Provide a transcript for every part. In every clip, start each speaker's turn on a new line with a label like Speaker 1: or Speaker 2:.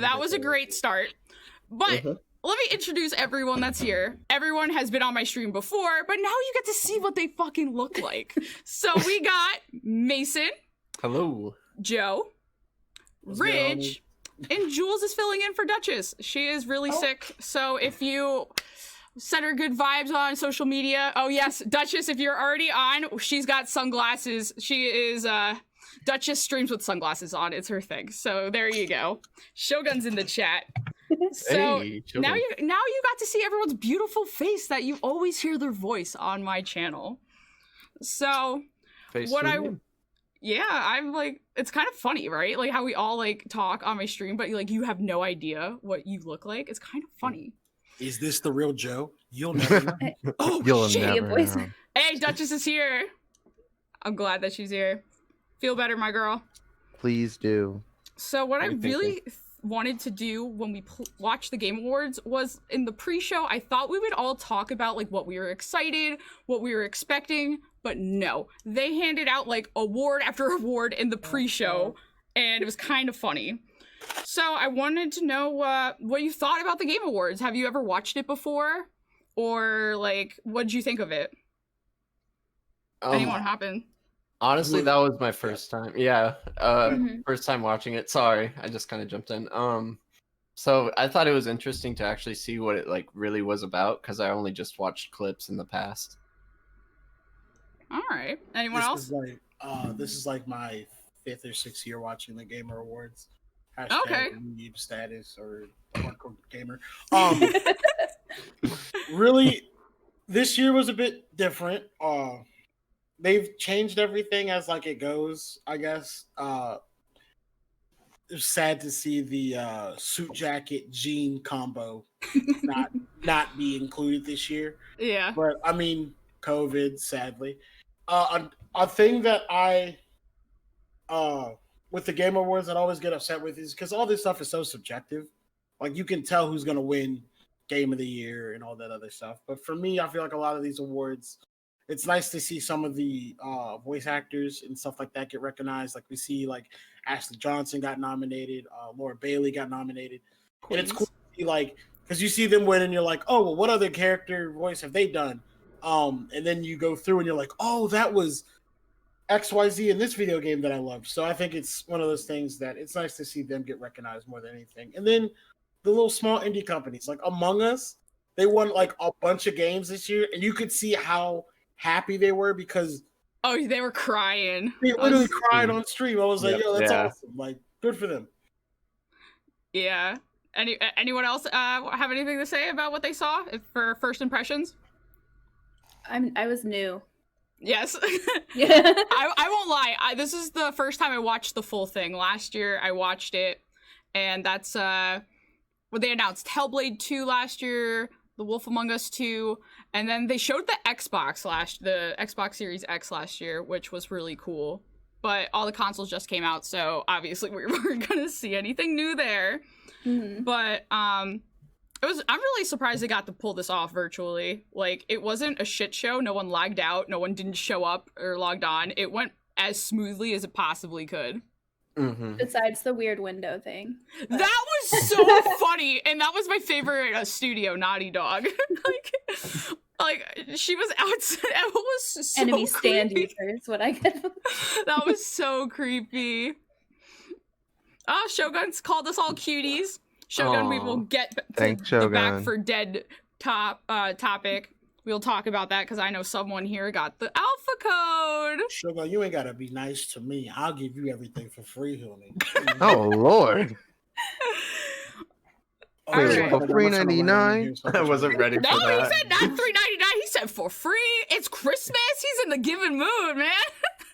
Speaker 1: That was a great start. But let me introduce everyone that's here. Everyone has been on my stream before, but now you get to see what they fucking look like. So we got Mason.
Speaker 2: Hello.
Speaker 1: Joe. Ridge. And Jules is filling in for Duchess. She is really sick. So if you send her good vibes on social media. Oh yes, Duchess, if you're already on, she's got sunglasses. She is Duchess streams with sunglasses on. It's her thing. So there you go. Shogun's in the chat. So
Speaker 2: Hey,
Speaker 1: now you got to see everyone's beautiful face that you always hear their voice on my channel. So I'm like, it's kind of funny, right? Like how we all like talk on my stream, but like you have no idea what you look like. It's kind of funny.
Speaker 3: Is this the real Joe? You'll never know.
Speaker 1: Oh,
Speaker 4: You'll
Speaker 1: shit.
Speaker 4: never know.
Speaker 1: Hey, Duchess is here. I'm glad that she's here. Feel better, my girl.
Speaker 4: Please do.
Speaker 1: So what I really wanted to do when we watched the Game Awards was in the pre-show, I thought we would all talk about like what we were excited, what we were expecting, but no. They handed out like award after award in the pre-show, and it was kind of funny. So I wanted to know what you thought about the Game Awards. Have you ever watched it before? Or like, what did you think of it? Anyone hop in?
Speaker 2: Honestly, that was my first time. Yeah, first time watching it. Sorry, I just kind of jumped in. So I thought it was interesting to actually see what it like really was about because I only just watched clips in the past.
Speaker 1: All right. Anyone else?
Speaker 3: This is like my 5th or 6th year watching the Gamer Awards.
Speaker 1: Okay.
Speaker 3: Meme status or hardcore gamer. Really, this year was a bit different. They've changed everything as like it goes, I guess. It's sad to see the suit jacket jean combo not be included this year.
Speaker 1: Yeah.
Speaker 3: But I mean, COVID, sadly. A thing that I with the Game Awards that I always get upset with is because all this stuff is so subjective. Like you can tell who's gonna win Game of the Year and all that other stuff. But for me, I feel like a lot of these awards, it's nice to see some of the voice actors and stuff like that get recognized. Like we see like Ashley Johnson got nominated, Laura Bailey got nominated. And it's cool to see like, because you see them win and you're like, oh, well, what other character voice have they done? And then you go through and you're like, oh, that was XYZ in this video game that I loved. So I think it's one of those things that it's nice to see them get recognized more than anything. And then the little small indie companies like Among Us, they won like a bunch of games this year, and you could see how happy they were because
Speaker 1: they were crying.
Speaker 3: They literally cried on stream. I was like, yo, that's awesome. Like, good for them.
Speaker 1: Yeah. Anyone else have anything to say about what they saw for first impressions?
Speaker 5: I was new.
Speaker 1: Yes.
Speaker 5: Yeah.
Speaker 1: I won't lie. This is the first time I watched the full thing. Last year I watched it, and that's when they announced Hellblade 2 last year, The Wolf Among Us 2, and then they showed the Xbox Series X last year, which was really cool. But all the consoles just came out, so obviously we weren't gonna see anything new there. Mm-hmm. But I'm really surprised they got to pull this off virtually. Like, it wasn't a shit show. No one lagged out. No one didn't show up or logged on. It went as smoothly as it possibly could.
Speaker 5: Mm-hmm. Besides the weird window thing.
Speaker 1: But... That was so funny. And that was my favorite studio, Naughty Dog. like, she was outside. It was so
Speaker 5: enemy
Speaker 1: creepy.
Speaker 5: Stand users, what I get.
Speaker 1: That was so creepy. Oh, Shogun's called us all cuties. Shogun, we will get to the Back for Dead topic. We'll talk about that because I know someone here got the alpha code.
Speaker 3: Shogun, you ain't gotta be nice to me. I'll give you everything for free, honey.
Speaker 4: Oh Lord.
Speaker 1: Right.
Speaker 4: For $3.99.
Speaker 2: I wasn't ready for that.
Speaker 1: No, he said not $3.99. He said for free. It's Christmas. He's in the giving mood, man.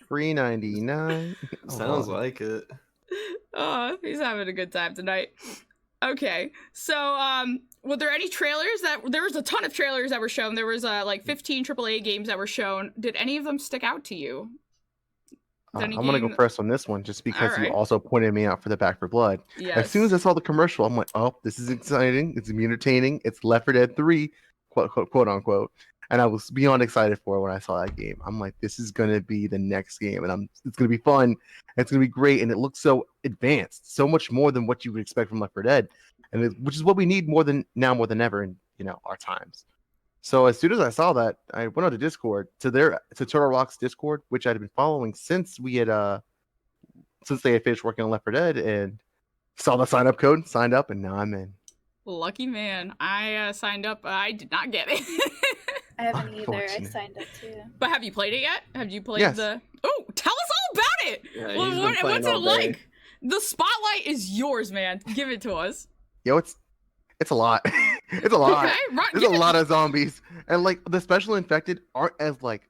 Speaker 4: $3.99.
Speaker 2: Sounds like it.
Speaker 1: Oh, he's having a good time tonight. Okay, so were there any trailers there was a ton of trailers that were shown. There was like 15 AAA games that were shown. Did any of them stick out to you?
Speaker 4: I'm gonna go first on this one just because you also pointed me out for the Back for Blood. Yes. As soon as I saw the commercial, I'm like, oh, this is exciting. It's entertaining. It's Left 4 Dead 3, quote unquote. and I was beyond excited for it when I saw that game. I'm like, this is gonna be the next game, and it's gonna be fun, and it's gonna be great, and it looks so advanced, so much more than what you would expect from Left 4 Dead, which is what we need more than ever in our times. So as soon as I saw that, I went on to Discord to Turtle Rock's Discord, which I'd been following since they had finished working on Left 4 Dead, and saw the sign up code, signed up, and now I'm in.
Speaker 1: Lucky man. I signed up. I did not get it.
Speaker 5: I haven't either. I signed up too.
Speaker 1: But have you played it yet? Have you played
Speaker 4: Yes.
Speaker 1: Oh, tell us all about it.
Speaker 2: Yeah,
Speaker 1: What's it like? The spotlight is yours, man. Give it to us.
Speaker 4: Yo, it's a lot. It's a lot.
Speaker 1: Okay, right.
Speaker 4: There's a lot of zombies, and like the special infected aren't as like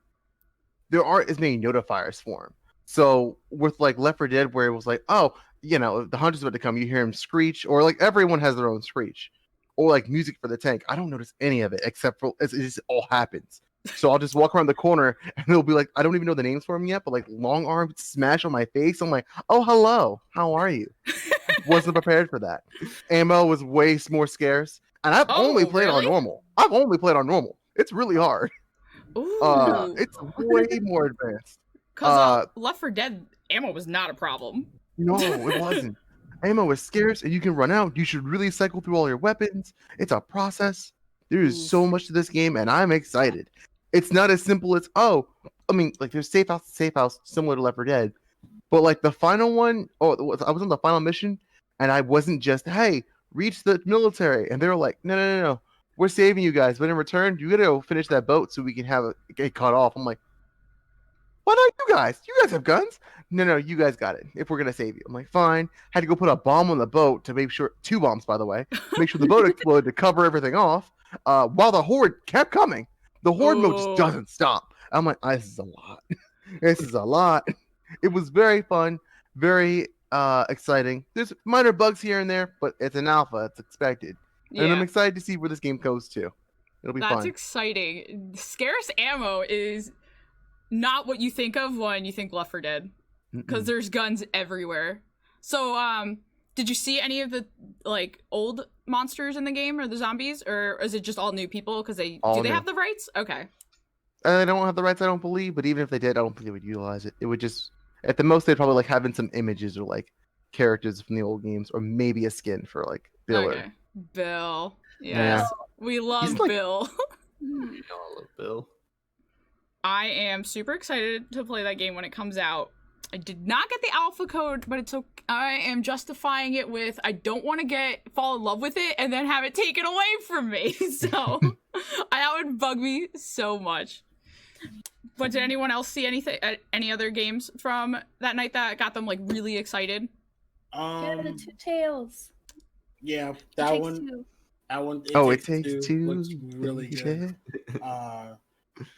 Speaker 4: there aren't as many notifiers for them. So with like Left 4 Dead, where it was like, oh, the hunter's about to come, you hear him screech, or like everyone has their own screech, or like music for the tank. I don't notice any of it except for it just all happens. So I'll just walk around the corner and it'll be like, I don't even know the names for them yet, but like long arm smash on my face. I'm like, oh, hello, how are you? Wasn't prepared for that. Ammo was way more scarce, and I've only played on normal. It's really hard.
Speaker 1: Ooh.
Speaker 4: It's way more advanced.
Speaker 1: Because Left 4 Dead ammo was not a problem.
Speaker 4: No, it wasn't. Ammo is scarce, and you can run out. You should really cycle through all your weapons. It's a process. There is so much to this game, and I'm excited. It's not as simple as there's safe house similar to Left 4 Dead, but like the final one, I was on the final mission, and I wasn't just, hey, reach the military, and they were like, no, we're saving you guys, but in return, you gotta go finish that boat so we can have it get cut off. I'm like, why not you guys? You guys have guns. No, you guys got it. If we're gonna save you, I'm like, fine. Had to go put a bomb on the boat to make sure, 2 bombs by the way, make sure the boat exploded to cover everything off. While the horde kept coming, the horde mode just doesn't stop. I'm like, this is a lot. This is a lot. It was very fun, very exciting. There's minor bugs here and there, but it's an alpha. It's expected, and I'm excited to see where this game goes to. It'll be fun.
Speaker 1: That's exciting. Scarce ammo is not what you think of when you think Left 4 Dead, because there's guns everywhere. So, did you see any of the like old monsters in the game or the zombies, or is it just all new people? Because they have the rights? Okay.
Speaker 4: They don't have the rights, I don't believe. But even if they did, I don't think they would utilize it. It would just, at the most, they'd probably like having some images or like characters from the old games, or maybe a skin for like Bill.
Speaker 1: Okay. Bill. Yes. Yeah. We love Bill.
Speaker 2: We all love Bill.
Speaker 1: I am super excited to play that game when it comes out. I did not get the alpha code, but it's okay. I am justifying it with I don't want to fall in love with it and then have it taken away from me. So that would bug me so much. But did anyone else see any other games from that night that got them like really excited?
Speaker 5: The Two Tails.
Speaker 3: Yeah, that one.
Speaker 5: Two.
Speaker 3: That one.
Speaker 4: It takes two.
Speaker 3: Looks really good.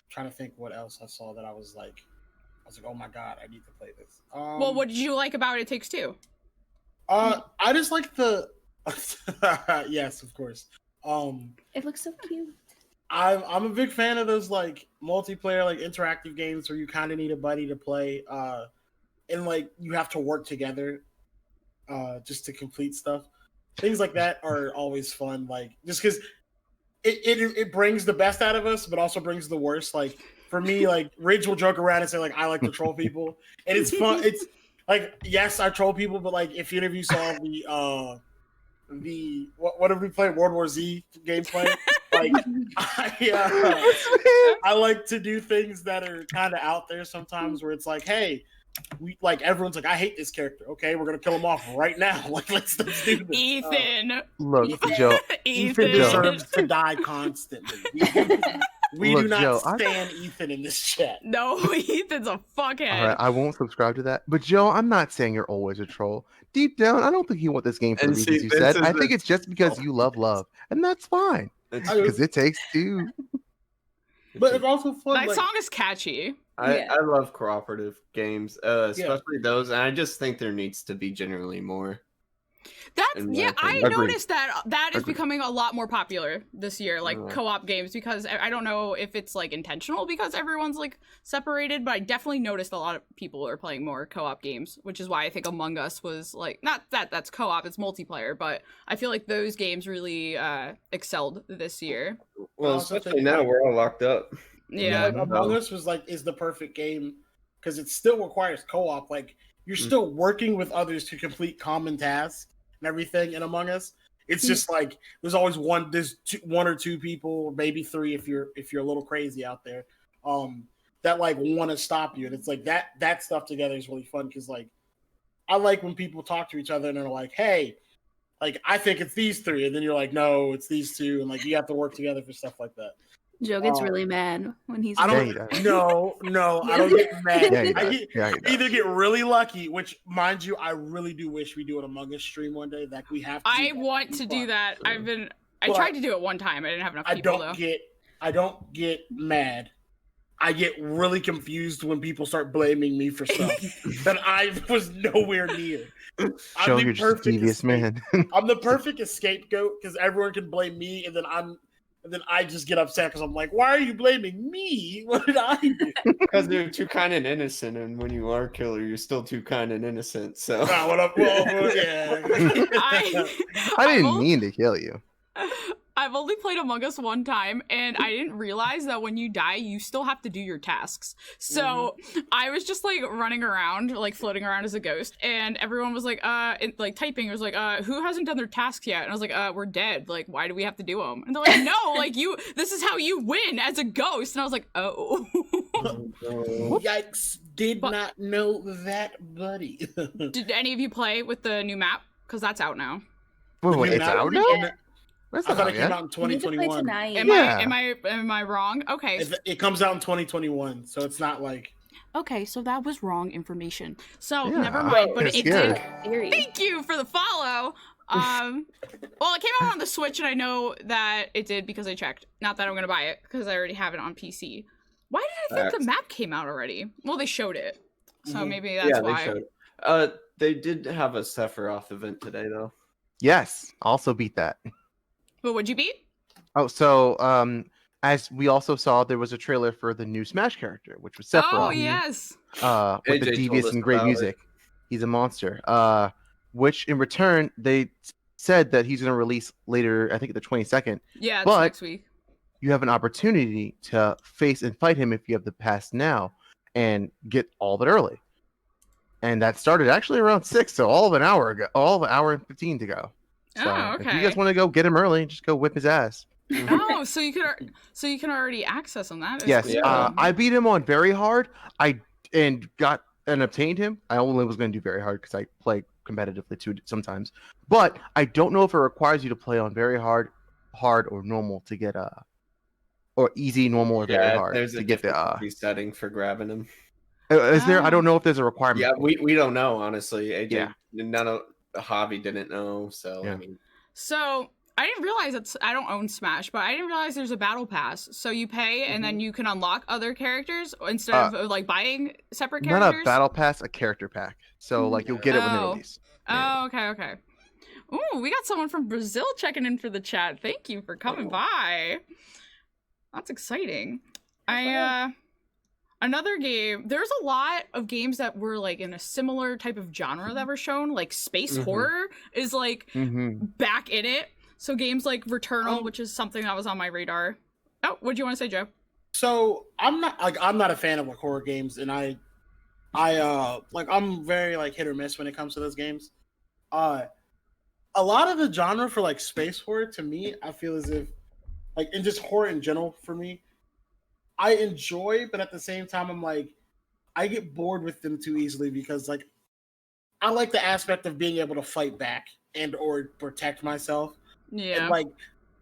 Speaker 3: Trying to think what else I saw that I was like, oh my god, I need to play this.
Speaker 1: Well, what did you like about It Takes Two?
Speaker 3: I just like the. Yes, of course.
Speaker 5: It looks so cute.
Speaker 3: I'm a big fan of those like multiplayer, like interactive games where you kind of need a buddy to play, and like you have to work together, just to complete stuff. Things like that are always fun. Like just because it brings the best out of us, but also brings the worst. Like for me, like Ridge will joke around and say like I like to troll people, and it's fun. It's like yes, I troll people, but like if any of you saw what did we play? World War Z gameplay. Like I like to do things that are kind of out there sometimes, where it's like, hey, we like everyone's like, I hate this character. Okay, we're gonna kill him off right now. Like let's do this.
Speaker 1: Ethan,
Speaker 4: look, Joe.
Speaker 3: Ethan deserves to die constantly. We do not
Speaker 4: Joe,
Speaker 3: stand Ethan in this chat.
Speaker 1: No, Ethan's a fuckhead.
Speaker 4: All right, I won't subscribe to that. But Joe, I'm not saying you're always a troll. Deep down, I don't think you want this game for the reasons you said. I think it's just because you love, and that's fine. Because It Takes Two.
Speaker 3: But it's also fun.
Speaker 1: That song is catchy.
Speaker 2: I love cooperative games, especially those, and I just think there needs to be generally more.
Speaker 1: That's
Speaker 2: in my
Speaker 1: yeah. I
Speaker 2: opinion.
Speaker 4: Agreed.
Speaker 1: noticed that is
Speaker 4: Agreed.
Speaker 1: becoming a lot more popular this year, like
Speaker 2: Yeah.
Speaker 1: co-op games. Because I don't know if it's like intentional because everyone's like separated, but I definitely noticed a lot of people are playing more co-op games, which is why I think Among Us was like not that that's co-op, it's multiplayer, but I feel like those games really excelled this year.
Speaker 6: Well,
Speaker 3: I also
Speaker 6: especially
Speaker 3: think,
Speaker 6: now
Speaker 3: like-
Speaker 6: we're all locked up.
Speaker 1: Yeah.
Speaker 3: like
Speaker 2: Mhm.
Speaker 3: Among Us is the perfect game because it still requires co-op. Like you're still working with others to complete common tasks and everything in Among Us. It's just like there's always one or two people, maybe three if you're a little crazy out there, that like want to stop you. And it's like that stuff together is really fun because like I like when people talk to each other and they're like, hey, like I think it's these three, and then you're like, no, it's these two, and like you have to work together for stuff like that.
Speaker 5: Joe gets really mad when he's.
Speaker 3: I
Speaker 4: Yeah, he
Speaker 3: don't
Speaker 4: does.
Speaker 3: no, I don't get mad.
Speaker 4: Yeah, he
Speaker 3: I
Speaker 4: does. Yeah, he does.
Speaker 3: either get really lucky, which mind you, I really do wish we do an Among Us stream one day. That we have to do
Speaker 1: I
Speaker 3: that.
Speaker 1: want to do that. I
Speaker 3: But
Speaker 1: tried to do it one time. I didn't have enough
Speaker 3: I
Speaker 1: people though.
Speaker 3: don't get mad. I get really confused when people start blaming me for stuff that I was nowhere near.
Speaker 4: Show you're just a devious man.
Speaker 3: I'm the perfect scapegoat because everyone can blame me, and then I just get upset because I'm like, why are you blaming me? What did I do?
Speaker 2: Because they're too kind and innocent, and when you are a killer, you're still too kind and innocent. So
Speaker 3: Oh, what up? Well, yeah.
Speaker 1: I
Speaker 4: I
Speaker 1: will-
Speaker 4: didn't mean to kill you.
Speaker 1: I've only played Among Us one time, and I didn't realize that when you die, you still have to do your tasks. So I was just like running around, like floating around as a ghost, and everyone was like, like typing. It was like, who hasn't done their tasks yet? And I was like, we're dead. Like, why do we have to do them? And they're like, no, like this is how you win as a ghost. And I was like, oh.
Speaker 3: Yikes! Did not know that, buddy.
Speaker 1: Did any of you play with the new map? Because that's out now.
Speaker 4: Wait, it's out now?
Speaker 5: Yeah.
Speaker 4: That's
Speaker 3: I
Speaker 4: not
Speaker 3: thought
Speaker 4: out
Speaker 3: it came
Speaker 4: yet.
Speaker 3: out in
Speaker 5: We need to play
Speaker 3: 2021.
Speaker 5: tonight.
Speaker 1: Am I wrong? Okay.
Speaker 3: It comes out in 2021, so it's not like.
Speaker 1: Okay, so that was wrong information. So
Speaker 4: Yeah,
Speaker 1: never mind. But
Speaker 4: I'm
Speaker 1: it
Speaker 4: scared.
Speaker 1: did.
Speaker 5: Theory.
Speaker 1: Thank you for the follow. Well, it came out on the Switch, and I know that it did because I checked. Not that I'm gonna buy it because I already have it on PC. Why did I think the map came out already? Well, they showed it, so
Speaker 3: Mhm.
Speaker 1: maybe that's
Speaker 2: yeah,
Speaker 1: why.
Speaker 2: they showed. They did have a Sephiroth event today, though.
Speaker 4: Yes, also beat that.
Speaker 1: But would you beat?
Speaker 4: Oh, so as we also saw, there was a trailer for the new Smash character, which was Sephiroth.
Speaker 1: Oh yes.
Speaker 4: With
Speaker 2: AJ
Speaker 4: the
Speaker 2: told
Speaker 4: devious
Speaker 2: us
Speaker 4: and great
Speaker 2: about it.
Speaker 4: music. He's a monster. Which in return they said that he's going to release later. I think the 22nd.
Speaker 1: Yeah, it's
Speaker 4: But-
Speaker 1: next week.
Speaker 4: You have an opportunity to face and fight him if you have the pass now, and get all of it early. And that started actually around 6, so all of an hour ago, all of an hour and 15 to go. So
Speaker 1: Oh,
Speaker 4: if you
Speaker 1: okay.
Speaker 4: guys want to go get him early, just go whip his ass.
Speaker 1: Oh, so you can already access on that.
Speaker 4: Yes,
Speaker 2: Yeah.
Speaker 4: I beat him on very hard. I obtained him. I only was going to do very hard because I play competitively too sometimes. But I don't know if it requires you to play on very hard, or normal to get or easy, normal, or very hard
Speaker 2: there's
Speaker 4: to
Speaker 2: a
Speaker 4: get the.
Speaker 2: difficulty setting for grabbing him.
Speaker 4: Is there? I
Speaker 1: Oh.
Speaker 4: don't know if there's a requirement.
Speaker 2: Yeah,
Speaker 4: for it.
Speaker 2: we don't know honestly. AJ,
Speaker 4: Yeah.
Speaker 2: none of Javi didn't know. So
Speaker 4: Yeah.
Speaker 2: I mean,
Speaker 1: So I didn't realize I don't own Smash, but I didn't realize there's a battle pass. So you pay and then you can unlock other characters instead of like buying separate
Speaker 4: Not
Speaker 1: characters.
Speaker 4: a battle pass, a character pack. So like you'll get it when they
Speaker 1: Oh.
Speaker 4: release.
Speaker 1: Oh, okay. Ooh, we got someone from Brazil checking in for the chat. Thank you for coming by. That's exciting. Another game. There's a lot of games that were like in a similar type of genre that were shown. Like space
Speaker 2: Mhm.
Speaker 1: horror is like
Speaker 4: Mm-hmm.
Speaker 1: back in it. So games like Returnal,
Speaker 3: Oh.
Speaker 1: which is something that was on my radar. Oh, what do you want to say, Joe?
Speaker 3: So I'm not a fan of like horror games, and I I'm very like hit or miss when it comes to those games. A lot of the genre for like space horror to me, I feel as if like and just horror in general for me, I enjoy, but at the same time I'm like I get bored with them too easily because like I like the aspect of being able to fight back and or protect myself.
Speaker 1: Yeah.
Speaker 3: And like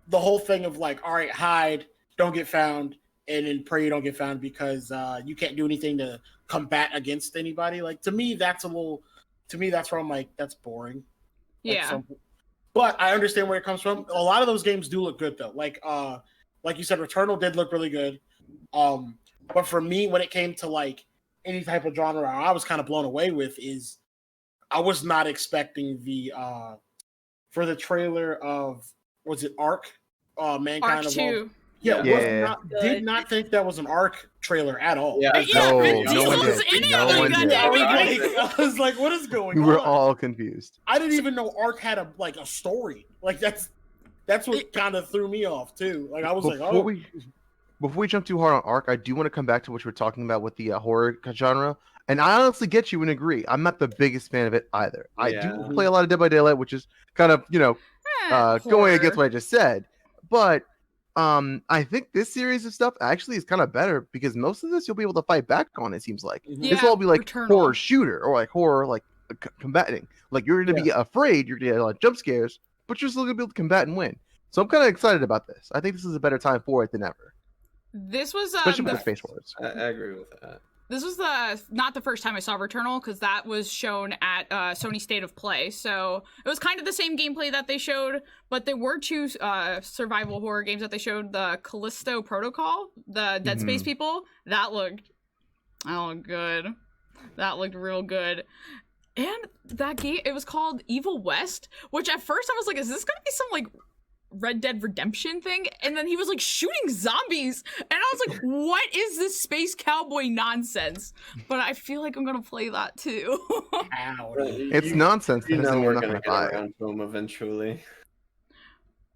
Speaker 3: the whole thing of like, all right, hide, don't get found, and then pray you don't get found because you can't do anything to combat against anybody. Like to me, that's where I'm like, that's boring. Like,
Speaker 1: Yeah.
Speaker 3: but I understand where it comes from. A lot of those games do look good though. Like you said, Returnal did look really good. But for me, when it came to like any type of genre I was kind of blown away with is I was not expecting the for the trailer of, was it Ark? Mankind
Speaker 1: Arc
Speaker 3: Evolved.
Speaker 1: 2.
Speaker 3: Yeah,
Speaker 4: Yeah.
Speaker 3: did not think that was an Ark trailer at all.
Speaker 2: Yeah,
Speaker 1: Yeah, Vin
Speaker 4: no one
Speaker 1: Diesel's
Speaker 4: did.
Speaker 1: in it.
Speaker 4: No
Speaker 1: Oh,
Speaker 4: one
Speaker 1: God
Speaker 4: did.
Speaker 1: damn
Speaker 3: I
Speaker 1: it.
Speaker 3: was, like, I was like, what is going
Speaker 4: We
Speaker 3: on?
Speaker 4: were all confused.
Speaker 3: I didn't even know Ark had a story. Like that's what kind of threw me off too. Like I was like,
Speaker 4: Before
Speaker 3: oh,
Speaker 4: before we jump too hard on Ark, I do want to come back to what you were talking about with the horror genre. And I honestly get you and agree. I'm not the biggest fan of it either. I
Speaker 2: Yeah.
Speaker 4: do play a lot of Dead by Daylight, which is kind of, going
Speaker 1: Horror.
Speaker 4: against what I just said. But I think this series of stuff actually is kind of better because most of this you'll be able to fight back on, it seems like.
Speaker 3: mhm.
Speaker 1: Yeah,
Speaker 4: This will all be like
Speaker 1: Returnal.
Speaker 4: horror shooter or like horror like combating. Like you're going to be afraid, you're going to get a lot of jump scares, but you're still going to be able to combat and win. So I'm kind of excited about this. I think this is a better time for it than ever,
Speaker 1: This was
Speaker 4: especially with
Speaker 1: the
Speaker 4: the Space Wars.
Speaker 2: I agree with that.
Speaker 1: This was not the first time I saw Returnal, because that was shown at Sony State of Play. So it was kind of the same gameplay that they showed, but there were two survival horror games that they showed. The Callisto Protocol, the Dead Space people, that looked good. That looked real good. And that game, it was called Evil West, which at first I was like, is this gonna be some like Red Dead Redemption thing? And then he was like shooting zombies, and I was like, what is this space cowboy nonsense? But I feel like I'm gonna play that too.
Speaker 3: Ow.
Speaker 4: It's nonsense.
Speaker 2: You
Speaker 4: That
Speaker 2: know
Speaker 4: doesn't mean
Speaker 2: we're
Speaker 4: I'm not
Speaker 2: gonna
Speaker 4: gonna
Speaker 2: get
Speaker 4: buy it.
Speaker 2: around to them eventually.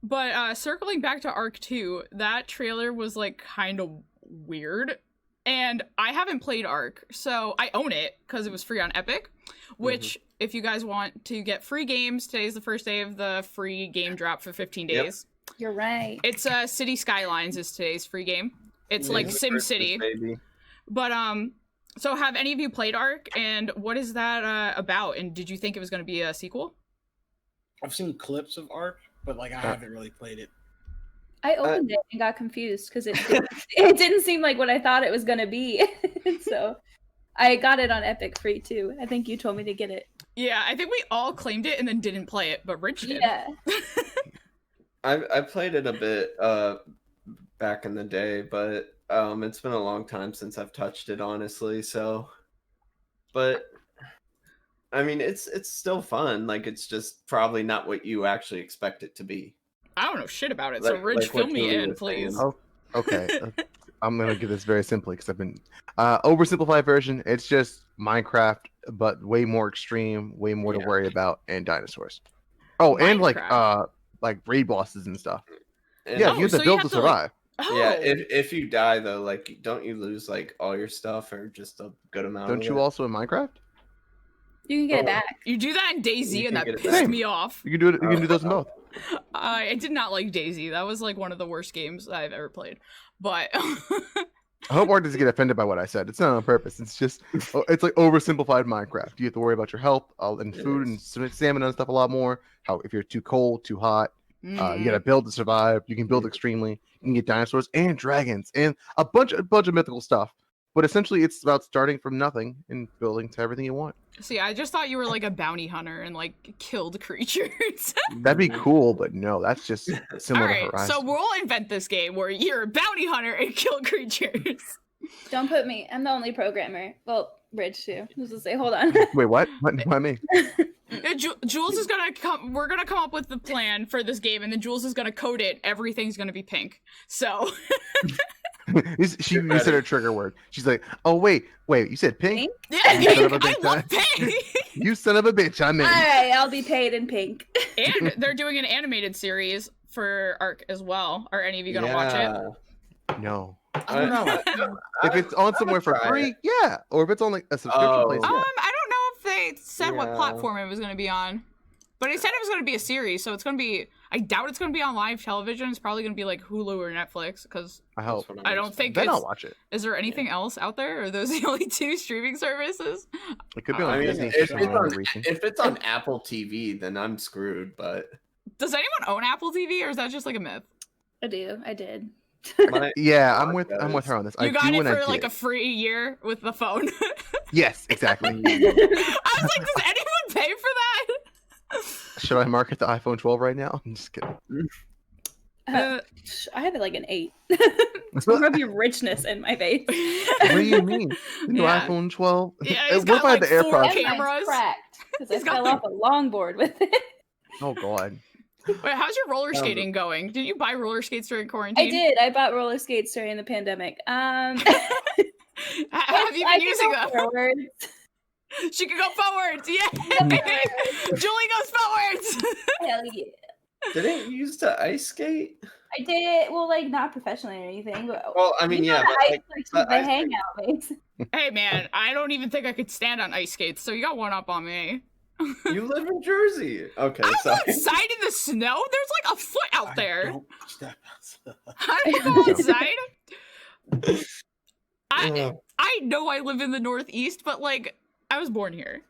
Speaker 1: But circling back to Arc 2, that trailer was like kind of weird. And I haven't played Arc, so I own it because it was free on Epic. Which, if you guys want to get free games, today's the first day of the free game drop for 15 days.
Speaker 5: You're right.
Speaker 1: It's City Skylines is today's free game. It's like
Speaker 2: Merry
Speaker 1: Sim
Speaker 2: Christmas,
Speaker 1: City.
Speaker 2: baby.
Speaker 1: But so have any of you played Arc? And what is that about? And did you think it was going to be a sequel?
Speaker 3: I've seen clips of Ark, but like I haven't really played it.
Speaker 5: I opened it and got confused because it didn't seem like what I thought it was gonna be. So I got it on Epic free too. I think you told me to get it.
Speaker 1: Yeah, I think we all claimed it and then didn't play it, but Rich did.
Speaker 5: Yeah.
Speaker 2: I played it a bit back in the day, but it's been a long time since I've touched it, honestly. So, but I mean, it's still fun. Like, it's just probably not what you actually expect it to be.
Speaker 1: I don't know shit about it, so
Speaker 2: Like-
Speaker 1: Rich,
Speaker 2: like
Speaker 1: fill
Speaker 2: what
Speaker 1: me
Speaker 2: Julie
Speaker 1: in,
Speaker 2: was
Speaker 1: please.
Speaker 2: saying.
Speaker 4: Oh, okay. I'm gonna give this very simply because I've been oversimplified version. It's just Minecraft, but way more extreme, way more to
Speaker 2: Yeah.
Speaker 4: worry about, and dinosaurs. Oh, and
Speaker 1: Minecraft.
Speaker 4: like raid bosses and stuff.
Speaker 2: And-
Speaker 4: Yeah,
Speaker 1: Oh,
Speaker 4: you have
Speaker 1: so
Speaker 4: to
Speaker 1: you
Speaker 4: build
Speaker 1: have
Speaker 4: to
Speaker 1: to, like-
Speaker 4: survive.
Speaker 1: Oh,
Speaker 2: Yeah, if you die though, like, don't you lose like all your stuff or just a good amount?
Speaker 4: Don't
Speaker 2: of
Speaker 4: you
Speaker 2: it?
Speaker 4: also in Minecraft?
Speaker 5: You can get it
Speaker 2: Oh.
Speaker 5: back.
Speaker 1: you do that in DayZ,
Speaker 2: You
Speaker 1: and
Speaker 2: can
Speaker 1: that
Speaker 2: get it
Speaker 1: pissed
Speaker 4: back.
Speaker 1: me off.
Speaker 4: You can do it. You can do those in both.
Speaker 1: I did not like DayZ. That was like one of the worst games I've ever played. But
Speaker 4: I hope Art doesn't get offended by what I said. It's not on purpose. It's just it's like oversimplified Minecraft. You have to worry about your health and
Speaker 2: It
Speaker 4: food and
Speaker 2: is.
Speaker 4: stamina and stuff a lot more. How if you're too cold, too hot, you gotta build to survive. You can build extremely. You can get dinosaurs and dragons and a bunch of mythical stuff. But essentially, it's about starting from nothing and building to everything you want.
Speaker 1: See, I just thought you were like a bounty hunter and like killed creatures.
Speaker 4: That'd be cool, but no, that's just
Speaker 1: All
Speaker 4: similar to
Speaker 1: right,
Speaker 4: Horizon.
Speaker 1: so we'll invent this game where you're a bounty hunter and kill creatures.
Speaker 5: Don't put me. I'm the only programmer. Well, Rich too. I was gonna say, hold on.
Speaker 4: Wait, what? Why me?
Speaker 1: Jules is gonna come. We're gonna come up with the plan for this game, and then Jules is gonna code it. Everything's gonna be pink. So
Speaker 4: She you said her trigger word. She's like, "Oh wait, you said pink?
Speaker 1: yeah,
Speaker 4: You son of a
Speaker 1: I
Speaker 4: bitch,
Speaker 1: love
Speaker 4: huh?
Speaker 1: pink.
Speaker 4: You son of a bitch! I'm in."
Speaker 5: All right, I'll be paid in pink.
Speaker 1: And they're doing an animated series for Arc as well. Are any of you gonna watch it?
Speaker 4: No.
Speaker 3: I don't know.
Speaker 4: If it's on somewhere for
Speaker 2: try
Speaker 4: free,
Speaker 2: it.
Speaker 4: yeah. Or if it's on like a subscription
Speaker 2: Oh.
Speaker 4: place, yeah.
Speaker 1: I don't know if they said what
Speaker 2: Yeah.
Speaker 1: platform it was gonna be on, but they said it was gonna be a series. So it's gonna be. I doubt it's gonna be on live television. It's probably gonna be like Hulu or Netflix because
Speaker 4: I hope.
Speaker 1: I don't think
Speaker 4: Then
Speaker 1: it's.
Speaker 4: I'll watch it.
Speaker 1: Is there anything else out there? Or are those the only two streaming services?
Speaker 4: It could be on
Speaker 2: I mean,
Speaker 4: Disney
Speaker 2: if
Speaker 4: for
Speaker 2: it's,
Speaker 4: some
Speaker 2: on,
Speaker 4: reason.
Speaker 2: if it's on Apple TV, then I'm screwed. But
Speaker 1: Does anyone own Apple TV, or is that just like a myth?
Speaker 5: I do. I did.
Speaker 4: Yeah, I'm
Speaker 2: Podcast.
Speaker 4: with her on this. I
Speaker 1: You got
Speaker 4: do
Speaker 1: it
Speaker 4: and I
Speaker 1: for like
Speaker 4: did.
Speaker 1: a free year with the phone.
Speaker 4: Yes, exactly.
Speaker 1: I was like, does anyone pay for that?
Speaker 4: Should I market the iPhone 12 right now? I'm just kidding.
Speaker 1: Uh,
Speaker 5: I have it like an 8. Rub your richness in my face.
Speaker 4: What do you mean? The new
Speaker 1: Yeah.
Speaker 4: iPhone 12?
Speaker 1: Yeah,
Speaker 4: What
Speaker 1: he's got,
Speaker 4: if I had
Speaker 1: like,
Speaker 4: the
Speaker 1: four
Speaker 4: AirPods?
Speaker 1: cameras.
Speaker 5: Mine's cracked because I
Speaker 1: He's got,
Speaker 5: fell
Speaker 1: like-
Speaker 5: off a longboard with it.
Speaker 4: Oh god.
Speaker 1: Wait, how's your roller skating going? Did you buy roller skates during quarantine?
Speaker 5: I did. I bought roller skates during the pandemic.
Speaker 1: Have you been using them?
Speaker 5: Forward.
Speaker 1: She can go forwards. Yeah. Julie goes forwards.
Speaker 5: Hell yeah.
Speaker 2: Didn't you used to ice skate?
Speaker 5: I did it. Well, like not professionally or anything, but
Speaker 2: Well, I mean,
Speaker 5: you know
Speaker 2: yeah,
Speaker 5: the
Speaker 2: but
Speaker 5: ice,
Speaker 2: like,
Speaker 5: like,
Speaker 2: the
Speaker 5: the
Speaker 2: ice-
Speaker 5: hangout makes.
Speaker 1: Hey man, I don't even think I could stand on ice skates, so you got one up on me.
Speaker 2: you live in Jersey. Okay,
Speaker 1: I was
Speaker 2: sorry.
Speaker 1: outside in the snow. There's like a foot out
Speaker 3: I
Speaker 1: there.
Speaker 3: don't step outside.
Speaker 1: How do you go outside?
Speaker 2: Oh,
Speaker 1: I know I live in the Northeast, but like I was born here,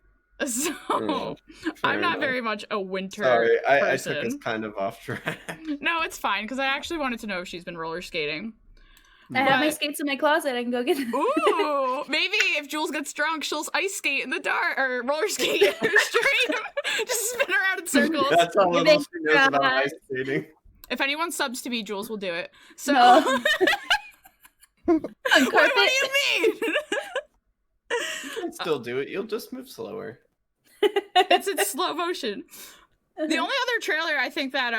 Speaker 1: so
Speaker 2: fair
Speaker 1: I'm not
Speaker 2: enough.
Speaker 1: very much a winter
Speaker 2: Sorry, I
Speaker 1: person.
Speaker 2: took us kind of off track.
Speaker 1: No, it's fine because I actually wanted to know if she's been roller skating.
Speaker 5: I have my
Speaker 1: But-
Speaker 5: skates in my closet. I can go get them.
Speaker 1: Ooh, maybe if Jules gets drunk, she'll ice skate in the dark or roller skate in the street, just spin around in circles.
Speaker 2: That's all
Speaker 5: You
Speaker 2: little
Speaker 5: think
Speaker 2: she knows about
Speaker 5: not?
Speaker 2: ice skating.
Speaker 1: If anyone subs to me, Jules will do it. So,
Speaker 5: No.
Speaker 1: what do
Speaker 5: carpet.
Speaker 1: you mean?
Speaker 2: You can still do it. You'll just move slower.
Speaker 1: It's in slow motion. The only other trailer I think that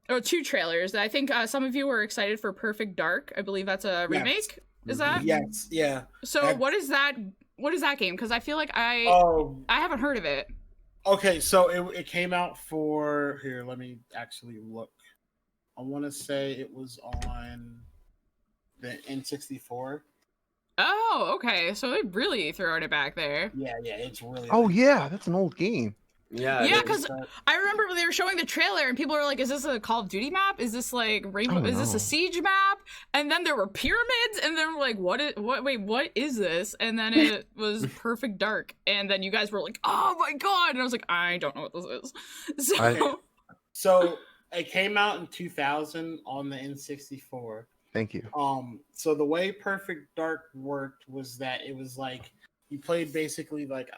Speaker 1: or two trailers that I think some of you were excited for, Perfect Dark. I believe that's a remake. Is that?
Speaker 3: Yes, yeah.
Speaker 1: So
Speaker 3: that-
Speaker 1: what is that? What is that game? Because I feel like I
Speaker 3: Oh,
Speaker 1: haven't heard of it.
Speaker 3: okay. So it came out for here. Let me actually look. I want to say it was on the N64.
Speaker 1: Oh, okay. So they really throwing it back there.
Speaker 3: Yeah, it's really.
Speaker 4: Oh yeah, that's an old game.
Speaker 2: Yeah.
Speaker 1: Yeah,
Speaker 2: it is.
Speaker 1: 'cause I remember when they were showing the trailer and people were like, is this a Call of Duty map? Is this like Rainbow?
Speaker 4: Oh,
Speaker 1: Is this
Speaker 4: no.
Speaker 1: a Siege map? And then there were pyramids and then we're like, what is this? And then it was Perfect Dark. And then you guys were like, oh my God. And I was like, I don't know what this is. So
Speaker 3: So it came out in 2000 on the N64.
Speaker 4: Thank you.
Speaker 3: So the way Perfect Dark worked was that it was like you played basically like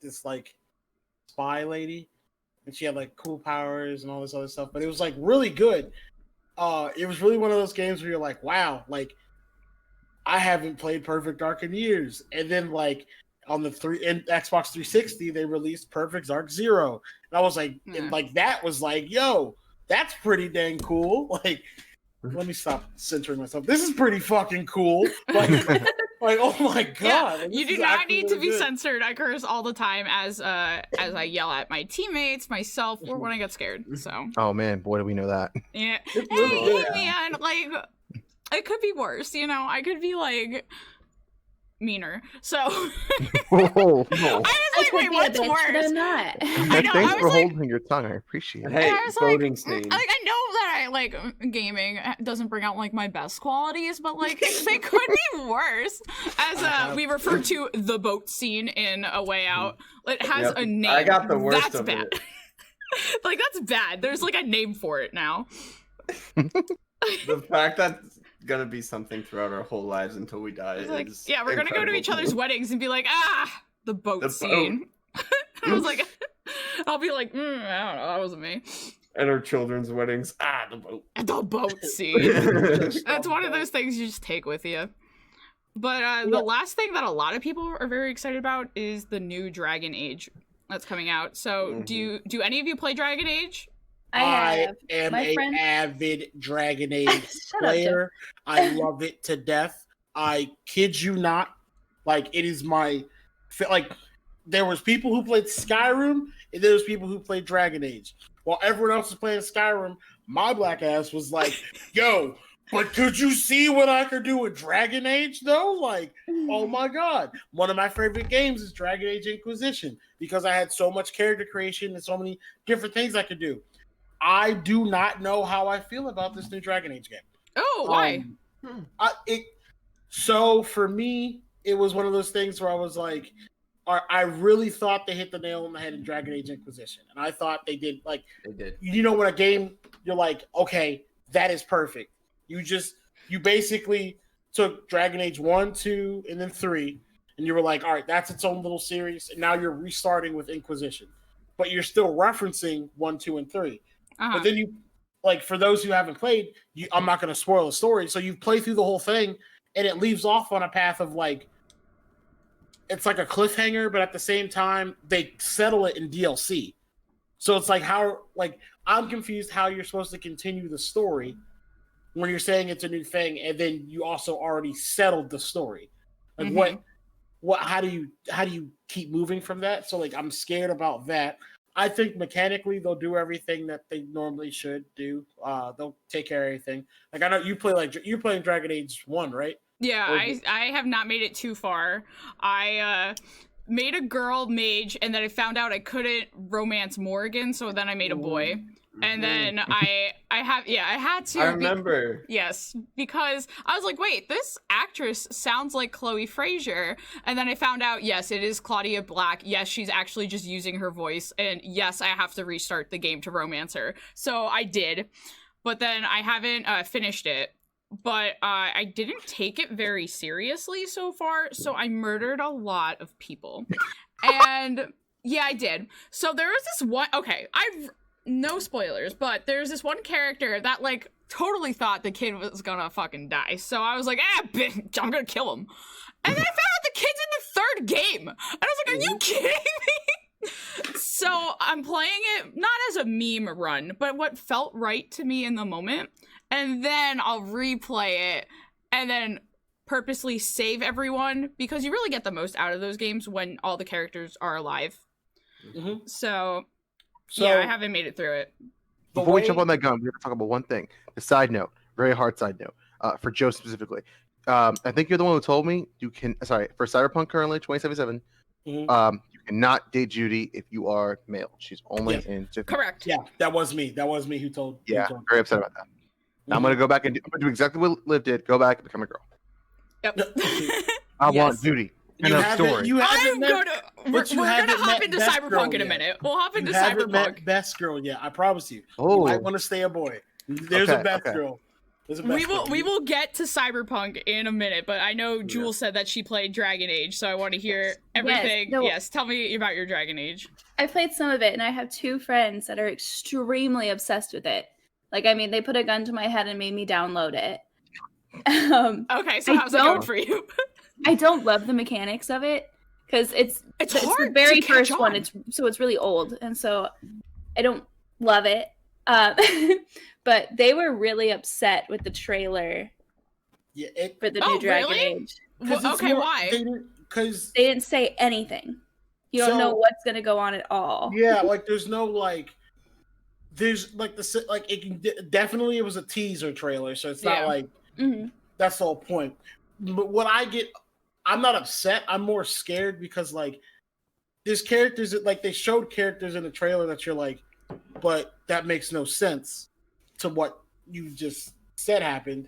Speaker 3: this spy lady, and she had like cool powers and all this other stuff. But it was like really good. It was really one of those games where you're like, wow, like I haven't played Perfect Dark in years. And then like on the Xbox 360, they released Perfect Dark Zero, and I was like, and like that was like, yo, that's pretty dang cool. Like, let me stop censoring myself. This is pretty fucking cool. Like, oh my god!
Speaker 1: yeah,
Speaker 3: like,
Speaker 1: you
Speaker 3: this
Speaker 1: do
Speaker 3: is
Speaker 1: not
Speaker 3: actually
Speaker 1: need to
Speaker 3: really
Speaker 1: be
Speaker 3: good.
Speaker 1: censored. I curse all the time as I yell at my teammates, myself, or when I get scared. So
Speaker 4: Oh man, boy, do we know that.
Speaker 1: yeah.
Speaker 3: It's really
Speaker 1: Hey
Speaker 3: good.
Speaker 1: man, like it could be worse, you know. I could be like meaner. So
Speaker 4: Whoa,
Speaker 1: I
Speaker 4: no.
Speaker 1: was
Speaker 5: I
Speaker 1: like,
Speaker 5: could
Speaker 1: wait,
Speaker 5: be
Speaker 1: what's
Speaker 5: a bitch, but
Speaker 1: worse?
Speaker 5: I'm not.
Speaker 1: I know,
Speaker 4: Thanks
Speaker 1: I
Speaker 4: for
Speaker 1: was like-
Speaker 4: holding your tongue. I appreciate it.
Speaker 2: Hey,
Speaker 1: I was like,
Speaker 2: voting stain.
Speaker 1: like I know that I like gaming doesn't bring out like my best qualities, but like they could be worse. As we refer to the boat scene in A Way Out, it has
Speaker 2: Yep,
Speaker 1: a name.
Speaker 2: I got the worst
Speaker 1: That's
Speaker 2: of
Speaker 1: bad.
Speaker 2: it.
Speaker 1: Like that's bad. There's like a name for it now.
Speaker 2: The fact that's gonna be something throughout our whole lives until we die
Speaker 1: It's like,
Speaker 2: is
Speaker 1: yeah, we're gonna go to
Speaker 2: incredible
Speaker 1: each other's
Speaker 2: me.
Speaker 1: weddings and be like, the boat
Speaker 2: The
Speaker 1: scene. I was like, I'll be like, I don't know, that wasn't me.
Speaker 2: And our children's weddings. The boat.
Speaker 1: The boat scene. That's one of those things you just take with you. But the last thing that a lot of people are very excited about is the new Dragon Age that's coming out. So do any of you play Dragon Age?
Speaker 5: I have.
Speaker 3: am
Speaker 5: My
Speaker 3: an
Speaker 5: friend-
Speaker 3: avid Dragon Age
Speaker 5: Shut up,
Speaker 3: player. I love it to death. I kid you not. Like it is my like. There was people who played Skyrim, and there was people who played Dragon Age. While everyone else was playing Skyrim, my black ass was like, "Yo, but could you see what I could do with Dragon Age, though? Like, oh my god, one of my favorite games is Dragon Age Inquisition because I had so much character creation and so many different things I could do. I do not know how I feel about this new Dragon Age game.
Speaker 1: Oh, why?
Speaker 3: So for me, it was one of those things where I was like, I really thought they hit the nail on the head in Dragon Age Inquisition, and I thought they did. Like,
Speaker 2: They did.
Speaker 3: you know, when a game, you're like, okay, that is perfect. You basically took Dragon Age 1, 2, and then 3, and you were like, all right, that's its own little series, and now you're restarting with Inquisition, but you're still referencing 1, 2, and 3.
Speaker 1: Uh-huh.
Speaker 3: But then you, like, for those who haven't played, I'm not going to spoil the story. So you play through the whole thing, and it leaves off on a path of like, it's like a cliffhanger, but at the same time, they settle it in DLC. So it's like how like I'm confused how you're supposed to continue the story when you're saying it's a new thing and then you also already settled the story. Like what how do you keep moving from that? So like I'm scared about that. I think mechanically they'll do everything that they normally should do. They'll take care of everything. Like I know you play like you're playing Dragon Age 1, right?
Speaker 1: Yeah,
Speaker 3: Or-
Speaker 1: I have not made it too far. I made a girl mage, and then I found out I couldn't romance Morgan, so then I made a boy. And then I had to.
Speaker 2: I remember.
Speaker 1: Yes, because I was like, wait, this actress sounds like Chloe Frazier. And then I found out, yes, it is Claudia Black. Yes, she's actually just using her voice. And yes, I have to restart the game to romance her. So I did. But then I haven't finished it. But I didn't take it very seriously so far. So I murdered a lot of people. And yeah, I did. So there was this one. Okay, no spoilers, but there's this one character that like totally thought the kid was gonna fucking die. So I was like, bitch, I'm gonna kill him. And then I found out the kid's in the third game. And I was like, are you kidding me? So I'm playing it not as a meme run, but what felt right to me in the moment. And then I'll replay it and then purposely save everyone because you really get the most out of those games when all the characters are alive. So yeah, I haven't made it through it.
Speaker 4: Before we jump on that gun, we have to talk about one thing. A side note, very hard side note, for Joe specifically. I think you're the one who told me for Cyberpunk currently 2077, you cannot date Judy if you are male. She's only in Japan.
Speaker 1: Correct.
Speaker 3: Yeah, that was me. That was me who told.
Speaker 4: Yeah, very upset about that. Now I'm gonna go back and do exactly what Liv did. Go back and become a girl.
Speaker 1: Yep.
Speaker 4: I want Judy. We're gonna
Speaker 1: hop into Cyberpunk in a minute. We'll hop into Cyberpunk.
Speaker 3: Best girl, yeah, I promise you.
Speaker 4: Oh,
Speaker 3: you might want to stay a boy. There's a best girl.
Speaker 1: We will get to Cyberpunk in a minute, but I know Jules said that she played Dragon Age, so I want to hear everything. Yes, tell me about your Dragon Age.
Speaker 5: I played some of it, and I have 2 friends that are extremely obsessed with it. Like, I mean, they put a gun to my head and made me download it.
Speaker 1: Okay, so how's it going for you?
Speaker 5: I don't love the mechanics of it because it's
Speaker 1: hard
Speaker 5: the very
Speaker 1: to catch
Speaker 5: first one.
Speaker 1: on.
Speaker 5: It's really old, and so I don't love it. But they were really upset with the trailer for the new Dragon Age.
Speaker 1: Okay, why?
Speaker 3: Because
Speaker 5: they didn't say anything. You don't know what's gonna go on at all.
Speaker 3: Yeah, like there's no there's like it can definitely it was a teaser trailer, so it's not like that's the whole point. But what I'm not upset. I'm more scared because like there's characters that they showed characters in the trailer that you're like, but that makes no sense to what you just said happened.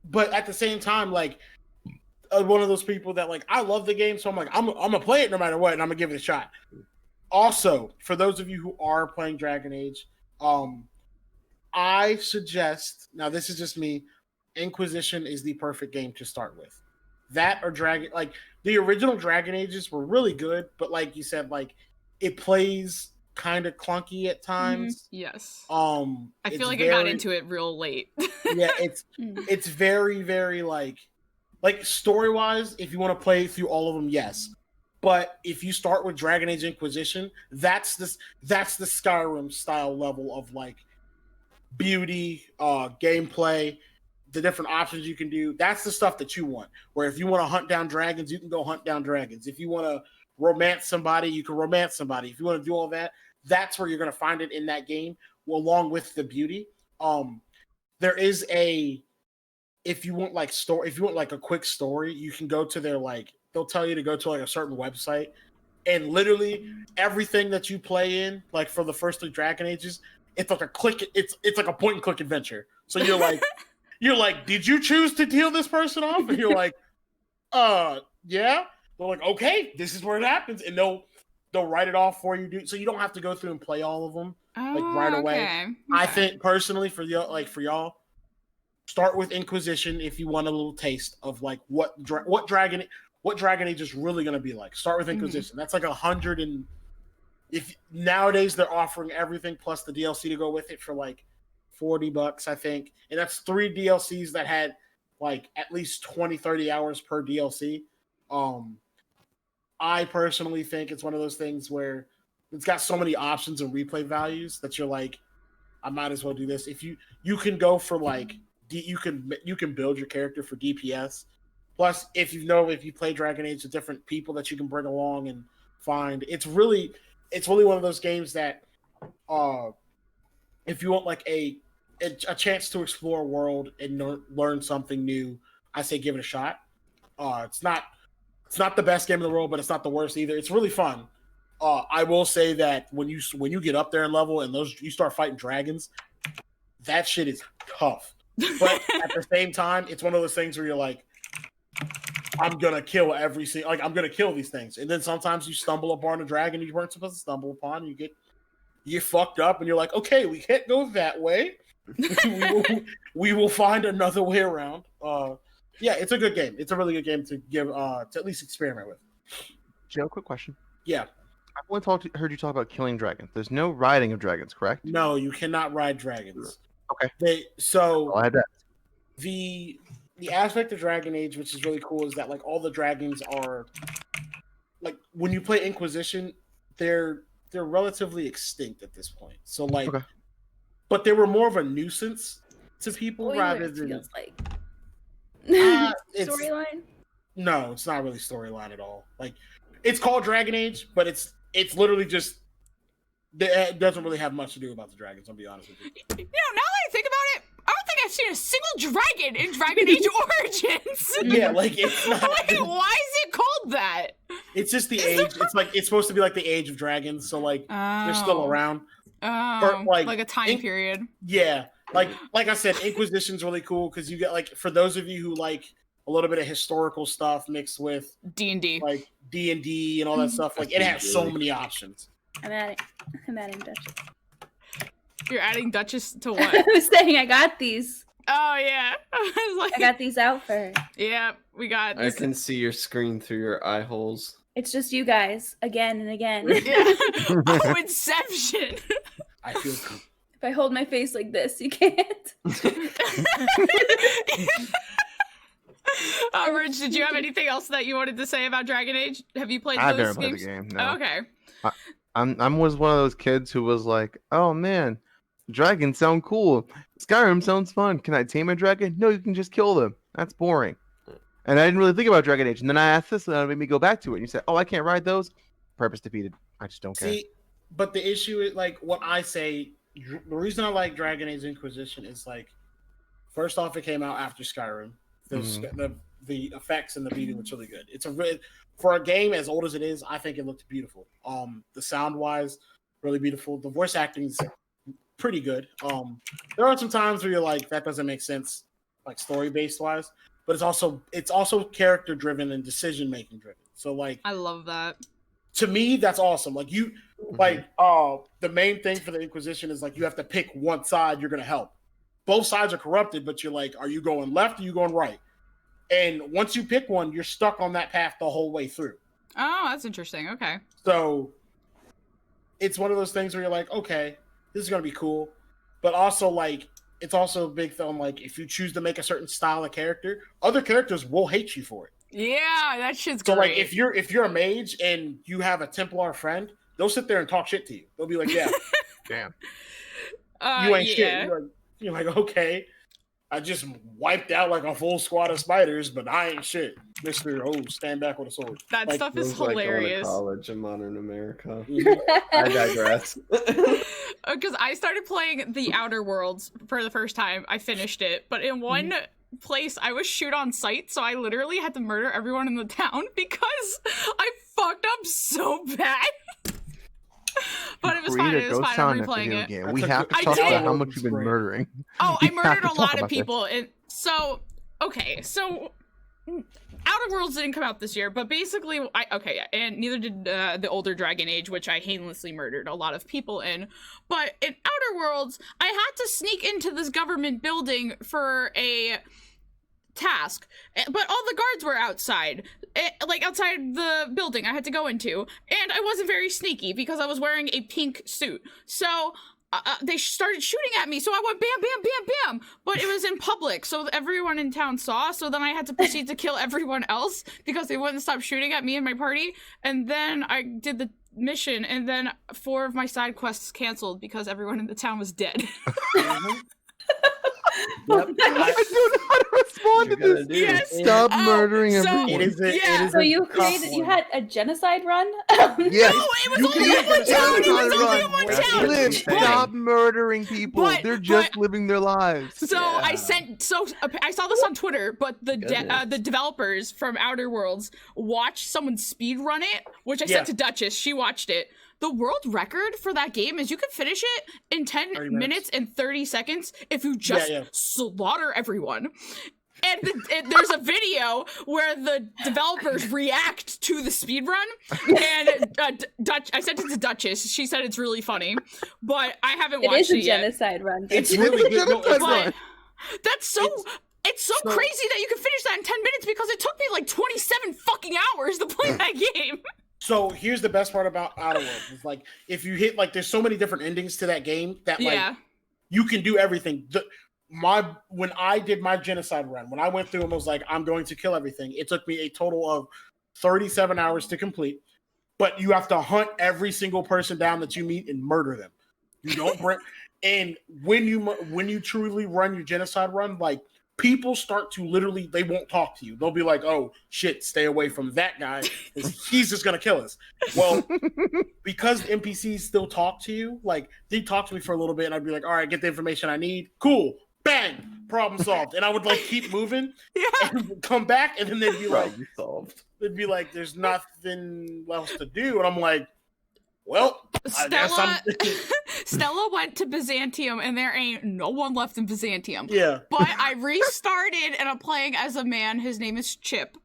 Speaker 3: But at the same time, like one of those people that I love the game, so I'm like, I'm gonna play it no matter what, and I'm gonna give it a shot. Also, for those of you who are playing Dragon Age, I suggest, now this is just me, Inquisition is the perfect game to start with. That or the original Dragon Ages were really good, but like you said, it plays kind of clunky at times.
Speaker 1: Yes.
Speaker 3: I
Speaker 1: feel like I got into it real late.
Speaker 3: Yeah, it's very, very like story-wise, if you want to play through all of them, yes. But if you start with Dragon Age Inquisition, that's the Skyrim style level of beauty, gameplay, the different options you can do. That's the stuff that you want. Where if you want to hunt down dragons, you can go hunt down dragons. If you want to romance somebody, you can romance somebody. If you want to do all that, that's where you're going to find it in that game, along with the beauty. There is if you want a quick story, you can go to their they'll tell you to go to a certain website, and literally everything that you play in, for the first 3 Dragon Ages, it's like a click. It's like a point and click adventure. So you're like, did you choose to heal this person off? And you're like, yeah. They're like, okay, this is where it happens, and they'll write it off for you, so you don't have to go through and play all of them right away.
Speaker 1: Okay.
Speaker 3: I think personally for y'all, start with Inquisition if you want a little taste of what Dragon Age is really going to be like. Start with Inquisition. That's like $100, if nowadays they're offering everything plus the DLC to go with it for $40, I think, and that's 3 DLCs that had at least 20-30 hours per DLC. I personally think it's one of those things where it's got so many options and replay values that you're like, I might as well do this. If you can go for like you can build your character for DPS. Plus, if you play Dragon Age with different people that you can bring along and find, it's really one of those games that if you want like a chance to explore a world and learn something new, I say give it a shot. It's not the best game in the world, but it's not the worst either. It's really fun. I will say that when you get up there in level and you start fighting dragons, that shit is tough. But at the same time, it's one of those things where you're like, I'm gonna kill I'm gonna kill these things. And then sometimes you stumble upon a dragon you weren't supposed to stumble upon. You get fucked up, and you're like, okay, we can't go that way. we will find another way around. Yeah, it's a good game. It's a really good game to give to at least experiment with.
Speaker 4: Joe, quick question.
Speaker 3: Yeah.
Speaker 4: I've only heard you talk about killing dragons. There's no riding of dragons, correct?
Speaker 3: No, you cannot ride dragons.
Speaker 4: Okay.
Speaker 3: I
Speaker 4: had that.
Speaker 3: The aspect of Dragon Age, which is really cool, is that like all the dragons are like when you play Inquisition, they're relatively extinct at this point. So like, but they were more of a nuisance to people rather than
Speaker 5: feels like
Speaker 3: storyline. No, it's not really storyline at all. Like, it's called Dragon Age, but it's literally just it doesn't really have much to do about the dragons. I'll be honest with you.
Speaker 1: Now that I think about it, I don't think I've seen a single dragon in Dragon Age Origins.
Speaker 3: Yeah, like it's not.
Speaker 1: Wait, why is it called that?
Speaker 3: It's just the age. It's supposed to be like the age of dragons, so like they're still around.
Speaker 1: Oh, like a time period.
Speaker 3: Yeah, like I said, Inquisition's really cool because you get like for those of you who like a little bit of historical stuff mixed with
Speaker 1: D&D,
Speaker 3: like D&D and all that stuff. Like it has so many options.
Speaker 5: I'm adding Duchess.
Speaker 1: You're adding Duchess to what?
Speaker 5: I was saying I got these.
Speaker 1: Oh yeah, I
Speaker 5: got these out for her.
Speaker 1: Yeah, we got.
Speaker 2: I can see your screen through your eye holes.
Speaker 5: It's just you guys again and again.
Speaker 1: Yeah. Oh, Inception.
Speaker 3: I feel cool.
Speaker 5: If I hold my face like this, you can't.
Speaker 1: Rich, did you have anything else that you wanted to say about Dragon Age? Have you played
Speaker 4: I've
Speaker 1: those
Speaker 4: never
Speaker 1: games?
Speaker 4: played the game. No.
Speaker 1: Oh, okay.
Speaker 4: I was one of those kids who was like, oh man, dragons sound cool. Skyrim sounds fun. Can I tame a dragon? No, you can just kill them. That's boring. And I didn't really think about Dragon Age. And then I asked this, and that made me go back to it. And you said, oh, I can't ride those? Purpose defeated. I just don't care.
Speaker 3: See, but the issue is, like, what I say, the reason I like Dragon Age Inquisition is, like, first off, it came out after Skyrim. The effects and the beating was really good. It's for a game as old as it is, I think it looked beautiful. The sound wise, really beautiful. The voice acting is pretty good. There are some times where you're like, that doesn't make sense, like story based wise, but it's also character driven and decision making driven. So like,
Speaker 1: I love that.
Speaker 3: To me, that's awesome. Like the main thing for the Inquisition is like you have to pick one side you're gonna help. Both sides are corrupted, but you're like, are you going left or are you going right? And once you pick one, you're stuck on that path the whole way through.
Speaker 1: Oh, that's interesting. Okay.
Speaker 3: So it's one of those things where you're like, okay, this is going to be cool. But also, like, it's also a big thing. Like, if you choose to make a certain style of character, other characters will hate you for it.
Speaker 1: Yeah, that shit's
Speaker 3: so
Speaker 1: great.
Speaker 3: Like, if you're a mage and you have a Templar friend, they'll sit there and talk shit to you. They'll be like, yeah.
Speaker 4: Damn.
Speaker 3: You ain't shit. You're like, okay. I just wiped out like a full squad of spiders, but I ain't shit, Mister. Oh, stand back with a sword.
Speaker 1: That
Speaker 3: like,
Speaker 1: stuff is hilarious.
Speaker 2: Like college in modern America. I digress.
Speaker 1: Because I started playing The Outer Worlds for the first time. I finished it, but in one place I was shoot on sight, so I literally had to murder everyone in the town because I fucked up so bad. But it was fine. It was fine. I'm replaying it.
Speaker 4: Game. We have to talk about how much you've been murdering.
Speaker 1: Oh, I murdered a lot of people. And so, okay, so Outer Worlds didn't come out this year, but basically, and neither did the older Dragon Age, which I heinously murdered a lot of people in. But in Outer Worlds, I had to sneak into this government building for a task, but all the guards were outside, like outside the building I had to go into, and I wasn't very sneaky because I was wearing a pink suit. So they started shooting at me, so I went bam, bam, bam, bam, but it was in public, so everyone in town saw, so then I had to proceed to kill everyone else because they wouldn't stop shooting at me and my party, and then I did the mission, and then 4 of my side quests canceled because everyone in the town was dead.
Speaker 3: Yep.
Speaker 4: I don't know how to respond to this.
Speaker 1: Yes.
Speaker 4: Stop murdering
Speaker 1: so-
Speaker 4: everyone.
Speaker 3: It is a,
Speaker 1: Yeah.
Speaker 3: it is
Speaker 5: So
Speaker 3: a
Speaker 5: you
Speaker 3: tough
Speaker 5: created, you
Speaker 3: one.
Speaker 5: had a genocide run?
Speaker 4: Yes.
Speaker 1: No, it was
Speaker 3: You
Speaker 1: only
Speaker 3: can
Speaker 1: one
Speaker 3: use it
Speaker 1: town.
Speaker 3: as
Speaker 1: It
Speaker 3: a
Speaker 1: was only
Speaker 3: run.
Speaker 1: one
Speaker 2: That's
Speaker 1: town.
Speaker 2: what
Speaker 4: Liv,
Speaker 2: I'm saying.
Speaker 4: stop murdering people.
Speaker 1: But-
Speaker 4: They're just
Speaker 1: but-
Speaker 4: living their lives.
Speaker 1: So I
Speaker 2: Yeah.
Speaker 1: sent. So I saw this on Twitter, but
Speaker 2: Goodness.
Speaker 1: the developers from Outer Worlds watched someone speed run it, which I
Speaker 3: Yeah.
Speaker 1: sent to Duchess. She watched it. The world record for that game is you can finish it in 10
Speaker 3: 30
Speaker 1: minutes
Speaker 3: minutes.
Speaker 1: and 30 seconds if you just
Speaker 3: Yeah.
Speaker 1: slaughter everyone. And there's a video where the developers react to the speed run, and I sent it to Duchess. She said it's really funny, but I haven't
Speaker 5: It
Speaker 1: watched
Speaker 5: is a
Speaker 1: it yet.
Speaker 5: genocide run.
Speaker 3: It's
Speaker 4: It's
Speaker 3: really
Speaker 4: a
Speaker 3: good. No,
Speaker 4: genocide
Speaker 3: it's
Speaker 4: run.
Speaker 3: like,
Speaker 1: That's so. It's so
Speaker 3: So-
Speaker 1: crazy that you can finish that in 10 minutes because it took me like 27 fucking hours to play that game.
Speaker 3: so here's the best part about Outer Worlds. It's like if you hit like there's so many different endings to that game that like
Speaker 1: Yeah.
Speaker 3: you can do everything. When I did my genocide run, when I went through and was like, I'm going to kill everything, it took me a total of 37 hours to complete. But you have to hunt every single person down that you meet and murder them. You don't bring. And when you truly run your genocide run, like people start to literally, they won't talk to you. They'll be like, "Oh shit, stay away from that guy. 'Cause he's just gonna kill us." Well, because NPCs still talk to you, like they talk to me for a little bit, and I'd be like, "All right, get the information I need. Cool, bang, problem solved." And I would like keep moving
Speaker 1: Yeah.
Speaker 3: and come back, and then they'd be like,
Speaker 2: Problem solved.
Speaker 3: "There's nothing else to do," and I'm like, "Well, I guess
Speaker 1: Stella,
Speaker 3: I'm."
Speaker 1: Stella went to Byzantium, and there ain't no one left in Byzantium.
Speaker 3: Yeah.
Speaker 1: But I restarted, and I'm playing as a man. His name is Chip.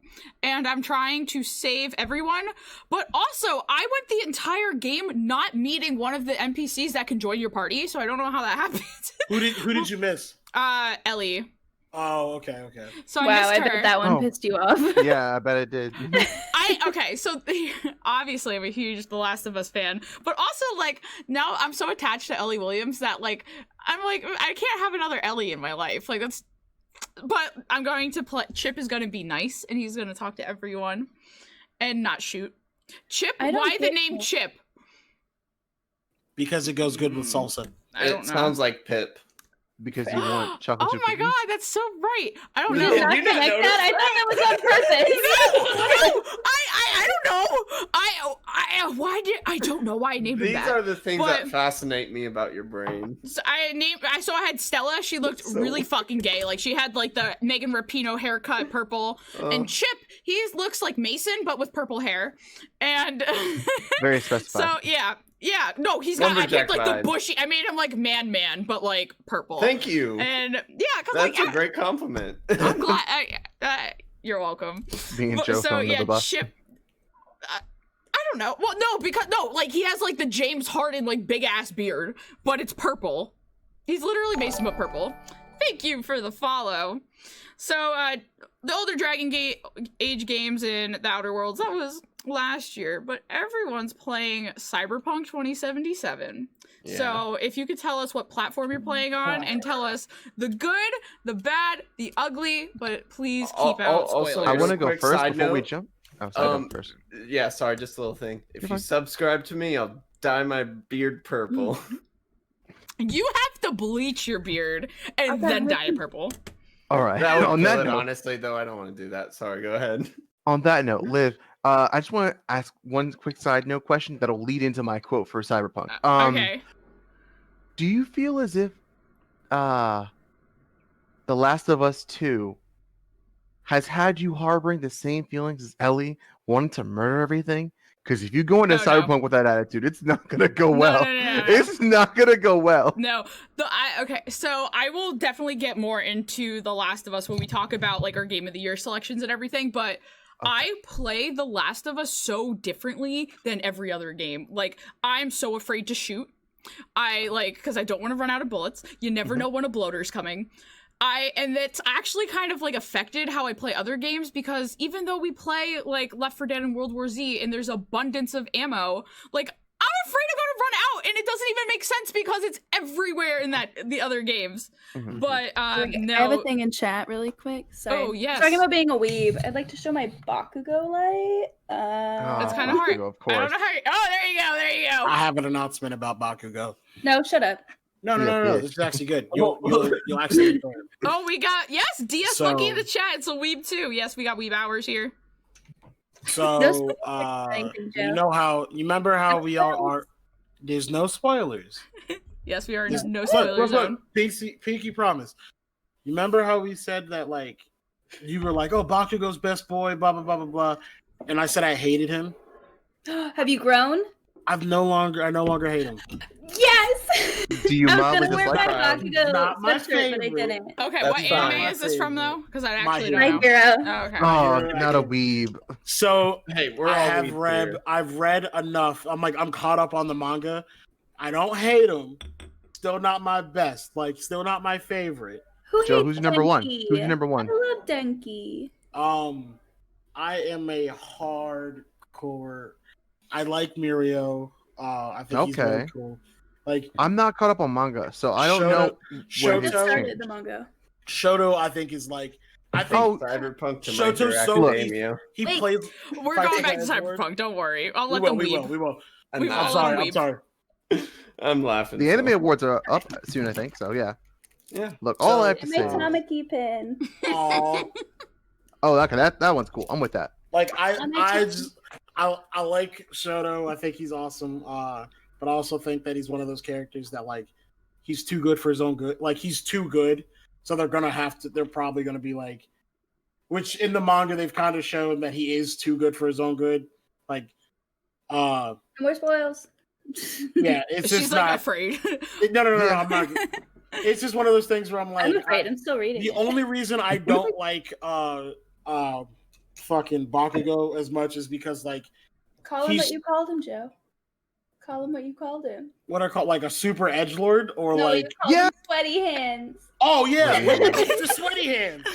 Speaker 1: And I'm trying to save everyone. But also, I went the entire game not meeting one of the NPCs that can join your party, so I don't know how that happened.
Speaker 3: Who did you miss?
Speaker 1: Ellie.
Speaker 3: Oh, okay.
Speaker 1: So I
Speaker 5: Wow,
Speaker 1: missed
Speaker 5: I
Speaker 1: her.
Speaker 5: bet that one
Speaker 4: Oh.
Speaker 5: pissed you off.
Speaker 4: Yeah, I bet it did.
Speaker 1: So obviously I'm a huge The Last of Us fan, but also like now I'm so attached to Ellie Williams that like I'm like I can't have another Ellie in my life. Like that's. But I'm going to play. Chip is going to be nice, and he's going to talk to everyone, and not shoot. Chip.
Speaker 5: I don't
Speaker 1: Why the
Speaker 5: get
Speaker 1: name
Speaker 5: it.
Speaker 1: Chip?
Speaker 3: Because it goes good with salsa.
Speaker 1: I don't
Speaker 2: It
Speaker 1: know.
Speaker 2: sounds like Pip.
Speaker 4: Because you want chocolate
Speaker 1: Oh
Speaker 4: chip
Speaker 1: my
Speaker 4: cookies.
Speaker 1: god, that's so right. I don't
Speaker 5: Did
Speaker 1: know.
Speaker 5: you not
Speaker 2: Did you not
Speaker 5: connect
Speaker 2: notice
Speaker 5: that? I thought that was on purpose.
Speaker 1: No, I don't know. I don't know why I named him
Speaker 2: These
Speaker 1: that.
Speaker 2: are the things
Speaker 1: But-
Speaker 2: that fascinate me about your brain.
Speaker 1: So I had Stella. She looked
Speaker 2: So-
Speaker 1: really fucking gay. Like she had like the Megan Rapinoe haircut, purple, and Chip. He looks like Mason but with purple hair, and
Speaker 4: Very specified.
Speaker 1: so yeah. No, he's got. I
Speaker 2: Lumberjack
Speaker 1: picked like the
Speaker 2: vibe.
Speaker 1: bushy. I made him like man, but like purple.
Speaker 2: Thank you.
Speaker 1: And yeah, cause like
Speaker 2: That's a great compliment.
Speaker 1: I'm glad. You're welcome.
Speaker 4: Me and
Speaker 1: But-
Speaker 4: Joe
Speaker 1: so
Speaker 4: fell under
Speaker 1: yeah,
Speaker 4: the bus.
Speaker 1: Chip. I don't know. Well, no, because like he has like the James Harden like big ass beard, but it's purple. He's literally Mason but purple. Thank you for the follow. So the older Dragon Age games in the Outer Worlds, that was last year, but everyone's playing Cyberpunk 2077.
Speaker 2: Yeah.
Speaker 1: So if you could tell us what platform you're playing on and tell us the good, the bad, the ugly, but please keep out
Speaker 2: Also,
Speaker 1: spoilers.
Speaker 4: I
Speaker 2: Here's
Speaker 4: want
Speaker 2: a
Speaker 4: to go
Speaker 2: quick
Speaker 4: first
Speaker 2: side
Speaker 4: before we
Speaker 2: note.
Speaker 4: jump. Oh, sorry,
Speaker 2: Um,
Speaker 4: go first.
Speaker 2: Yeah, sorry, just a little thing. If
Speaker 4: You're
Speaker 2: you
Speaker 4: fine.
Speaker 2: subscribe to me, I'll dye my beard purple.
Speaker 1: You have to bleach your beard and
Speaker 5: Okay,
Speaker 1: then
Speaker 5: we
Speaker 1: dye it purple.
Speaker 4: All right.
Speaker 2: That would
Speaker 4: on
Speaker 2: kill
Speaker 4: that
Speaker 2: it,
Speaker 4: note,
Speaker 2: honestly, though. I don't want to do that. Sorry, go ahead.
Speaker 4: on that note, Liv, I just want to ask one quick side note question that'll lead into my quote for Cyberpunk.
Speaker 1: Okay.
Speaker 4: Do you feel as if The Last of Us 2 has had you harboring the same feelings as Ellie, wanting to murder everything? Because if you go into
Speaker 1: No, no.
Speaker 4: Cyberpunk with that attitude, it's not gonna go
Speaker 1: No,
Speaker 4: well.
Speaker 1: no.
Speaker 4: It's not gonna go well.
Speaker 1: No, okay. So I will definitely get more into The Last of Us when we talk about like our Game of the Year selections and everything. But I play The Last of Us so differently than every other game. Like I'm so afraid to shoot. Because I don't want to run out of bullets. You never know when a bloater's coming. And it's actually kind of like affected how I play other games because even though we play like Left 4 Dead and World War Z and there's abundance of ammo, like I'm afraid I'm gonna run out and it doesn't even make sense because it's everywhere in the other games.
Speaker 4: Mhm.
Speaker 1: But no.
Speaker 5: I have a thing in chat really quick. Sorry.
Speaker 1: Oh, yes.
Speaker 5: Talking about being a weeb, I'd like to show my Bakugo light.
Speaker 1: It's kind of hard.
Speaker 4: Bakugo, of
Speaker 1: I don't
Speaker 4: course.
Speaker 1: know how. Oh, there you go. There you go.
Speaker 3: I have an announcement about Bakugo.
Speaker 5: No, shut up.
Speaker 3: No.
Speaker 4: Yeah.
Speaker 3: This is actually good. You'll actually enjoy it.
Speaker 1: Oh, we got DS
Speaker 3: So-
Speaker 1: Monkey in the chat. It's a weeb too. Yes, we got weeb hours here.
Speaker 3: So,
Speaker 5: Thank you, Joe.
Speaker 3: you remember how we all are. There's no spoilers.
Speaker 1: Yes, we are in
Speaker 3: Just-
Speaker 1: no
Speaker 3: Look,
Speaker 1: spoiler
Speaker 3: look,
Speaker 1: zone.
Speaker 3: Pinky promise. You remember how we said that, like, you were like, oh, Bakugo's best boy, blah, blah, blah, blah, blah. And I said I hated him.
Speaker 5: Have you grown?
Speaker 3: I no longer hate him.
Speaker 5: Yes!
Speaker 4: Do you
Speaker 5: I was
Speaker 4: mildly
Speaker 5: gonna wear my
Speaker 4: dislike him?
Speaker 5: Bakugo
Speaker 3: Not my
Speaker 5: sweatshirt, but I
Speaker 3: favorite.
Speaker 5: didn't.
Speaker 1: Okay,
Speaker 2: That's
Speaker 1: what
Speaker 2: fine.
Speaker 1: anime is this from though? Because I actually
Speaker 3: My
Speaker 1: don't
Speaker 5: My
Speaker 1: know.
Speaker 5: hero.
Speaker 1: Oh, okay.
Speaker 4: Oh,
Speaker 3: Hero
Speaker 4: not a weeb.
Speaker 3: So
Speaker 2: Hey, we're
Speaker 3: I
Speaker 2: all
Speaker 3: have
Speaker 2: weeb
Speaker 3: read.
Speaker 2: here.
Speaker 3: I've read enough. I'm caught up on the manga. I don't hate him. Still not my best. Like, still not my favorite.
Speaker 4: Joe,
Speaker 5: hates
Speaker 4: who's your number one?
Speaker 5: Denki?
Speaker 4: Who's your number one?
Speaker 5: I love Denki.
Speaker 3: I am a hardcore. I like Mirio. I think he's
Speaker 4: Okay.
Speaker 3: really cool. Like
Speaker 4: I'm not caught up on manga, so I don't know when
Speaker 3: Shoto,
Speaker 4: it's
Speaker 5: Just started
Speaker 4: changed.
Speaker 5: the manga.
Speaker 3: Shoto, I think is like. I think
Speaker 4: Oh,
Speaker 2: Cyberpunk to My
Speaker 3: Shoto's
Speaker 2: Hero
Speaker 3: so
Speaker 2: Academia.
Speaker 3: he
Speaker 5: Wait.
Speaker 3: plays.
Speaker 1: We're
Speaker 3: Fight
Speaker 1: going back to
Speaker 3: the board.
Speaker 1: Cyberpunk. Don't worry. I'll
Speaker 3: We
Speaker 1: let
Speaker 3: will.
Speaker 1: them
Speaker 3: We
Speaker 1: weeb.
Speaker 3: will. We will.
Speaker 1: We
Speaker 3: I'm
Speaker 1: all
Speaker 3: sorry.
Speaker 1: love
Speaker 3: I'm
Speaker 1: weeb.
Speaker 3: sorry.
Speaker 2: I'm laughing.
Speaker 4: The
Speaker 2: so.
Speaker 4: anime awards are up soon, I think. So yeah.
Speaker 2: Yeah.
Speaker 4: Look, all
Speaker 3: So-
Speaker 4: I have to
Speaker 5: And
Speaker 4: say.
Speaker 5: my Tamaki pin.
Speaker 3: Aw.
Speaker 4: Oh, okay, that one's cool. I'm with that.
Speaker 3: Like I like Shoto. I think he's awesome. But I also think that he's one of those characters that like he's too good for his own good. Like he's too good, so they're probably gonna be like, which in the manga they've kind of shown that he is too good for his own good. Like,
Speaker 5: More spoils.
Speaker 3: yeah, it's
Speaker 1: She's
Speaker 3: just
Speaker 1: like
Speaker 3: not.
Speaker 1: afraid.
Speaker 3: No,
Speaker 4: Yeah.
Speaker 3: I'm not. It's just one of those things where I'm like,
Speaker 5: I'm afraid. I'm still reading.
Speaker 3: the
Speaker 5: it.
Speaker 3: only reason I don't like fucking Bakugo as much is because like
Speaker 5: Call him
Speaker 3: he's-
Speaker 5: what you called him, Joe. Call him what you called him.
Speaker 3: what I call like a super edgelord or
Speaker 5: No,
Speaker 3: like
Speaker 5: you called
Speaker 4: Yeah.
Speaker 5: him sweaty hands.
Speaker 3: oh yeah,
Speaker 2: Yeah.
Speaker 3: Mr. Sweaty Hands.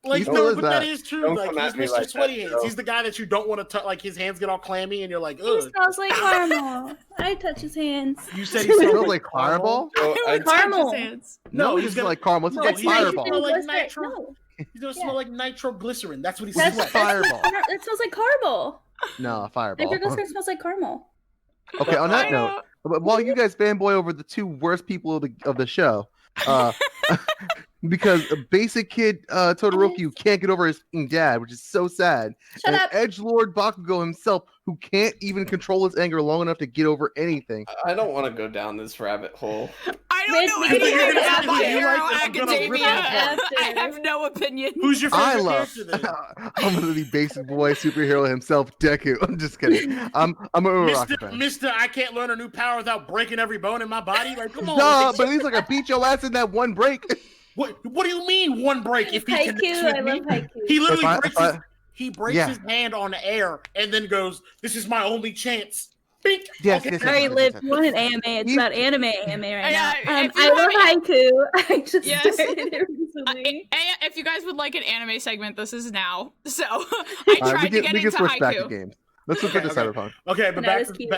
Speaker 3: Like
Speaker 4: He
Speaker 3: no,
Speaker 4: was
Speaker 3: but
Speaker 4: that.
Speaker 3: that is true.
Speaker 2: Don't
Speaker 3: Like
Speaker 2: come
Speaker 3: he's
Speaker 2: at me
Speaker 3: Mr.
Speaker 2: like
Speaker 3: Sweaty
Speaker 2: that,
Speaker 3: Hands.
Speaker 2: Joe.
Speaker 3: He's the guy that you don't want to touch. Like his hands get all clammy, and you're like,
Speaker 5: He
Speaker 3: ugh.
Speaker 5: smells like caramel. I touch his hands.
Speaker 3: You said he
Speaker 4: It
Speaker 3: smells
Speaker 4: smells like Fireball.
Speaker 2: So
Speaker 1: I
Speaker 2: I,
Speaker 1: would touch
Speaker 5: Caramel.
Speaker 1: his hands.
Speaker 3: No,
Speaker 4: No,
Speaker 3: he's
Speaker 4: he's
Speaker 3: gonna-
Speaker 4: like caramel. It's
Speaker 3: No,
Speaker 4: like
Speaker 3: he's gonna-
Speaker 4: Fireball.
Speaker 3: smell like
Speaker 5: Glycerin.
Speaker 3: nitro.
Speaker 5: No,
Speaker 3: He's gonna
Speaker 5: Yeah.
Speaker 3: smell like nitroglycerin. That's what he
Speaker 5: that's,
Speaker 3: smells
Speaker 4: That's
Speaker 3: like.
Speaker 4: Fireball.
Speaker 5: That smells like caramel.
Speaker 4: No, Fireball.
Speaker 5: Nitroglycerin smells like caramel.
Speaker 4: Okay, on that
Speaker 1: I
Speaker 4: note,
Speaker 1: know.
Speaker 4: but while you guys fanboy over the two worst people of the show, because a basic kid Todoroki can't get over his fucking dad, which is so sad.
Speaker 5: Shut
Speaker 4: and
Speaker 5: up.
Speaker 4: Edgelord Bakugo himself, who can't even control his anger long enough to get over anything.
Speaker 2: I don't want to go down this rabbit hole.
Speaker 1: I don't
Speaker 5: Rich,
Speaker 1: know
Speaker 5: we
Speaker 1: anything
Speaker 5: can hear
Speaker 1: about
Speaker 5: it
Speaker 1: My
Speaker 5: after.
Speaker 1: Hero
Speaker 3: You like this, I'm gonna rip
Speaker 1: Academia.
Speaker 3: it
Speaker 5: apart.
Speaker 1: I have no opinion.
Speaker 3: Who's your
Speaker 4: I
Speaker 3: favorite
Speaker 4: love.
Speaker 3: character then?
Speaker 4: I'm gonna be basic boy superhero himself, Deku. I'm just kidding. I'm a Uraraka
Speaker 3: Mr.
Speaker 4: fan.
Speaker 3: Mr. I can't learn a new power without breaking every bone in my body. Like, come on.
Speaker 4: Duh, but at least like I beat your ass in that one break.
Speaker 3: What do you mean one break? If he connects
Speaker 5: Haikyuu,
Speaker 3: with
Speaker 5: I
Speaker 3: me,
Speaker 5: love Haikyuu.
Speaker 3: he literally
Speaker 4: If
Speaker 3: breaks
Speaker 4: I-
Speaker 3: his, he breaks
Speaker 4: Yeah.
Speaker 3: his hand on the air and then goes, "This is my only chance." Bink.
Speaker 4: Yes,
Speaker 3: Okay.
Speaker 4: yes, yes,
Speaker 5: Sorry,
Speaker 4: yes,
Speaker 5: Liv,
Speaker 4: yes,
Speaker 5: you
Speaker 4: yes.
Speaker 5: want an anime? It's
Speaker 4: You-
Speaker 5: about anime right
Speaker 1: Yeah,
Speaker 5: now.
Speaker 1: if you
Speaker 5: I love
Speaker 1: have
Speaker 5: haiku. I just
Speaker 1: Yes.
Speaker 5: started it recently.
Speaker 1: If you guys would like an anime segment, this is now. So I
Speaker 4: All right,
Speaker 1: tried to get
Speaker 4: we can
Speaker 1: into
Speaker 4: switch back to
Speaker 1: haiku.
Speaker 4: games. Let's switch back to
Speaker 3: Okay.
Speaker 4: Cyberpunk.
Speaker 3: Okay, but
Speaker 5: That is cute.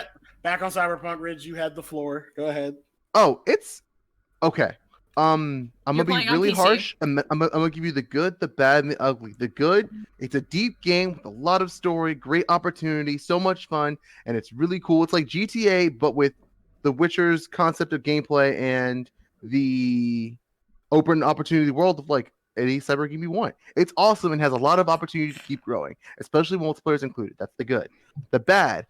Speaker 3: back on Cyberpunk Ridge, you had the floor. Go ahead.
Speaker 4: Oh, it's okay. I'm
Speaker 1: You're
Speaker 4: gonna be
Speaker 1: playing on
Speaker 4: really
Speaker 1: PC.
Speaker 4: harsh. I'm gonna give you the good, the bad, and the ugly. The good, it's a deep game with a lot of story, great opportunity, so much fun, and it's really cool. It's like GTA, but with the Witcher's concept of gameplay and the open opportunity world of like any cyber game you want. It's awesome and has a lot of opportunity to keep growing, especially multiplayers included. That's the good. The bad.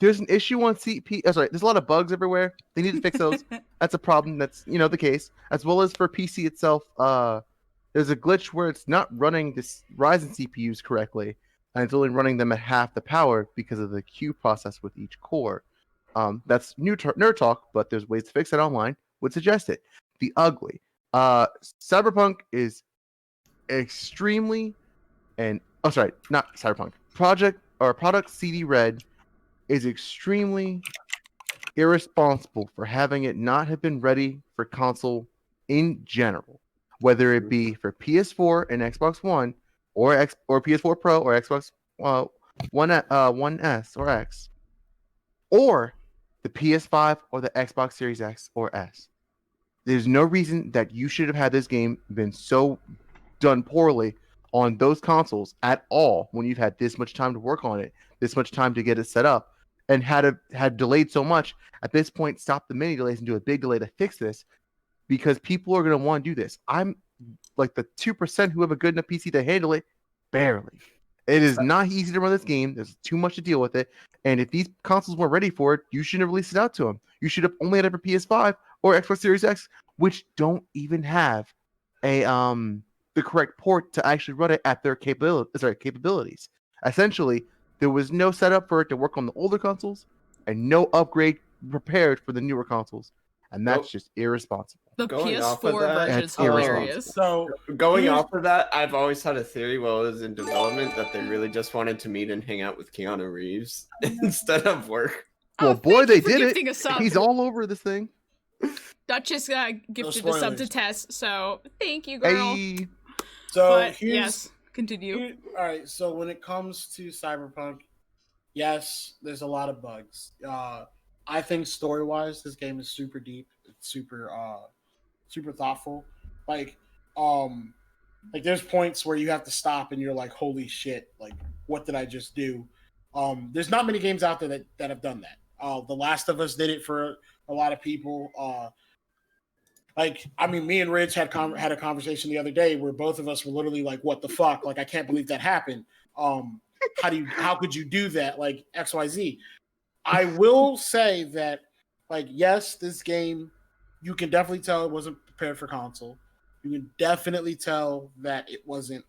Speaker 4: There's an issue on CP. Sorry, there's a lot of bugs everywhere. They need to fix those. That's a problem. That's the case. As well as for PC itself, there's a glitch where it's not running this Ryzen CPUs correctly, and it's only running them at half the power because of the queue process with each core. That's nerd talk, but there's ways to fix it online. Would suggest it. The ugly. Cyberpunk is extremely, not Cyberpunk. Product CD Red is extremely irresponsible for having it not have been ready for console in general, whether it be for PS4 and Xbox One, or PS4 Pro or Xbox One S or X, or the PS5 or the Xbox Series X or S. There's no reason that you should have had this game been so done poorly on those consoles at all when you've had this much time to work on it, this much time to get it set up, and had delayed so much. At this point, stop the mini delays and do a big delay to fix this, because people are going to want to do this. I'm like the 2% who have a good enough PC to handle it, barely. It is not easy to run this game. There's too much to deal with it. And if these consoles weren't ready for it, you shouldn't have released it out to them. You should have only had it for PS5 or Xbox Series X, which don't even have a the correct port to actually run it at their capabilities. Essentially, there was no setup for it to work on the older consoles and no upgrade prepared for the newer consoles. And that's just irresponsible.
Speaker 1: The
Speaker 2: Going off of
Speaker 1: PS4
Speaker 2: that,
Speaker 1: version is
Speaker 4: it's
Speaker 1: hilarious.
Speaker 3: So
Speaker 2: Going off of that, I've always had a theory while it was in development that they really just wanted to meet and hang out with Keanu Reeves instead of work.
Speaker 4: Well,
Speaker 1: Oh,
Speaker 4: boy,
Speaker 1: thank
Speaker 4: they
Speaker 1: you for
Speaker 4: did
Speaker 1: gifting
Speaker 4: it.
Speaker 1: a sub.
Speaker 4: He's all over this thing.
Speaker 1: Duchess gifted the sub to
Speaker 3: spoilers.
Speaker 1: Tess, so thank you, girl.
Speaker 4: Hey,
Speaker 3: so
Speaker 1: But
Speaker 3: here's
Speaker 1: yes, continue.
Speaker 3: all right. So when it comes to Cyberpunk, yes, there's a lot of bugs. I think story-wise, this game is super deep. It's super thoughtful. Like there's points where you have to stop and you're like, holy shit, like what did I just do? There's not many games out there that have done that. The Last of Us did it for a lot of people. Me and Rich had a conversation the other day where both of us were literally like, what the fuck? Like, I can't believe that happened. How could you do that? Like XYZ. I will say that, like, yes, this game, you can definitely tell it wasn't prepared for console. You can definitely tell that it wasn't,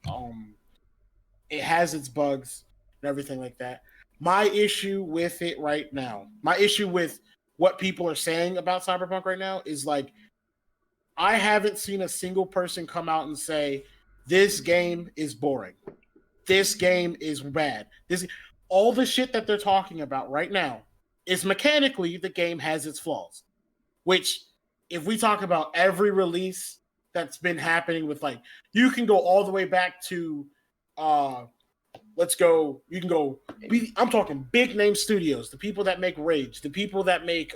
Speaker 3: it has its bugs and everything like that. My issue with it right now, my issue with what people are saying about Cyberpunk right now is like, I haven't seen a single person come out and say, this game is boring. This game is bad. All the shit that they're talking about right now is mechanically the game has its flaws. Which, if we talk about every release that's been happening with, like, you can go all the way back to, I'm talking big name studios, the people that make Rage, the people that make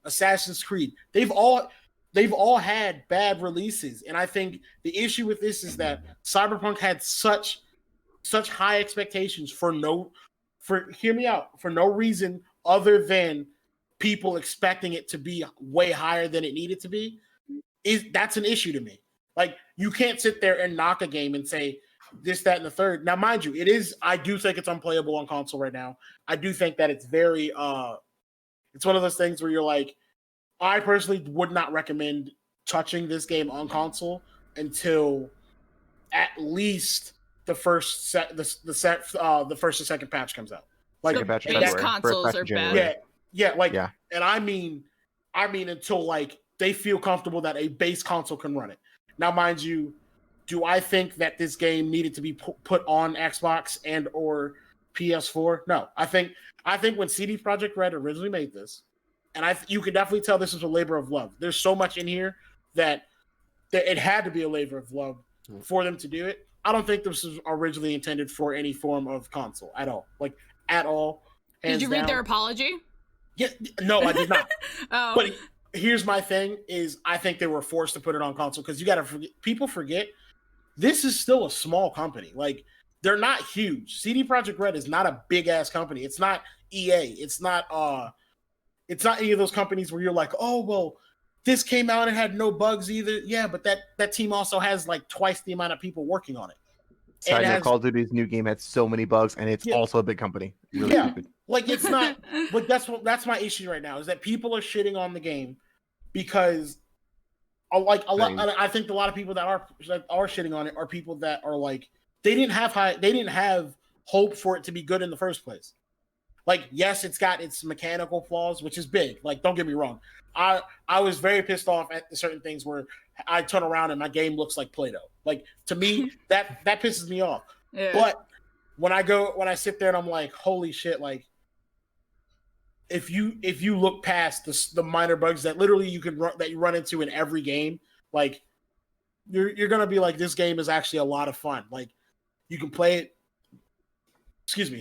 Speaker 3: Assassin's Creed. They've all had bad releases. And I think the issue with this is that Cyberpunk had such high expectations for no reason other than people expecting it to be way higher than it needed to be. That's an issue to me. Like, you can't sit there and knock a game and say this, that, and the third. Now, mind you, I do think it's unplayable on console right now. I do think that it's very it's one of those things where you're like, I personally would not recommend touching this game on console until at least the first and second patch comes out. Like,
Speaker 1: The
Speaker 4: patch in
Speaker 1: base
Speaker 4: February.
Speaker 1: consoles
Speaker 4: First patch
Speaker 1: are
Speaker 4: in January.
Speaker 1: bad.
Speaker 3: yeah. And I mean until, like, they feel comfortable that a base console can run it. Now, mind you, do I think that this game needed to be put on Xbox and or PS4? No. I think when CD Projekt Red originally made this, and you can definitely tell this is a labor of love. There's so much in here that it had to be a labor of love for them to do it. I don't think this was originally intended for any form of console at all. Like, at all.
Speaker 1: Did you read
Speaker 3: down.
Speaker 1: their apology?
Speaker 3: Yeah, no, I did not.
Speaker 1: Oh,
Speaker 3: But here's my thing: is I think they were forced to put it on console because you got to forget. People forget this is still a small company. Like, they're not huge. CD Projekt Red is not a big ass company. It's not EA. It's not any of those companies where you're like, oh well, this came out and had no bugs either. Yeah, but that team also has like twice the amount of people working on it.
Speaker 4: Side
Speaker 3: And
Speaker 4: note,
Speaker 3: has-
Speaker 4: Call of Duty's new game had so many bugs, and it's
Speaker 3: Yeah.
Speaker 4: also a big company. Really
Speaker 3: Yeah.
Speaker 4: stupid.
Speaker 3: Like, it's not, but that's my issue right now is that people are shitting on the game because, like, a lot. I think a lot of people that are shitting on it are people that are like, they didn't have hope for it to be good in the first place. Like, yes, it's got its mechanical flaws, which is big. Like, don't get me wrong. I was very pissed off at certain things where I turn around and my game looks like Play-Doh. Like, to me, that pisses me off.
Speaker 1: yeah.
Speaker 3: But when I sit there and I'm like, holy shit, like, if you look past the minor bugs that literally you run into in every game, like, you're gonna be like, this game is actually a lot of fun. Like, you can play it,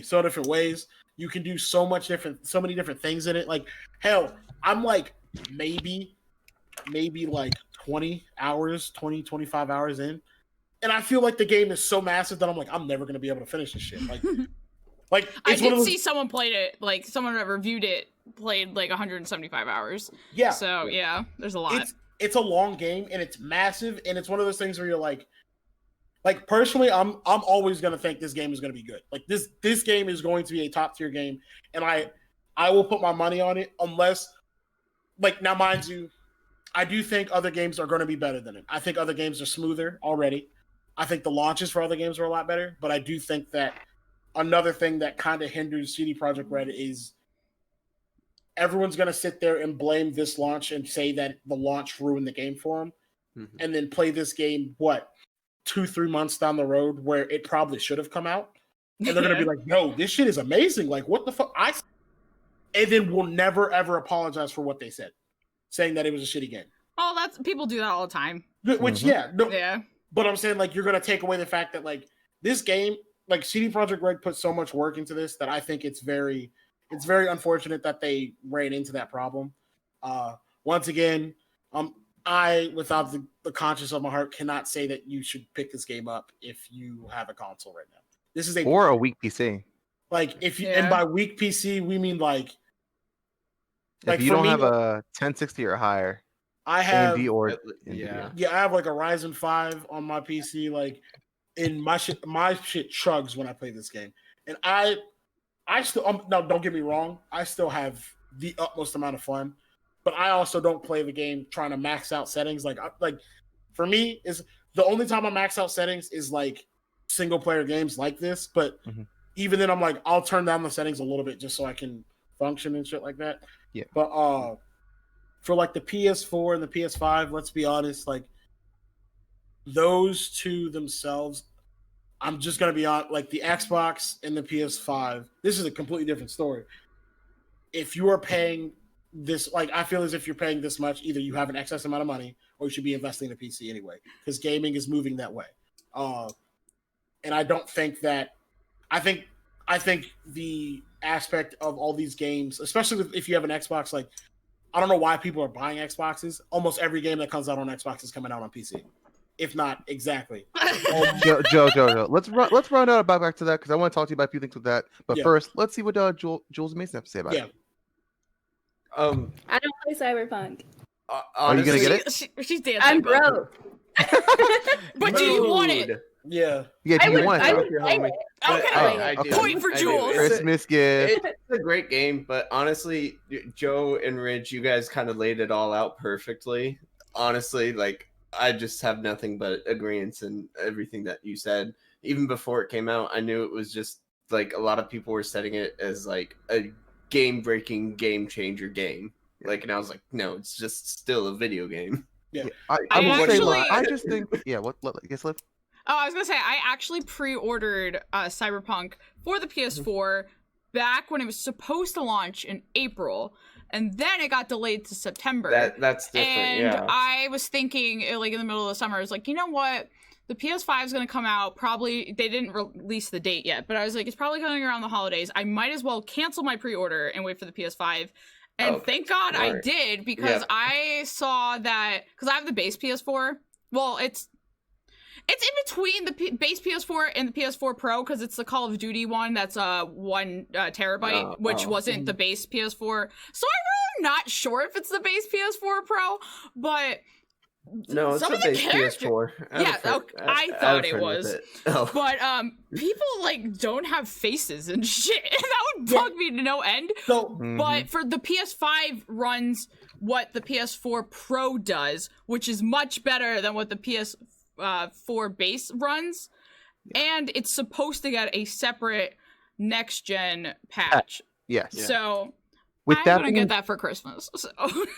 Speaker 3: so different ways. You can do so many different things in it. Like, hell, I'm like maybe like 25 hours in. and I feel like the game is so massive that I'm like, I'm never gonna be able to finish this shit. Like
Speaker 1: I
Speaker 3: it's one
Speaker 1: did
Speaker 3: of those,
Speaker 1: see someone played it, like someone that reviewed it played like 175 hours.
Speaker 3: yeah.
Speaker 1: So yeah, there's a lot.
Speaker 3: It's a long game and it's massive, and it's one of those things where you're like personally, I'm always gonna think this game is gonna be good. Like this game is going to be a top tier game, and I will put my money on it unless, like, now mind you, I do think other games are going to be better than it. I think other games are smoother already. I think the launches for other games are a lot better, but I do think that another thing that kind of hinders CD Projekt Red is everyone's going to sit there and blame this launch and say that the launch ruined the game for them, and then play this game, 2-3 months down the road where it probably should have come out. And they're going to be like, no, this shit is amazing. Like, what the fuck? And then will never, ever apologize for what they said, saying that it was a shitty game.
Speaker 1: Oh, that's people do that all the time.
Speaker 3: Which,
Speaker 1: Yeah.
Speaker 3: But I'm saying, like, you're going to take away the fact that, like, this game, like, CD Projekt Red put so much work into this that I think it's very unfortunate that they ran into that problem. Once again, I, without the conscience of my heart, cannot say that you should pick this game up if you have a console right now. This is
Speaker 4: or a weak PC.
Speaker 3: Like, if you, and by weak PC, we mean like
Speaker 4: if you don't have a 1060 or higher,
Speaker 3: I have
Speaker 4: AMD or
Speaker 3: I have like a Ryzen 5 on my PC. Like, in my shit chugs when I play this game, and I still no, don't get me wrong, I still have the utmost amount of fun, but I also don't play the game trying to max out settings. Like for me, is the only time I max out settings is like single player games like this, but even then I'm like, I'll turn down the settings a little bit just so I can function and shit like that.
Speaker 4: Yeah.
Speaker 3: But for like the PS4 and the PS5, let's be honest, like those two themselves, I'm just gonna be on, like, the Xbox and the PS5. This is a completely different story. If you are paying this, like, I feel as if you're paying this much, either you have an excess amount of money or you should be investing in a PC anyway, because gaming is moving that way. And I don't think that. I think the aspect of all these games, especially if you have an Xbox, like, I don't know why people are buying Xboxes. Almost every game that comes out on Xbox is coming out on PC, if not exactly.
Speaker 4: Joe, let's run out back to that because I want to talk to you about a few things with that. But first, let's see what Jules Mason have to say about it.
Speaker 5: I don't play Cyberpunk.
Speaker 4: Are you gonna get it?
Speaker 1: She's dancing.
Speaker 5: I'm broke.
Speaker 1: But do you want it?
Speaker 3: Yeah.
Speaker 4: Do you want
Speaker 5: I
Speaker 4: it?
Speaker 5: would play it.
Speaker 1: Okay.
Speaker 2: I do.
Speaker 1: Point for Jules.
Speaker 4: Christmas gift.
Speaker 2: It's a great game, but honestly, Joe and Rich, you guys kind of laid it all out perfectly. Honestly, like, I just have nothing but agreements and everything that you said. Even before it came out, I knew it was just like a lot of people were setting it as like a game-breaking, game-changer game. Like, and I was like, no, it's just still a video game.
Speaker 3: Yeah.
Speaker 4: I just think. Yeah. What? Guess what?
Speaker 1: Oh, I was gonna say I actually pre-ordered Cyberpunk for the PS4 back when it was supposed to launch in April, and then it got delayed to September.
Speaker 2: That's different.
Speaker 1: And I was thinking, like, in the middle of the summer, I was like, you know what? The PS5 is gonna come out. Probably they didn't release the date yet, but I was like, it's probably coming around the holidays. I might as well cancel my pre-order and wait for the PS5. And thank God I did, because I saw that, because I have the base PS4. Well, it's in between the base PS4 and the PS4 Pro, because it's the Call of Duty one that's 1 terabyte, which wasn't the base PS4. So I'm really not sure if it's the base PS4 Pro, but
Speaker 2: no, it's the base PS4.
Speaker 1: I thought it was. But people like don't have faces and shit, and that would bug me to no end.
Speaker 3: So,
Speaker 1: but for the PS5 runs what the PS4 Pro does, which is much better than what the PS4 base runs, and it's supposed to get a separate next gen patch.
Speaker 4: Yes.
Speaker 1: So
Speaker 4: with
Speaker 1: I'm
Speaker 4: that
Speaker 1: gonna get that for Christmas. So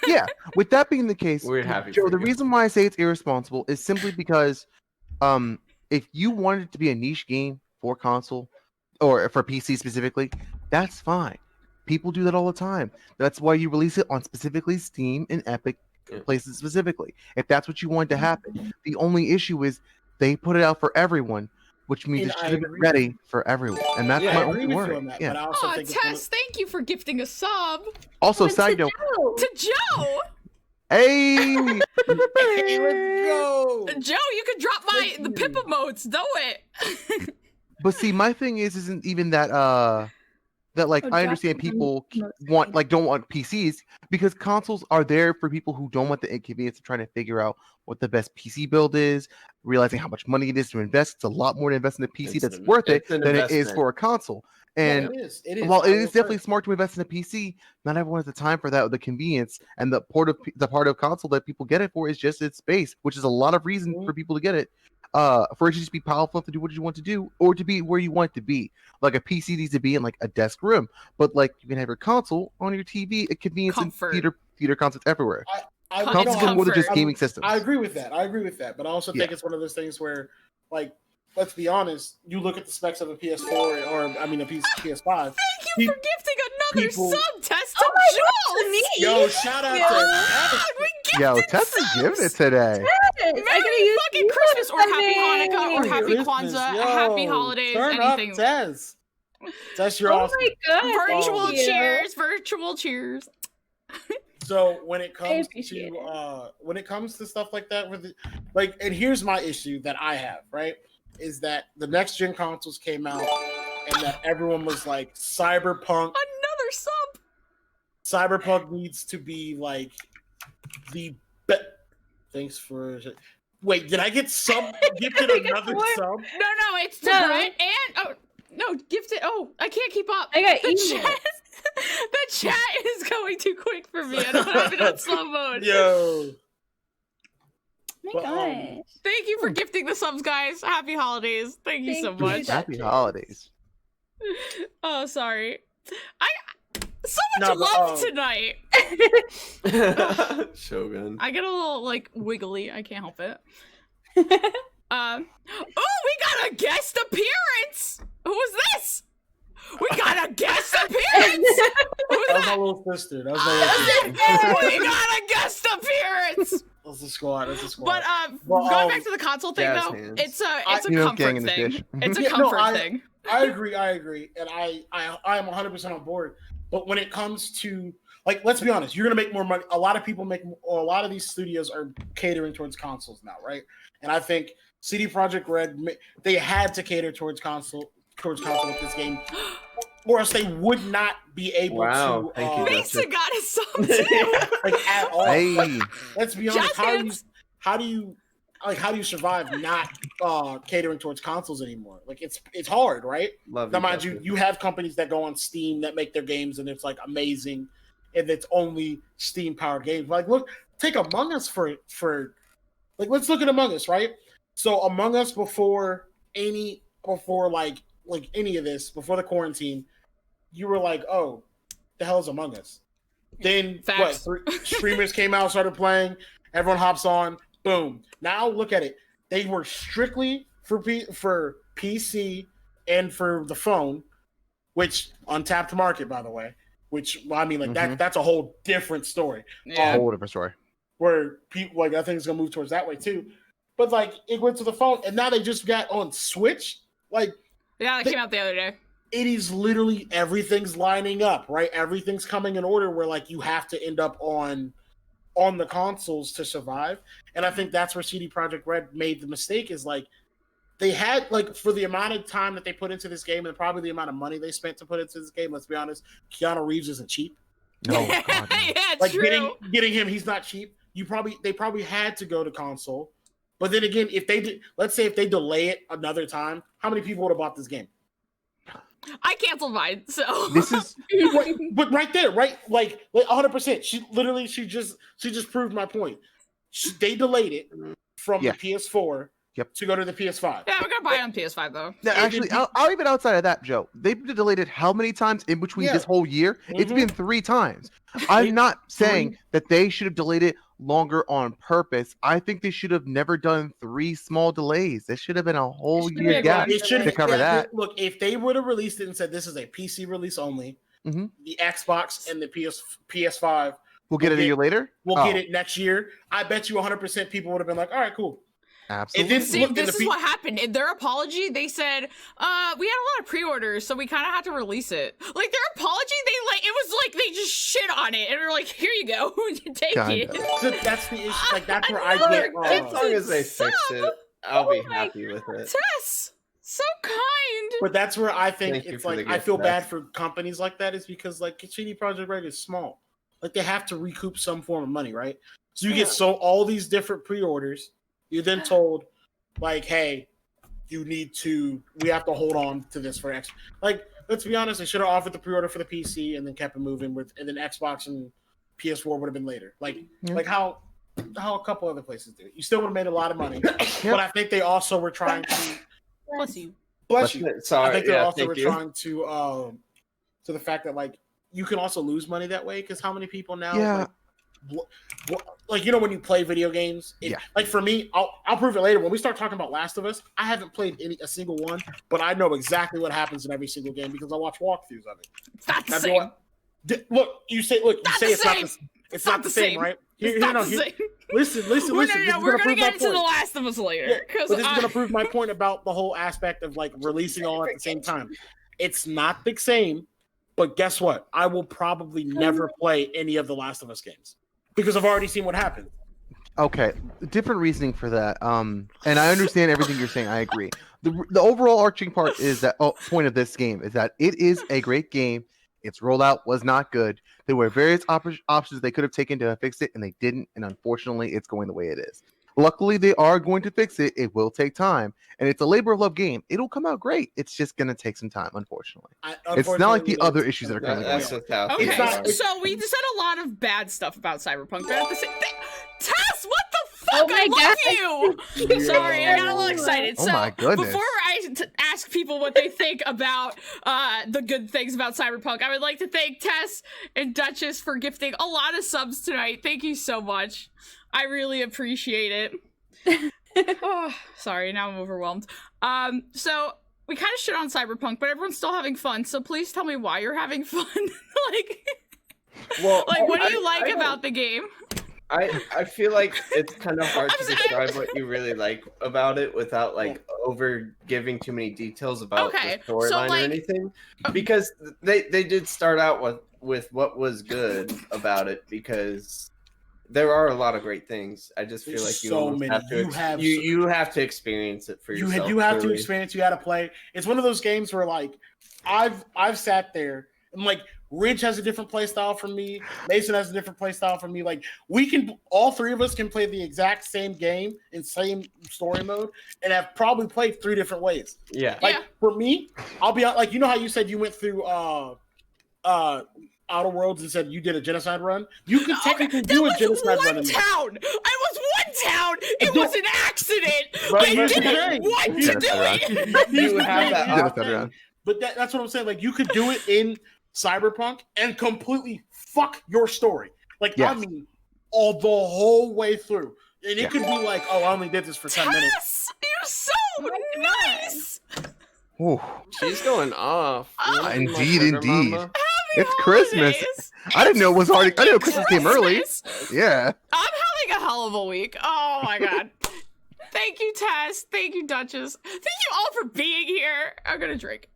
Speaker 4: yeah, with that being the case,
Speaker 2: we're happy.
Speaker 4: Joe, the reason why I say it's irresponsible is simply because, if you wanted it to be a niche game for console or for PC specifically, that's fine. People do that all the time. That's why you release it on specifically Steam and Epic places specifically. If that's what you want to happen, the only issue is they put it out for everyone, which means it should be ready for everyone, and that's my only worry.
Speaker 1: Tess, thank you for gifting a sub.
Speaker 4: Also, side note
Speaker 1: to Joe.
Speaker 4: Hey,
Speaker 3: Hey, let's go.
Speaker 1: Joe, you could drop the pip emotes. Do it.
Speaker 4: but see, my thing isn't even that that like I understand people don't want PCs because consoles are there for people who don't want the inconvenience of trying to figure out what the best PC build is, realizing how much money it is to invest. It's a lot more to invest in a PC that's worth it than it is for a console. And while it is definitely smart to invest in a PC, not everyone has the time for that. The convenience and the part of console that people get it for is just its space, which is a lot of reason for people to get it. For it to just be powerful to do what you want to do, or to be where you want it to be. Like a PC needs to be in like a desk room, but like you can have your console on your TV. It convenience and theater concepts everywhere. Consoles are more than just gaming systems.
Speaker 3: I agree with that. But I also think it's one of those things where, like, let's be honest. You look at the specs of a PS4 or a PS5.
Speaker 1: Thank you for gifting another sub test to Jules.
Speaker 3: Yo, shout out to
Speaker 4: Yo, Tessa's giving it today.
Speaker 1: Merry fucking Christmas or Happy Hanukkah or Happy Kwanzaa, Happy Holidays, anything.
Speaker 3: Tess, you're awesome.
Speaker 5: Oh my
Speaker 1: God. Virtual cheers.
Speaker 3: So when it comes to stuff like that, and here's my issue that I have, right, is that the next gen consoles came out and that everyone was like, Cyberpunk.
Speaker 1: Another sub.
Speaker 3: Cyberpunk needs to be like the best. Thanks for. Wait, did I get gifted another sub?
Speaker 1: No, it's to Brett and no, gifted. Oh, I can't keep up.
Speaker 5: I got
Speaker 1: the chat is going too quick for me. I don't have it on slow mode.
Speaker 3: Yo.
Speaker 5: My gosh.
Speaker 1: Thank you for gifting the subs, guys. Happy holidays. Thank you so much.
Speaker 4: Happy holidays.
Speaker 1: Oh, sorry. So much love tonight.
Speaker 2: Shogun.
Speaker 1: I get a little like wiggly. I can't help it. We got a guest appearance. Who is this? We got a guest appearance. Who's
Speaker 3: that was my little sister.
Speaker 1: We got a guest appearance.
Speaker 3: That's the squad.
Speaker 1: But going back to the console thing though, it's a comfort thing. It's a comfort thing.
Speaker 3: I agree, and I am 100% on board. But when it comes to, like, let's be honest, you're gonna make more money. A lot of these studios are catering towards consoles now, right? And I think CD Projekt Red, they had to cater towards console with this game, or else they would not be able to.
Speaker 1: Mesa got his song too.
Speaker 3: Like at all.
Speaker 4: Hey.
Speaker 3: Like, let's be honest. How do you survive not catering towards consoles anymore? Like it's hard, right? Now, mind you have companies that go on Steam that make their games and it's like amazing, and it's only Steam powered games. Like take Among Us for like let's look at Among Us, right? So Among Us before any of this, before the quarantine, you were like, oh, the hell is Among Us? Then streamers came out, started playing, everyone hops on. Boom. Now look at it. They were strictly for PC and for the phone, which untapped market, by the way. Which that's a whole different story.
Speaker 1: Yeah.
Speaker 4: A whole different story.
Speaker 3: Where people I think it's gonna move towards that way too. But like it went to the phone, and now they just got on Switch. Like
Speaker 1: that came out the other day.
Speaker 3: It is literally everything's lining up, right? Everything's coming in order where like you have to end up on the consoles to survive. And I think that's where CD Projekt Red made the mistake, is like they had, like, for the amount of time that they put into this game and probably the amount of money they spent to put into this game, let's be honest, Keanu Reeves isn't cheap.
Speaker 4: No, God, no.
Speaker 1: Yeah,
Speaker 3: like
Speaker 1: true.
Speaker 3: getting him, he's not cheap. They probably had to go to console. But then again, if they delay it another time, how many people would have bought this game?
Speaker 1: I canceled mine, so
Speaker 4: this is
Speaker 3: but right there, right? Like 100%. She just proved my point. They delayed it from the PS4 to go to the PS5.
Speaker 1: Yeah, we're gonna buy it on PS5 though.
Speaker 4: No, actually, I'll even outside of that, Joe. They've delayed it how many times in between this whole year? It's been 3 times. I'm not saying that they should have delayed it longer on purpose. I think they should have never done 3 small delays. There should have been a whole year gap to cover that.
Speaker 3: Look, if they would have released it and said this is a PC release only, the Xbox and the PS5
Speaker 4: we'll get it a year later.
Speaker 3: We'll get it next year. I bet you 100% people would have been like, all right, cool.
Speaker 4: Absolutely.
Speaker 1: See, this is what happened. In their apology, they said, we had a lot of pre-orders, so we kind of had to release it. Like, their apology, it was like they just shit on it, and they're like, here you go, take
Speaker 4: Kinda.
Speaker 1: it.
Speaker 3: That's the issue. Like, that's where I get.
Speaker 2: As long as they fix it, I'll be happy with it.
Speaker 1: Tess, so kind.
Speaker 3: But that's where I think
Speaker 2: Thank you
Speaker 3: it's
Speaker 2: for
Speaker 3: like
Speaker 2: the
Speaker 3: I
Speaker 2: gift,
Speaker 3: feel
Speaker 2: Tess.
Speaker 3: bad for companies like that is because like CD Projekt Red is small. Like they have to recoup some form of money, right? So you get all these different pre-orders. You're then told, like, hey, we have to hold on to this for X. Like, let's be honest, they should have offered the pre-order for the PC and then kept it moving and then Xbox and PS4 would have been later. Like how a couple other places do it. You still would have made a lot of money. But I think they also were trying to
Speaker 1: Bless you.
Speaker 3: bless you.
Speaker 2: Sorry,
Speaker 3: I think they also
Speaker 2: thank
Speaker 3: were
Speaker 2: you.
Speaker 3: trying to the fact that like you can also lose money that way because how many people now like you know when you play video games like for me I'll prove it later when we start talking about Last of Us. I haven't played a single one, but I know exactly what happens in every single game because I watch walkthroughs of it.
Speaker 1: It's not the same.
Speaker 3: It's not the same, right? Listen.
Speaker 1: We're gonna get into The Last of Us later.
Speaker 3: But this is gonna prove my point about the whole aspect of like releasing all at the same time. It's not the same, but guess what? I will probably never play any of the Last of Us games because I've already seen what happened.
Speaker 4: Okay, different reasoning for that. And I understand everything you're saying. I agree. The overall arching part is that point of this game is that it is a great game. Its rollout was not good. There were various options they could have taken to fix it, and they didn't. And unfortunately, it's going the way it is. Luckily, they are going to fix it. It will take time, and it's a labor of love game. It'll come out great. It's just going to take some time, unfortunately. It's not like the other issues that are currently going on.
Speaker 1: Okay, so we said a lot of bad stuff about Cyberpunk, but at the same thing, Tess, what the fuck? I love you. Sorry, I got a little excited.
Speaker 4: Oh
Speaker 1: So
Speaker 4: my goodness.
Speaker 1: before I ask people what they think about the good things about Cyberpunk, I would like to thank Tess and Duchess for gifting a lot of subs tonight. Thank you so much. I really appreciate it. Oh, sorry, now I'm overwhelmed. So we kind of shit on Cyberpunk, but everyone's still having fun. So please tell me why you're having fun. What do you like about the game?
Speaker 2: I feel like it's kind of hard to describe what you really like about it without like over giving too many details about the storyline or anything, because they did start out with what was good about it, because there are a lot of great things. I just feel like you have to experience it for yourself.
Speaker 3: You have to experience. You got to play. It's one of those games where like I've sat there and like Ridge has a different play style from me. Mason has a different play style from me. Like all three of us can play the exact same game in same story mode and have probably played 3 different ways.
Speaker 2: Yeah.
Speaker 3: For me, I'll be like, you know how you said you went through Outer Worlds and said you did a genocide run? You could technically do a genocide run.
Speaker 1: I was one town. It was an accident. I didn't want to do it.
Speaker 2: You have that option.
Speaker 3: But that's what I'm saying. Like you could do it in Cyberpunk and completely fuck your story. Like I mean, the whole way through. And it could be like, oh, I only did this for 10 minutes.
Speaker 1: You're so nice.
Speaker 4: Ooh.
Speaker 2: She's going off.
Speaker 4: Indeed. It's Christmas. I didn't know it was already. I didn't know Christmas came early. Yeah.
Speaker 1: I'm having a hell of a week. Oh my god. Thank you, Tess. Thank you, Duchess. Thank you all for being here. I'm gonna drink.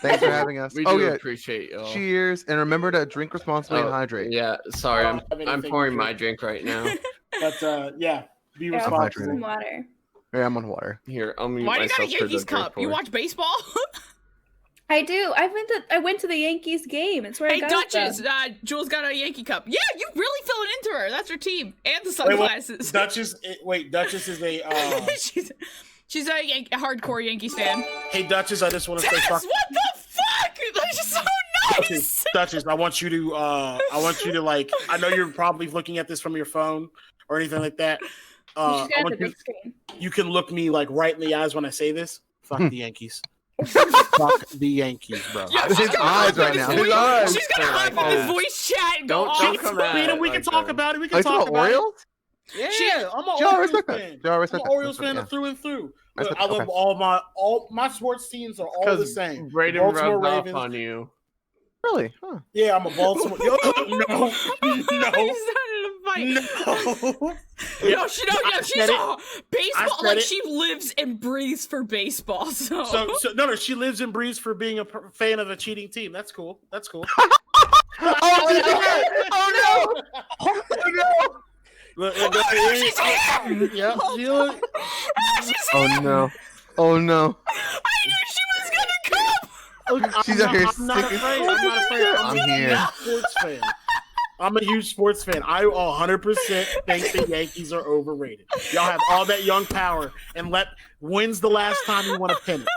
Speaker 4: Thanks for having us.
Speaker 2: We do appreciate you.
Speaker 4: Cheers, and remember to drink responsibly and hydrate.
Speaker 2: Yeah, sorry, I'm pouring my drink right now.
Speaker 3: But be responsible.
Speaker 5: Some water.
Speaker 4: Yeah, I'm on water.
Speaker 2: Here, I'll mute
Speaker 1: Why do you got a
Speaker 2: myself for the
Speaker 1: Yankees
Speaker 2: drink
Speaker 1: cup?
Speaker 2: pour.
Speaker 1: You watch baseball?
Speaker 5: I do. I went to the Yankees game. It's where I got
Speaker 1: Duchess, Jules got a Yankee cup. Yeah, you really filling into her. That's her team. And the sunglasses.
Speaker 3: Duchess is a
Speaker 1: she's a hardcore Yankees fan.
Speaker 3: Hey Duchess, I just want to say
Speaker 1: what the fuck? That's just so nice.
Speaker 3: Duchess, I want you to like, I know you're probably looking at this from your phone or anything like that. You can look me like right in the eyes when I say this. Fuck the Yankees. Fuck the Yankees, bro.
Speaker 1: Yeah,
Speaker 4: his eyes right now.
Speaker 1: She's gonna hop in his voice chat and go
Speaker 2: Don't come at
Speaker 3: we can talk about it. We
Speaker 4: Are
Speaker 3: can
Speaker 4: you
Speaker 3: talk
Speaker 4: talking
Speaker 3: about
Speaker 4: Orioles?
Speaker 3: it. Yeah, I'm an
Speaker 4: Joe,
Speaker 3: Orioles
Speaker 4: respect
Speaker 3: fan.
Speaker 4: that. Joe, respect
Speaker 3: I'm an Orioles fan through and through. Look, I love all my sports teams are all the same.
Speaker 2: Braden
Speaker 3: Baltimore
Speaker 2: rubbed
Speaker 3: Ravens.
Speaker 2: off on you.
Speaker 4: Really? Huh.
Speaker 3: Yeah, I'm a Baltimore. No.
Speaker 1: He started a funny.
Speaker 3: No.
Speaker 1: No, she's
Speaker 3: said
Speaker 1: a baseball.
Speaker 3: said
Speaker 1: Like
Speaker 3: it.
Speaker 1: she lives and breathes for baseball. So,
Speaker 3: No, she lives and breathes for being a fan of a cheating team. That's cool.
Speaker 4: Oh no!
Speaker 3: Look,
Speaker 1: she's here!
Speaker 3: Yeah,
Speaker 4: Oh no! Oh no!
Speaker 1: I knew she was gonna come.
Speaker 4: She's out here
Speaker 3: I'm not
Speaker 4: sticking-
Speaker 3: afraid. I'm
Speaker 4: I'm here.
Speaker 3: Sports fan. I'm a huge sports fan. I 100% think the Yankees are overrated. Y'all have all that young power, and when's the last time you want to pin it?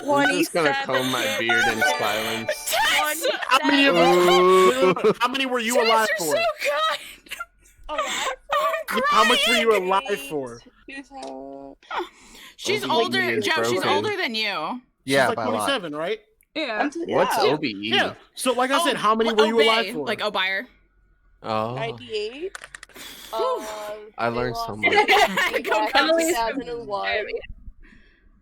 Speaker 2: I'm just gonna comb my beard in silence.
Speaker 1: Tess!
Speaker 3: How many were you alive
Speaker 1: Tess,
Speaker 3: for?
Speaker 1: you're so kind.
Speaker 3: How much were you alive for?
Speaker 1: She's
Speaker 2: OBE
Speaker 1: older,
Speaker 2: is
Speaker 1: Jeff. She's
Speaker 2: broken.
Speaker 1: older than you.
Speaker 4: Yeah,
Speaker 3: She's
Speaker 4: by
Speaker 3: like
Speaker 4: a lot.
Speaker 3: 27, right?
Speaker 1: Yeah.
Speaker 2: What's
Speaker 6: Yeah.
Speaker 2: OBE?
Speaker 3: Yeah. So, like I said, how many were you
Speaker 1: Obey,
Speaker 3: alive for?
Speaker 1: Like O'Byer.
Speaker 2: Oh,
Speaker 6: 98.
Speaker 2: I learned so much.
Speaker 1: Go Cubs.
Speaker 6: 2001.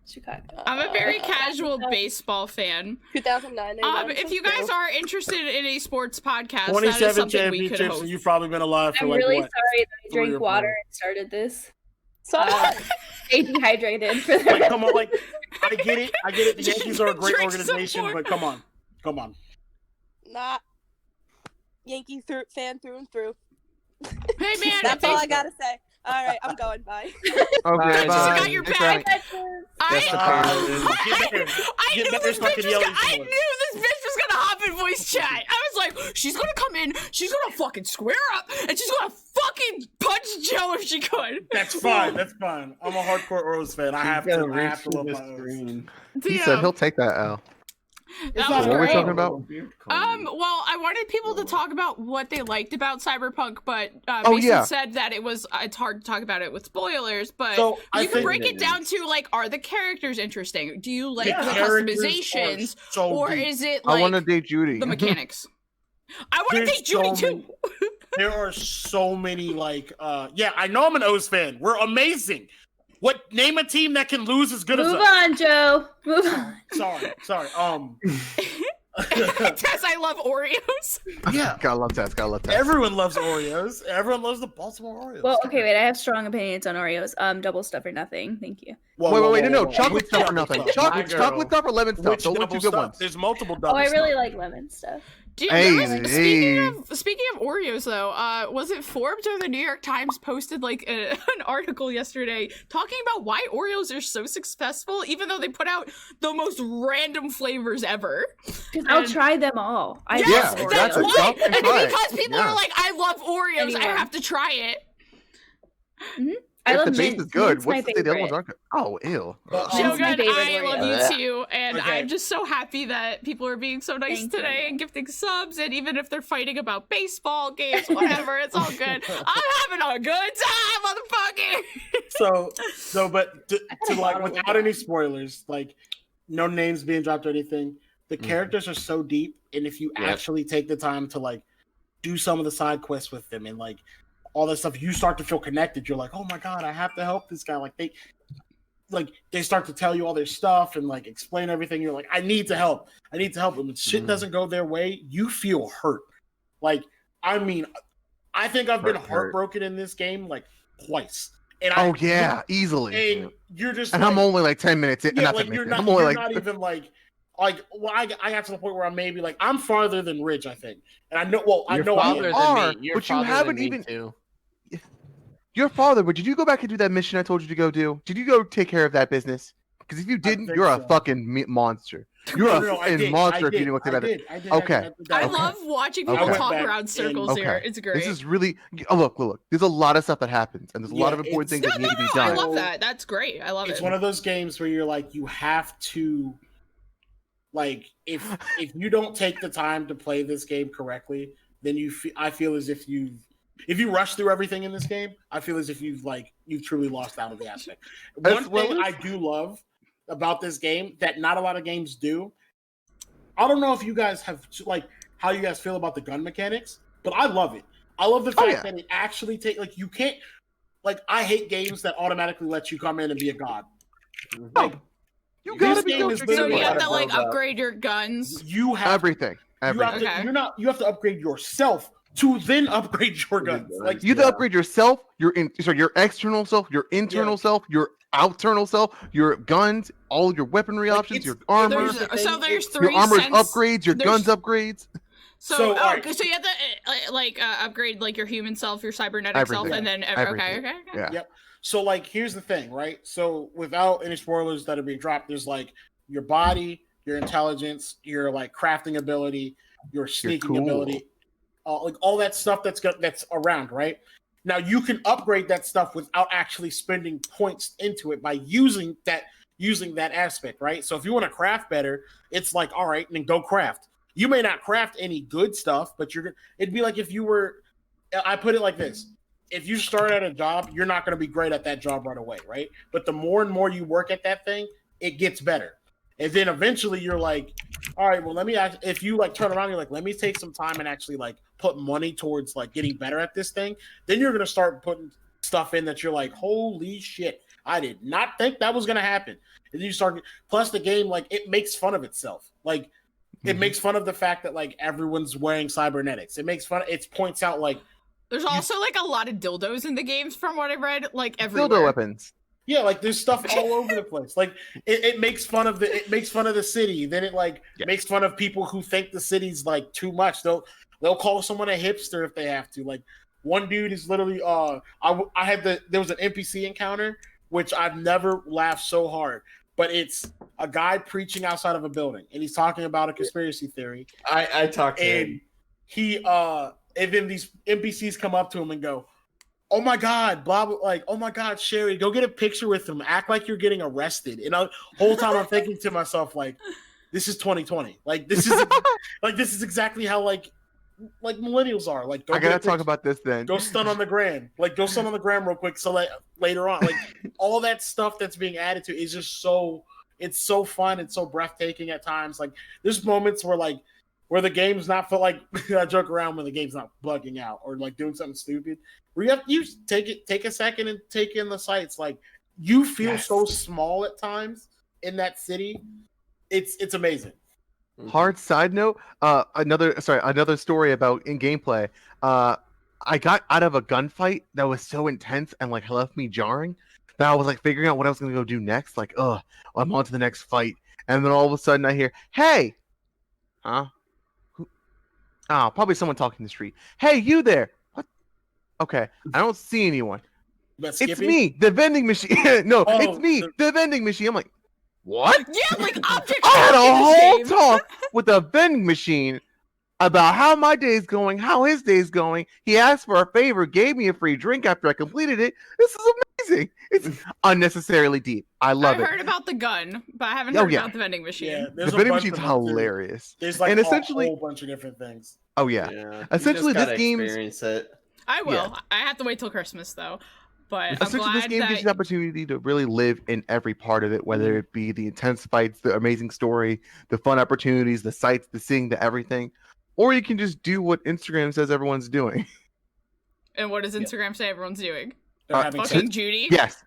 Speaker 5: Chicago.
Speaker 1: I'm a very casual baseball fan.
Speaker 6: 2009.
Speaker 1: If you guys are interested in a sports podcast, that is
Speaker 3: 27
Speaker 1: something we could
Speaker 3: championships,
Speaker 1: host.
Speaker 3: and you've probably been alive for
Speaker 5: I'm
Speaker 3: like
Speaker 5: really
Speaker 3: what?
Speaker 5: sorry that I
Speaker 3: 3 or
Speaker 5: drank
Speaker 3: 4.
Speaker 5: water and started this.
Speaker 6: Sorry.
Speaker 5: Stay dehydrated for
Speaker 3: Like,
Speaker 5: that.
Speaker 3: come on, like I get it. The Yankees are a great
Speaker 1: Drink some
Speaker 3: organization,
Speaker 1: more.
Speaker 3: but come on.
Speaker 6: Not Yankee fan through and through.
Speaker 1: Hey man,
Speaker 6: That's all I gotta say. All right, I'm going. Bye.
Speaker 4: Okay,
Speaker 2: Bye.
Speaker 4: bye.
Speaker 1: got your
Speaker 4: Thanks,
Speaker 1: back.
Speaker 4: Ryan.
Speaker 2: That's the
Speaker 1: I
Speaker 3: Get better.
Speaker 1: I
Speaker 3: Get
Speaker 1: knew
Speaker 3: better
Speaker 1: this
Speaker 3: so I
Speaker 1: bitch
Speaker 3: can
Speaker 1: was
Speaker 3: yell
Speaker 1: gonna,
Speaker 3: at you
Speaker 1: I
Speaker 3: more.
Speaker 1: knew this bitch was gonna hop in voice chat. I was like, she's gonna come in, she's gonna fucking square up, and she's gonna fucking punch Joe if she could.
Speaker 3: That's fine. I'm a hardcore Orioles fan. I have to love my O's.
Speaker 4: He
Speaker 1: Damn.
Speaker 4: said he'll take that L.
Speaker 1: That
Speaker 3: not
Speaker 1: was
Speaker 4: What were we
Speaker 1: great.
Speaker 4: talking about?
Speaker 1: Well, I wanted people to talk about what they liked about Cyberpunk, but
Speaker 4: Oh,
Speaker 1: Mason
Speaker 4: yeah.
Speaker 1: said that it's hard to talk about it with spoilers, but
Speaker 3: So, I
Speaker 1: you can
Speaker 3: think-
Speaker 1: break it down to, like, are the characters interesting? Do you like
Speaker 3: The
Speaker 1: the
Speaker 3: characters
Speaker 1: customizations?
Speaker 3: are so
Speaker 1: Or
Speaker 3: deep.
Speaker 1: is it,
Speaker 4: I
Speaker 1: like,
Speaker 4: want to date Judy.
Speaker 1: the mechanics? I want to
Speaker 3: There's
Speaker 1: date Judy,
Speaker 3: so
Speaker 1: too!
Speaker 3: There are so many yeah, I know I'm an O's fan. We're amazing. What name a team that can lose as good as
Speaker 5: Move
Speaker 3: us?
Speaker 5: on, Joe. Move on.
Speaker 3: Sorry.
Speaker 1: Tess, I love Oreos.
Speaker 3: Yeah.
Speaker 4: Gotta love that. Gotta love that.
Speaker 3: Everyone loves Oreos. Everyone loves the Baltimore Orioles.
Speaker 5: Well, okay, wait. I have strong opinions on Oreos. Double stuff or nothing. Thank you.
Speaker 4: Wait. No.
Speaker 3: Whoa.
Speaker 4: Chocolate
Speaker 3: Which
Speaker 4: stuff or
Speaker 3: double
Speaker 4: nothing.
Speaker 3: stuff?
Speaker 4: Chocolate stuff or lemon stuff.
Speaker 3: Which
Speaker 4: Those are
Speaker 3: double
Speaker 4: two good
Speaker 3: stuff?
Speaker 4: ones.
Speaker 3: There's multiple double
Speaker 5: Oh, I really
Speaker 3: stuff.
Speaker 5: like lemon stuff.
Speaker 1: Dude,
Speaker 4: Hey,
Speaker 1: there was- speaking of Oreos, though, was it Forbes or the New York Times posted like an article yesterday talking about why Oreos are so successful, even though they put out the most random flavors ever?
Speaker 5: I'll
Speaker 1: And-
Speaker 5: try them all. I
Speaker 1: Yes,
Speaker 5: love
Speaker 1: that's
Speaker 5: Oreos.
Speaker 4: exactly.
Speaker 1: why.
Speaker 4: Stop and
Speaker 1: And
Speaker 4: try it.
Speaker 1: because people
Speaker 4: Yeah.
Speaker 1: are like, I love Oreos, I
Speaker 5: Anyway.
Speaker 1: have to try it.
Speaker 5: I
Speaker 4: If
Speaker 5: love
Speaker 4: the base
Speaker 5: mint.
Speaker 4: is good,
Speaker 5: Mint's my
Speaker 4: what's to say the other
Speaker 5: favorite.
Speaker 4: ones aren't good? Oh, ew.
Speaker 3: But,
Speaker 5: Mint's my
Speaker 1: Shogun,
Speaker 5: favorite
Speaker 1: I love
Speaker 5: Oreo.
Speaker 1: you too, and
Speaker 3: Okay.
Speaker 1: I'm just so happy that people are being so nice
Speaker 5: Thank
Speaker 1: today
Speaker 5: you.
Speaker 1: and gifting subs, and even if they're fighting about baseball games, whatever, it's all good. I'm having a good time, motherfucker.
Speaker 3: but to
Speaker 5: a
Speaker 3: like
Speaker 5: bottle of
Speaker 3: without
Speaker 5: wine.
Speaker 3: any spoilers, like no names being dropped or anything, the
Speaker 2: Mhm.
Speaker 3: characters are so deep, and if you
Speaker 2: Yep.
Speaker 3: actually take the time to like do some of the side quests with them and like all that stuff, you start to feel connected. You're like, oh my god, I have to help this guy. They start to tell you all their stuff and like explain everything. You're like, I need to help. And when shit
Speaker 2: Mhm.
Speaker 3: doesn't go their way, you feel hurt. Like, I mean, I think I've been
Speaker 2: Hurt.
Speaker 3: heartbroken in this game like twice. And
Speaker 4: Oh yeah, easily.
Speaker 3: and you're just
Speaker 4: And
Speaker 3: like,
Speaker 4: I'm only like 10 minutes in.
Speaker 3: yeah,
Speaker 4: Not
Speaker 3: like
Speaker 4: 10
Speaker 3: you're
Speaker 4: minutes in.
Speaker 3: not,
Speaker 4: I'm only
Speaker 3: you're
Speaker 4: like
Speaker 3: not even like well, I got to the point where I'm maybe like I'm farther than Ridge, I think, and I know. Well, I
Speaker 2: Your
Speaker 3: know I
Speaker 2: father
Speaker 3: am.
Speaker 2: than
Speaker 4: are,
Speaker 2: me. Your
Speaker 4: but you
Speaker 2: father than
Speaker 4: haven't
Speaker 2: me,
Speaker 4: even-
Speaker 2: too.
Speaker 4: your father. But did you go back and do that mission I told you to go do? Did you go take care of that business? Because if you didn't,
Speaker 3: think
Speaker 4: you're a
Speaker 3: so.
Speaker 4: fucking monster. You're
Speaker 3: No,
Speaker 4: a
Speaker 3: no, I
Speaker 4: fucking
Speaker 3: did,
Speaker 4: monster
Speaker 3: I
Speaker 4: if you
Speaker 3: did,
Speaker 4: didn't look
Speaker 3: I
Speaker 4: at it.
Speaker 3: did, I did,
Speaker 4: Okay.
Speaker 3: I did
Speaker 1: I
Speaker 3: that.
Speaker 1: love watching
Speaker 4: Okay.
Speaker 1: people
Speaker 4: I went
Speaker 1: talk
Speaker 3: back
Speaker 1: around
Speaker 3: and-
Speaker 1: circles here.
Speaker 4: Okay.
Speaker 1: It's great.
Speaker 4: This is really. Oh, look. There's a lot of stuff that happens, and there's a lot
Speaker 3: Yeah,
Speaker 4: of important things
Speaker 3: it's-
Speaker 4: that need to be
Speaker 1: I
Speaker 4: done.
Speaker 1: love that. That's great. I love
Speaker 3: It's
Speaker 1: it.
Speaker 3: one of those games where you're like, you have to, like, if you don't take the time to play this game correctly, then I feel as if you rush through everything in this game, I feel as if you've truly lost out of the aspect.
Speaker 4: As
Speaker 3: One
Speaker 4: well
Speaker 3: thing
Speaker 4: as-
Speaker 3: I do love about this game that not a lot of games do. I don't know if you guys have like how you guys feel about the gun mechanics, but I love it. I love the fact
Speaker 4: yeah.
Speaker 3: that it actually you can't I hate games that automatically let you come in and be a god. Like,
Speaker 4: You
Speaker 3: This
Speaker 4: gotta be
Speaker 3: game
Speaker 4: able
Speaker 3: is
Speaker 4: to
Speaker 1: So
Speaker 3: literally
Speaker 1: you
Speaker 4: do
Speaker 1: have
Speaker 3: gotta
Speaker 1: to like
Speaker 3: build up.
Speaker 1: upgrade your guns.
Speaker 3: you have
Speaker 4: everything.
Speaker 3: you have,
Speaker 4: Everything.
Speaker 3: to,
Speaker 1: Okay.
Speaker 3: you have to upgrade yourself to then upgrade your guns. Like
Speaker 4: You have to upgrade yourself, your external self, your internal self, your outternal self, your guns, all your weaponry
Speaker 3: Like,
Speaker 4: options,
Speaker 3: it's-
Speaker 4: your armor,
Speaker 1: There's three
Speaker 4: your armor's
Speaker 1: sense-
Speaker 4: upgrades, your
Speaker 1: there's-
Speaker 4: guns upgrades.
Speaker 1: So
Speaker 3: alright.
Speaker 1: so you have to upgrade like your human self, your cybernetic self,
Speaker 4: Everything.
Speaker 1: and then
Speaker 4: Everything.
Speaker 1: okay.
Speaker 4: Yeah.
Speaker 3: Yep. So like here's the thing, right? So without any spoilers that are being dropped, there's like your body, your intelligence, your like crafting ability, your sneaking
Speaker 4: cool.
Speaker 3: ability, like all that stuff that's around, right? Now you can upgrade that stuff without actually spending points into it by using that aspect, right? So if you want to craft better, it's like, all right, then go craft. You may not craft any good stuff, but it'd be like if you were, I put it like this. If you start at a job, you're not going to be great at that job right away, right? But the more and more you work at that thing, it gets better. And then eventually you're like, all right, well, if you like turn around, you're like, let me take some time and actually like put money towards like getting better at this thing. Then you're going to start putting stuff in that you're like, holy shit, I did not think that was going to happen. And then you start, plus the game, like it makes fun of itself. Like it makes fun of the fact that like everyone's wearing cybernetics. It points out like,
Speaker 1: There's also like a lot of dildos in the games from what I read, like everywhere.
Speaker 4: Dildo weapons.
Speaker 3: yeah, like there's stuff all over the place. Like it makes fun of the city. Then it like makes fun of people who think the city's like too much. They'll call someone a hipster if they have to. Like one dude is literally there was an NPC encounter which I've never laughed so hard. But it's a guy preaching outside of a building, and he's talking about a conspiracy theory.
Speaker 2: I talked to him.
Speaker 3: And then these NPCs come up to him and go, "Oh my God, blah blah!" Like, "Oh my God, Sherry, go get a picture with him. Act like you're getting arrested." And the whole time I'm thinking to myself, like, "This is 2020. Like, this is exactly how like millennials are. Like,
Speaker 4: I gotta talk about this then.
Speaker 3: Go stun on the gram. Like, go stun on the gram real quick. So like later on, like all that stuff that's being added to is just it's so fun. It's so breathtaking at times. Like there's moments where the game's not feel like I joke around when the game's not bugging out or like doing something stupid. Where you take a second and take in the sights. Like you feel so small at times in that city. It's amazing.
Speaker 4: Hard side note, another story about in gameplay. I got out of a gunfight that was so intense and like left me jarring that I was like figuring out what I was gonna go do next. Like, I'm on to the next fight, and then all of a sudden I hear, "Hey, huh? Oh, probably someone talking in the street. Hey, you there? What? Okay, I don't see anyone. It's me, the vending machine. No, it's me, the vending machine. I'm like, what?
Speaker 1: Yeah, like objects.
Speaker 4: I had a whole
Speaker 1: game.
Speaker 4: talk with a vending machine about how my day's going, how his day's going. He asked for a favor, gave me a free drink after I completed it. This is amazing. It's unnecessarily deep. I love it.
Speaker 1: I heard about the gun, but I haven't heard about the vending machine.
Speaker 3: Yeah,
Speaker 4: The vending machine's hilarious.
Speaker 3: There's like
Speaker 4: essentially,
Speaker 3: a whole bunch of different things.
Speaker 4: Oh yeah. Essentially, this game.
Speaker 1: I will. I have to wait till Christmas though. But
Speaker 4: essentially, this game gives you the opportunity to really live in every part of it, whether it be the intense fights, the amazing story, the fun opportunities, the sights, the seeing, the everything, or you can just do what Instagram says everyone's doing.
Speaker 1: And what does Instagram say everyone's doing?
Speaker 3: Fucking
Speaker 1: Judy.
Speaker 4: Yes.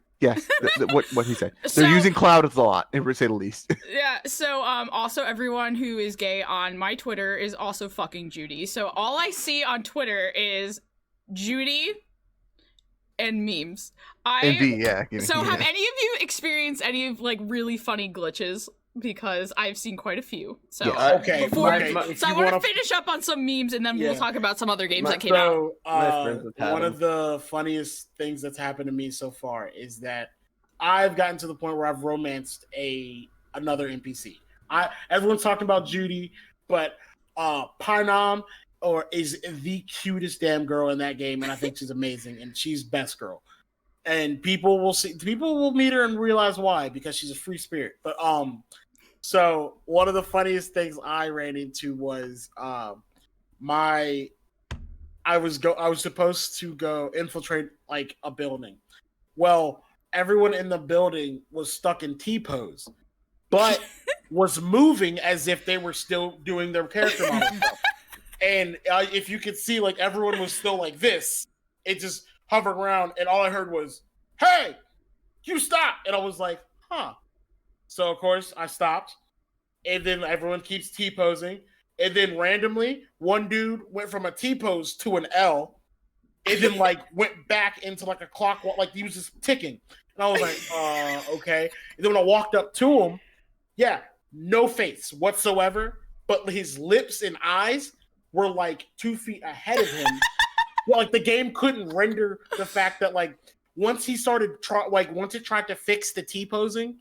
Speaker 4: What he said. They're using cloud a lot, to say the least.
Speaker 1: Yeah. So also everyone who is gay on my Twitter is also fucking Judy. So all I see on Twitter is Judy and memes. Have any of you experienced any of like really funny glitches? Because I've seen quite a few. So
Speaker 3: okay.
Speaker 1: So I want to finish up on some memes and then we'll talk about some other games that came out.
Speaker 3: One of the funniest things that's happened to me so far is that I've gotten to the point where I've romanced another NPC. Everyone's talking about Judy, but Parnam is the cutest damn girl in that game, and I think she's amazing, and she's best girl. And people will meet her and realize why, because she's a free spirit. But so one of the funniest things I ran into was I was supposed to go infiltrate like a building. Well, everyone in the building was stuck in T-pose, but was moving as if they were still doing their character model stuff. And if you could see, like everyone was still like this. It just hovered around, and all I heard was, "Hey, you stop!" And I was like, "Huh." So of course I stopped, and then everyone keeps T-posing. and then randomly one dude went from a T pose to an L, and then like went back into like a clock, like he was just ticking. And I was like, okay. And then when I walked up to him, yeah, no face whatsoever, but his lips and eyes were like 2 feet ahead of him. Well, like the game couldn't render the fact that like once he started once it tried to fix the T posing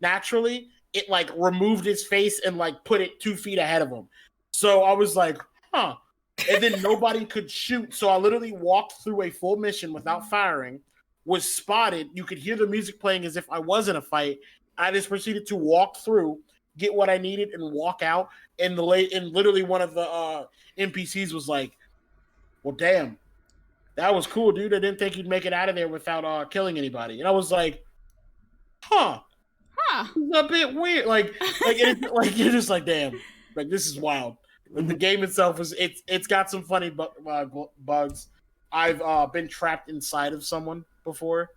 Speaker 3: naturally, it like removed his face and like put it 2 feet ahead of him. So I was like, huh. And then nobody could shoot. So I literally walked through a full mission without firing, was spotted. You could hear the music playing as if I was in a fight. I just proceeded to walk through, get what I needed, and walk out. And literally one of the NPCs was like, well, damn, that was cool, dude. I didn't think you'd make it out of there without killing anybody. And I was like, huh. It's a bit weird. Like you're just like, damn, like this is wild. Like, the game itself it's got some funny bugs. I've been trapped inside of someone before.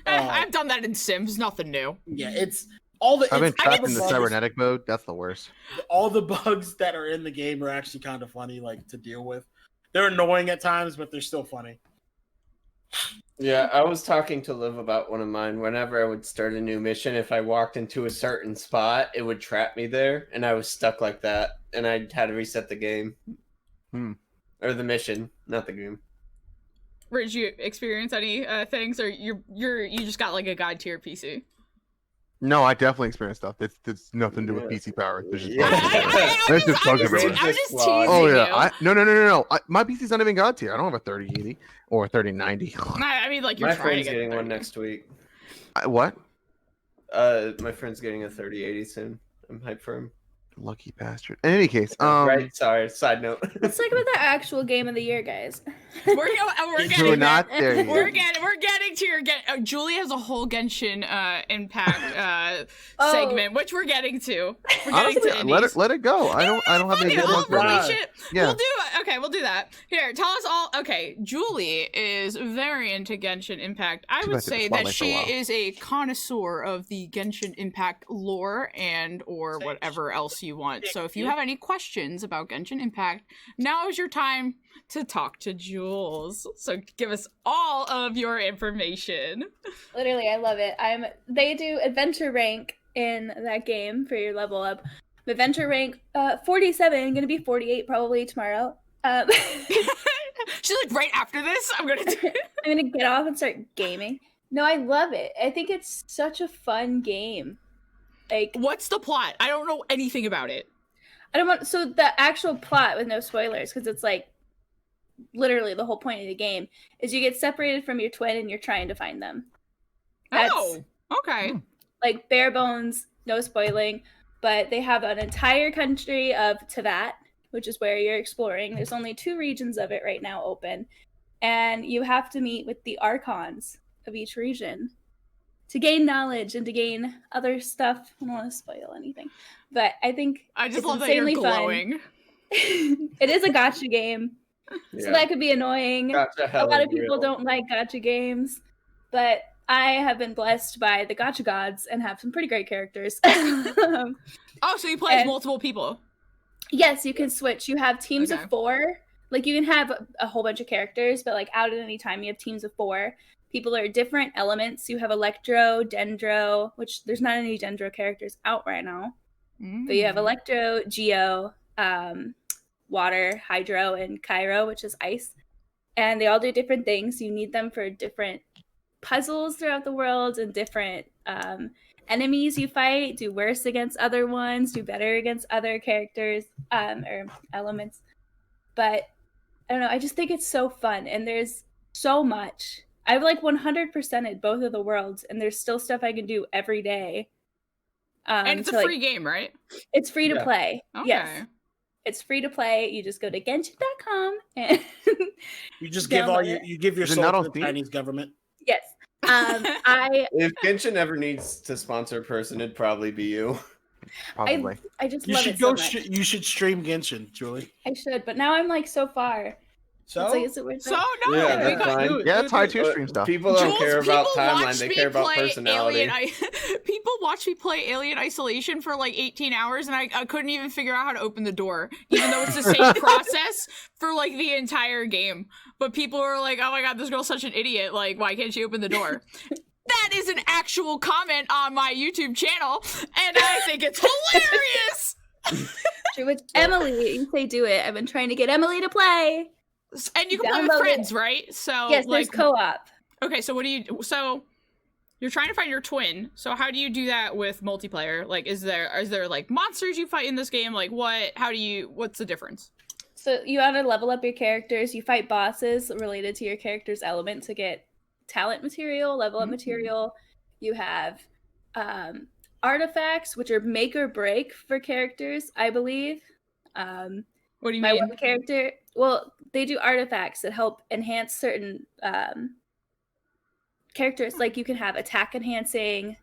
Speaker 1: I've done that in Sims. Nothing new.
Speaker 3: Yeah, it's all the.
Speaker 4: I've been trapped in the cybernetic mode. That's the worst.
Speaker 3: All the bugs that are in the game are actually kind of funny, like to deal with. They're annoying at times, but they're still funny.
Speaker 2: Yeah, I was talking to Liv about one of mine. Whenever I would start a new mission, if I walked into a certain spot, it would trap me there, and I was stuck like that, and I had to reset the game. Or the mission, not the game.
Speaker 1: Did you experience any things, or you just got like a god tier PC?
Speaker 4: No, I definitely experienced stuff. It's nothing to do with PC power. There's just
Speaker 1: I
Speaker 4: just bugs everywhere.
Speaker 1: I'm just teasing
Speaker 4: Oh yeah,
Speaker 1: you.
Speaker 4: No. My PC's not even god tier. I don't have a 3080 or a 3090.
Speaker 1: I mean, like you're
Speaker 2: My
Speaker 1: trying to
Speaker 2: friend's
Speaker 1: get
Speaker 2: getting one
Speaker 1: 30.
Speaker 2: next week.
Speaker 4: What?
Speaker 2: My friend's getting a 3080 soon. I'm hyped for him.
Speaker 4: Lucky bastard. In any case,
Speaker 2: right. Sorry. Side note.
Speaker 5: Let's talk about the actual game of the year, guys.
Speaker 1: We're getting
Speaker 4: not there yet.
Speaker 1: We're getting to your Julie has a whole Genshin Impact segment, which we're getting to. We're getting to indies.
Speaker 4: let it go. I don't have any good ones for that. Yeah.
Speaker 1: We'll do that. Here, tell us all. Okay, Julie is very into Genshin Impact. I would say that she is a connoisseur of the Genshin Impact lore and or whatever else you want. So if you have any questions about Genshin Impact, now is your time to talk to Jules. So give us all of your information.
Speaker 5: Literally, I love it. They do adventure rank in that game for your level up. Adventure rank 47, gonna be 48 probably tomorrow.
Speaker 1: She's like, right after this, I'm gonna
Speaker 5: get off and start gaming. No, I love it. I think it's such a fun game. Like,
Speaker 1: what's the plot? I don't know anything about it.
Speaker 5: So the actual plot, with no spoilers, because it's like literally the whole point of the game is you get separated from your twin and you're trying to find them.
Speaker 1: That's, okay.
Speaker 5: Like bare bones, no spoiling, but they have an entire country of Teyvat, which is where you're exploring. There's only 2 regions of it right now open, and you have to meet with the archons of each region to gain knowledge and to gain other stuff. I don't want to spoil anything, but I think
Speaker 1: I just love that you're glowing.
Speaker 5: It is a gacha game, so that could be annoying. A lot of people don't like gacha games, but I have been blessed by the gacha gods and have some pretty great characters.
Speaker 1: So you play as multiple people?
Speaker 5: Yes, you can switch. You have teams of 4. Like, you can have a whole bunch of characters, but like out at any time you have teams of 4. People are different elements. You have Electro, Dendro, which there's not any Dendro characters out right now. But you have Electro, Geo, Water, Hydro, and Cairo, which is ice. And they all do different things. You need them for different puzzles throughout the world, and different enemies you fight do worse against other ones, do better against other characters or elements. But I don't know, I just think it's so fun, and there's so much. I've like 100%ed both of the worlds, and there's still stuff I can do every day.
Speaker 1: And it's a free game, right?
Speaker 5: It's free to play.
Speaker 1: Okay.
Speaker 5: Yes. It's free to play. You just go to Genshin.com and
Speaker 3: you just give your soul to the Chinese government.
Speaker 5: Yes.
Speaker 2: If Genshin ever needs to sponsor a person, it'd probably be you.
Speaker 4: Probably.
Speaker 5: I just love it so much.
Speaker 3: You should stream Genshin, Julie.
Speaker 5: I should, but now I'm like so far.
Speaker 3: So?
Speaker 5: It's like,
Speaker 2: Yeah,
Speaker 4: it's hard to stream stuff.
Speaker 2: People don't care about timeline; they care about personality.
Speaker 1: People watched me play Alien Isolation for like 18 hours and I couldn't even figure out how to open the door, even though it's the same process for like the entire game. But people are like, oh my god, this girl's such an idiot. Like, why can't she open the door? That is an actual comment on my YouTube channel, and I think it's hilarious!
Speaker 5: With Emily, you say do it. I've been trying to get Emily to play.
Speaker 1: And you can play with
Speaker 5: Download
Speaker 1: friends,
Speaker 5: it.
Speaker 1: right? So
Speaker 5: Yes,
Speaker 1: like,
Speaker 5: there's co-op.
Speaker 1: okay, so what do you so you're trying to find your twin. So how do you do that with multiplayer? Like is there like monsters you fight in this game? Like what's the difference?
Speaker 5: So you want to level up your characters. You fight bosses related to your character's element to get talent material, level up material. You have artifacts, which are make or break for characters, I believe.
Speaker 1: What do you
Speaker 5: My
Speaker 1: mean?
Speaker 5: one character, well, they do artifacts that help enhance certain characters. Like you can have attack enhancing,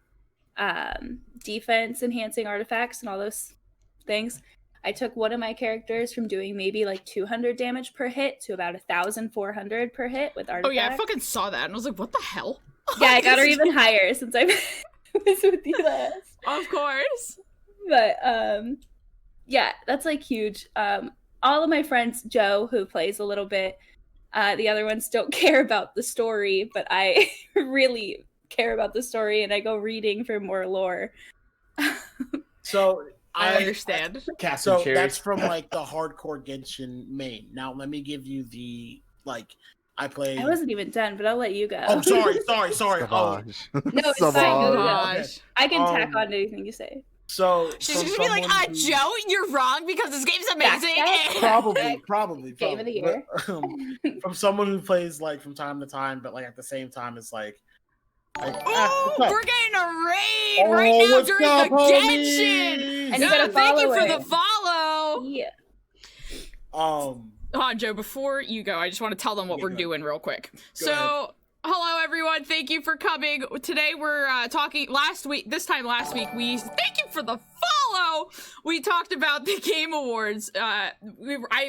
Speaker 5: defense enhancing artifacts, and all those things. I took one of my characters from doing maybe like 200 damage per hit to about 1,400 per hit with artifacts.
Speaker 1: Oh yeah, I fucking saw that and I was like, what the hell?
Speaker 5: Yeah, I got her even higher since I was with you last.
Speaker 1: Of course.
Speaker 5: But yeah, that's like huge. All of my friends, Joe, who plays a little bit, the other ones don't care about the story, but I really care about the story, and I go reading for more lore.
Speaker 3: So
Speaker 1: I understand.
Speaker 3: So
Speaker 2: cherries.
Speaker 3: that's from like the hardcore Genshin main. Now let me give you the like I played.
Speaker 5: I wasn't even done, but I'll let you go.
Speaker 3: Oh, sorry. Oh,
Speaker 4: Savage.
Speaker 5: No, it's fine.
Speaker 4: Savage.
Speaker 5: Go.
Speaker 1: Gosh.
Speaker 5: I can tack
Speaker 3: Um,
Speaker 5: on anything you say.
Speaker 3: so
Speaker 1: She's
Speaker 3: from
Speaker 1: just gonna be like,
Speaker 3: someone who-
Speaker 1: Joe, you're wrong because this game's amazing.
Speaker 3: probably
Speaker 5: Game of the year.
Speaker 3: But, from someone who plays like from time to time, but like at the same time, it's like
Speaker 1: Oh,
Speaker 3: what's up?
Speaker 1: we're getting a raid right
Speaker 3: Oh,
Speaker 1: now
Speaker 3: what's
Speaker 1: during
Speaker 3: up,
Speaker 1: the
Speaker 3: homies?
Speaker 1: Genshin.
Speaker 5: And you
Speaker 1: Yeah,
Speaker 5: gotta
Speaker 1: thank you
Speaker 5: follow
Speaker 1: for
Speaker 5: it.
Speaker 1: the follow.
Speaker 5: Yeah.
Speaker 3: Um,
Speaker 1: Hold on, Joe, before you go, I just want to tell them what
Speaker 3: Yeah,
Speaker 1: we're
Speaker 3: go ahead.
Speaker 1: doing real quick.
Speaker 3: Go ahead.
Speaker 1: So, hello everyone, thank you for coming. Today we're talking, last week, thank you for the follow! We talked about the Game Awards. I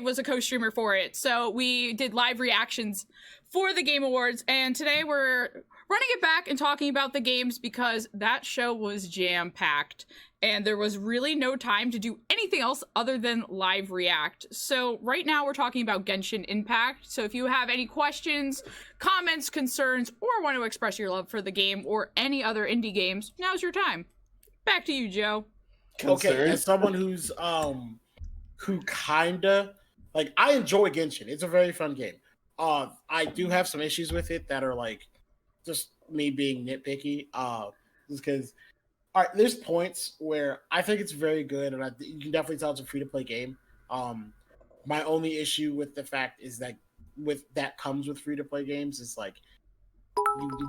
Speaker 1: was a co-streamer for it, so we did live reactions for the Game Awards, and today we're running it back and talking about the games because that show was jam-packed. And there was really no time to do anything else other than live react. So right now we're talking about Genshin Impact. So if you have any questions, comments, concerns, or want to express your love for the game or any other indie games, now's your time. Back to you, Joe.
Speaker 3: okay,
Speaker 2: Concerned?
Speaker 3: as someone who's who kinda like I enjoy Genshin. It's a very fun game. I do have some issues with it that are like just me being nitpicky. Just because. All right, there's points where I think it's very good, and you can definitely tell it's a free-to-play game. My only issue with the fact is that comes with free-to-play games is like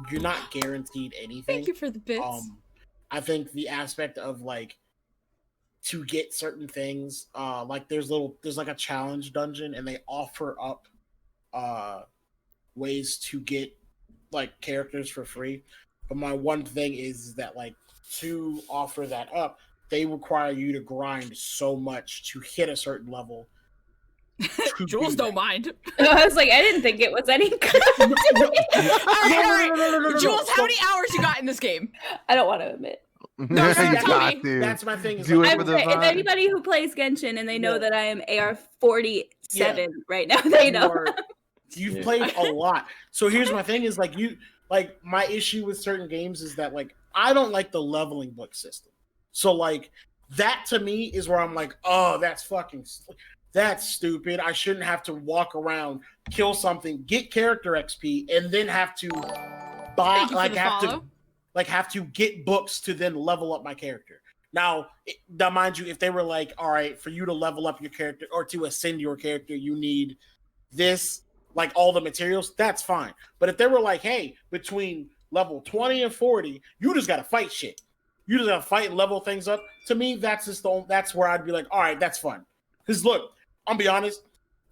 Speaker 3: you're not guaranteed anything.
Speaker 1: Thank you for the bits.
Speaker 3: I think the aspect of like to get certain things, like there's like a challenge dungeon, and they offer up ways to get like characters for free. But my one thing is that like to offer that up, they require you to grind so much to hit a certain level.
Speaker 1: Jules don't mind.
Speaker 5: I was like, I didn't think it was any good.
Speaker 1: All right. Jules, how many hours you got in this game?
Speaker 5: I don't want to admit.
Speaker 1: No,
Speaker 4: You
Speaker 1: tell
Speaker 4: got
Speaker 1: me.
Speaker 4: to.
Speaker 3: That's my thing. Is
Speaker 4: Do
Speaker 3: like,
Speaker 4: it
Speaker 5: I'm
Speaker 4: for the
Speaker 5: saying, if
Speaker 4: vibe.
Speaker 5: anybody who plays Genshin and they know
Speaker 3: Yeah.
Speaker 5: that I am AR 47 right now, they know.
Speaker 3: You've played a lot. So here's my thing: is like my issue with certain games is that like I don't like the leveling book system. So like that to me is where I'm like, oh, that's stupid. I shouldn't have to walk around, kill something, get character XP, and then have to buy
Speaker 1: Thank you for the follow.
Speaker 3: have to get books to then level up my character. Now, mind you, if they were like, all right, for you to level up your character or to ascend your character, you need this, like all the materials, that's fine. But if they were like, hey, between level 20 and 40, you just got to fight shit. You just got to fight and level things up. To me, that's where I'd be like, all right, that's fun. Because look, I'll be honest,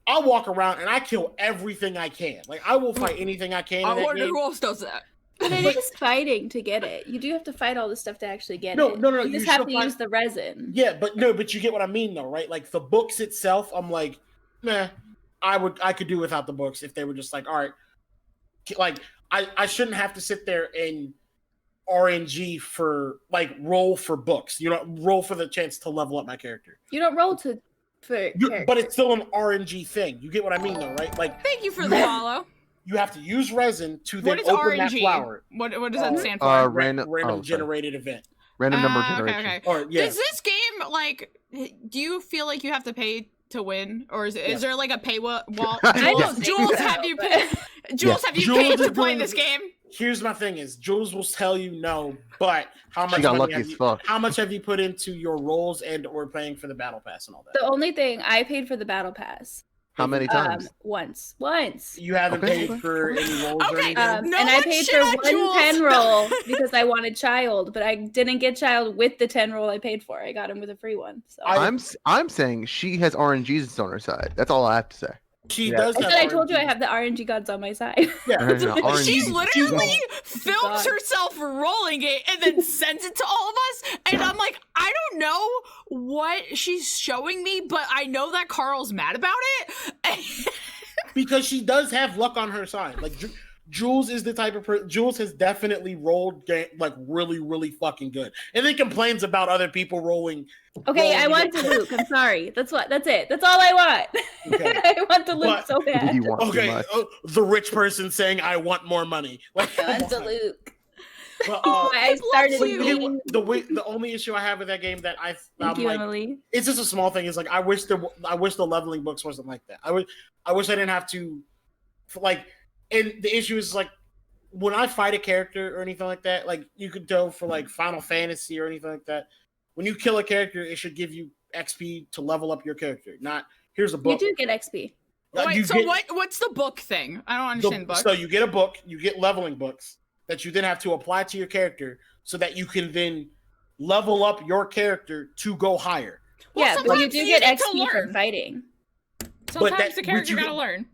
Speaker 3: I'll walk around and I kill everything I can. Like, I will fight anything I can.
Speaker 1: I
Speaker 3: in that
Speaker 1: wonder
Speaker 3: game.
Speaker 1: who else does that.
Speaker 5: But it is fighting to get it. You do have to fight all this stuff to actually get
Speaker 3: No,
Speaker 5: it.
Speaker 3: no,
Speaker 5: You just
Speaker 3: you
Speaker 5: have
Speaker 3: still
Speaker 5: to
Speaker 3: fight-
Speaker 5: use the resin.
Speaker 3: Yeah, but you get what I mean though, right? Like the books itself, I'm like, nah, I could do without the books if they were just like, all right, like I shouldn't have to sit there and RNG for like roll for books. You don't roll for the chance to level up my character.
Speaker 5: You don't roll for
Speaker 3: But it's still an RNG thing. You get what I mean, though, right? Like
Speaker 1: Thank you for the follow.
Speaker 3: you have to use resin to then
Speaker 1: What is
Speaker 3: open that
Speaker 1: RNG?
Speaker 3: flower.
Speaker 1: What does that stand for?
Speaker 4: Random
Speaker 3: Generated event.
Speaker 4: random number
Speaker 1: Okay,
Speaker 4: generation.
Speaker 1: okay.
Speaker 3: Or yeah.
Speaker 1: Does this game like? Do you feel like you have to pay to win, or is
Speaker 3: Yeah.
Speaker 1: there like a pay wall?
Speaker 5: I
Speaker 1: Jules,
Speaker 5: don't think
Speaker 1: Jules,
Speaker 5: so,
Speaker 1: have you
Speaker 5: but-
Speaker 1: paid? Jules, have you
Speaker 3: Jules
Speaker 1: paid
Speaker 3: is
Speaker 1: to play
Speaker 3: doing-
Speaker 1: this game?
Speaker 3: Here's my thing: is Jules will tell you no, but how much
Speaker 4: She got
Speaker 3: money
Speaker 4: lucky
Speaker 3: have
Speaker 4: as
Speaker 3: you,
Speaker 4: fuck.
Speaker 3: how much have you put into your roles and or paying for the battle pass and all that?
Speaker 5: The only thing I paid for the battle pass.
Speaker 4: How many times?
Speaker 5: Once.
Speaker 3: You haven't
Speaker 4: Okay.
Speaker 3: paid for any roles or
Speaker 1: Okay.
Speaker 3: anything.
Speaker 1: No
Speaker 5: and I
Speaker 1: one
Speaker 5: paid
Speaker 1: shit
Speaker 5: for
Speaker 1: on
Speaker 5: one
Speaker 1: Jules.
Speaker 5: 10 roll because I wanted child, but I didn't get child with the 10 roll I paid for. I got him with a free one. So
Speaker 4: I'm saying she has RNGs on her side. That's all I have to say.
Speaker 3: She
Speaker 2: Yeah.
Speaker 3: does.
Speaker 5: I
Speaker 3: have
Speaker 5: said I told you I
Speaker 3: RNG.
Speaker 5: have the RNG gods on my side.
Speaker 3: Yeah.
Speaker 4: No, RNG.
Speaker 1: She literally films
Speaker 5: God.
Speaker 1: herself rolling it and then sends it to all of us. And I'm like, I don't know what she's showing me, but I know that Carl's mad about it.
Speaker 3: Because she does have luck on her side. Like Jules is the type of person. Jules has definitely rolled like really, really fucking good, and then complains about other people rolling.
Speaker 5: Okay,
Speaker 3: rolling
Speaker 5: I want
Speaker 3: it.
Speaker 5: to Luke. I'm sorry. That's it. That's all I want.
Speaker 3: Okay.
Speaker 5: I want to Luke
Speaker 3: But-
Speaker 5: so bad.
Speaker 4: He wants too
Speaker 3: Okay,
Speaker 4: much.
Speaker 3: the rich person saying I want more money. Like,
Speaker 5: I want to Luke.
Speaker 3: but,
Speaker 5: I started
Speaker 1: you.
Speaker 5: eating.
Speaker 3: the only issue I have with that game that
Speaker 5: Thank
Speaker 3: I'm
Speaker 5: you,
Speaker 3: like,
Speaker 5: Emily.
Speaker 3: it's just a small thing. Is like I wish the leveling books wasn't like that. I wish I didn't have to, like, and the issue is like when I fight a character or anything like that. Like you could go for like Final Fantasy or anything like that. When you kill a character, it should give you XP to level up your character. Not here's a
Speaker 5: You
Speaker 3: book.
Speaker 5: do get XP.
Speaker 1: Wait,
Speaker 3: You
Speaker 1: so
Speaker 3: get
Speaker 1: what's the book thing? I don't understand the book.
Speaker 3: So you get a book, you get leveling books that you then have to apply to your character so that you can then level up your character to go higher.
Speaker 1: Well,
Speaker 5: Yeah, but you
Speaker 1: sometimes
Speaker 5: do
Speaker 1: you
Speaker 5: get
Speaker 1: need to
Speaker 5: XP for
Speaker 1: learn.
Speaker 5: fighting.
Speaker 1: Sometimes
Speaker 3: that-
Speaker 1: the
Speaker 3: but
Speaker 1: character
Speaker 3: you
Speaker 1: gotta
Speaker 3: get-
Speaker 1: learn.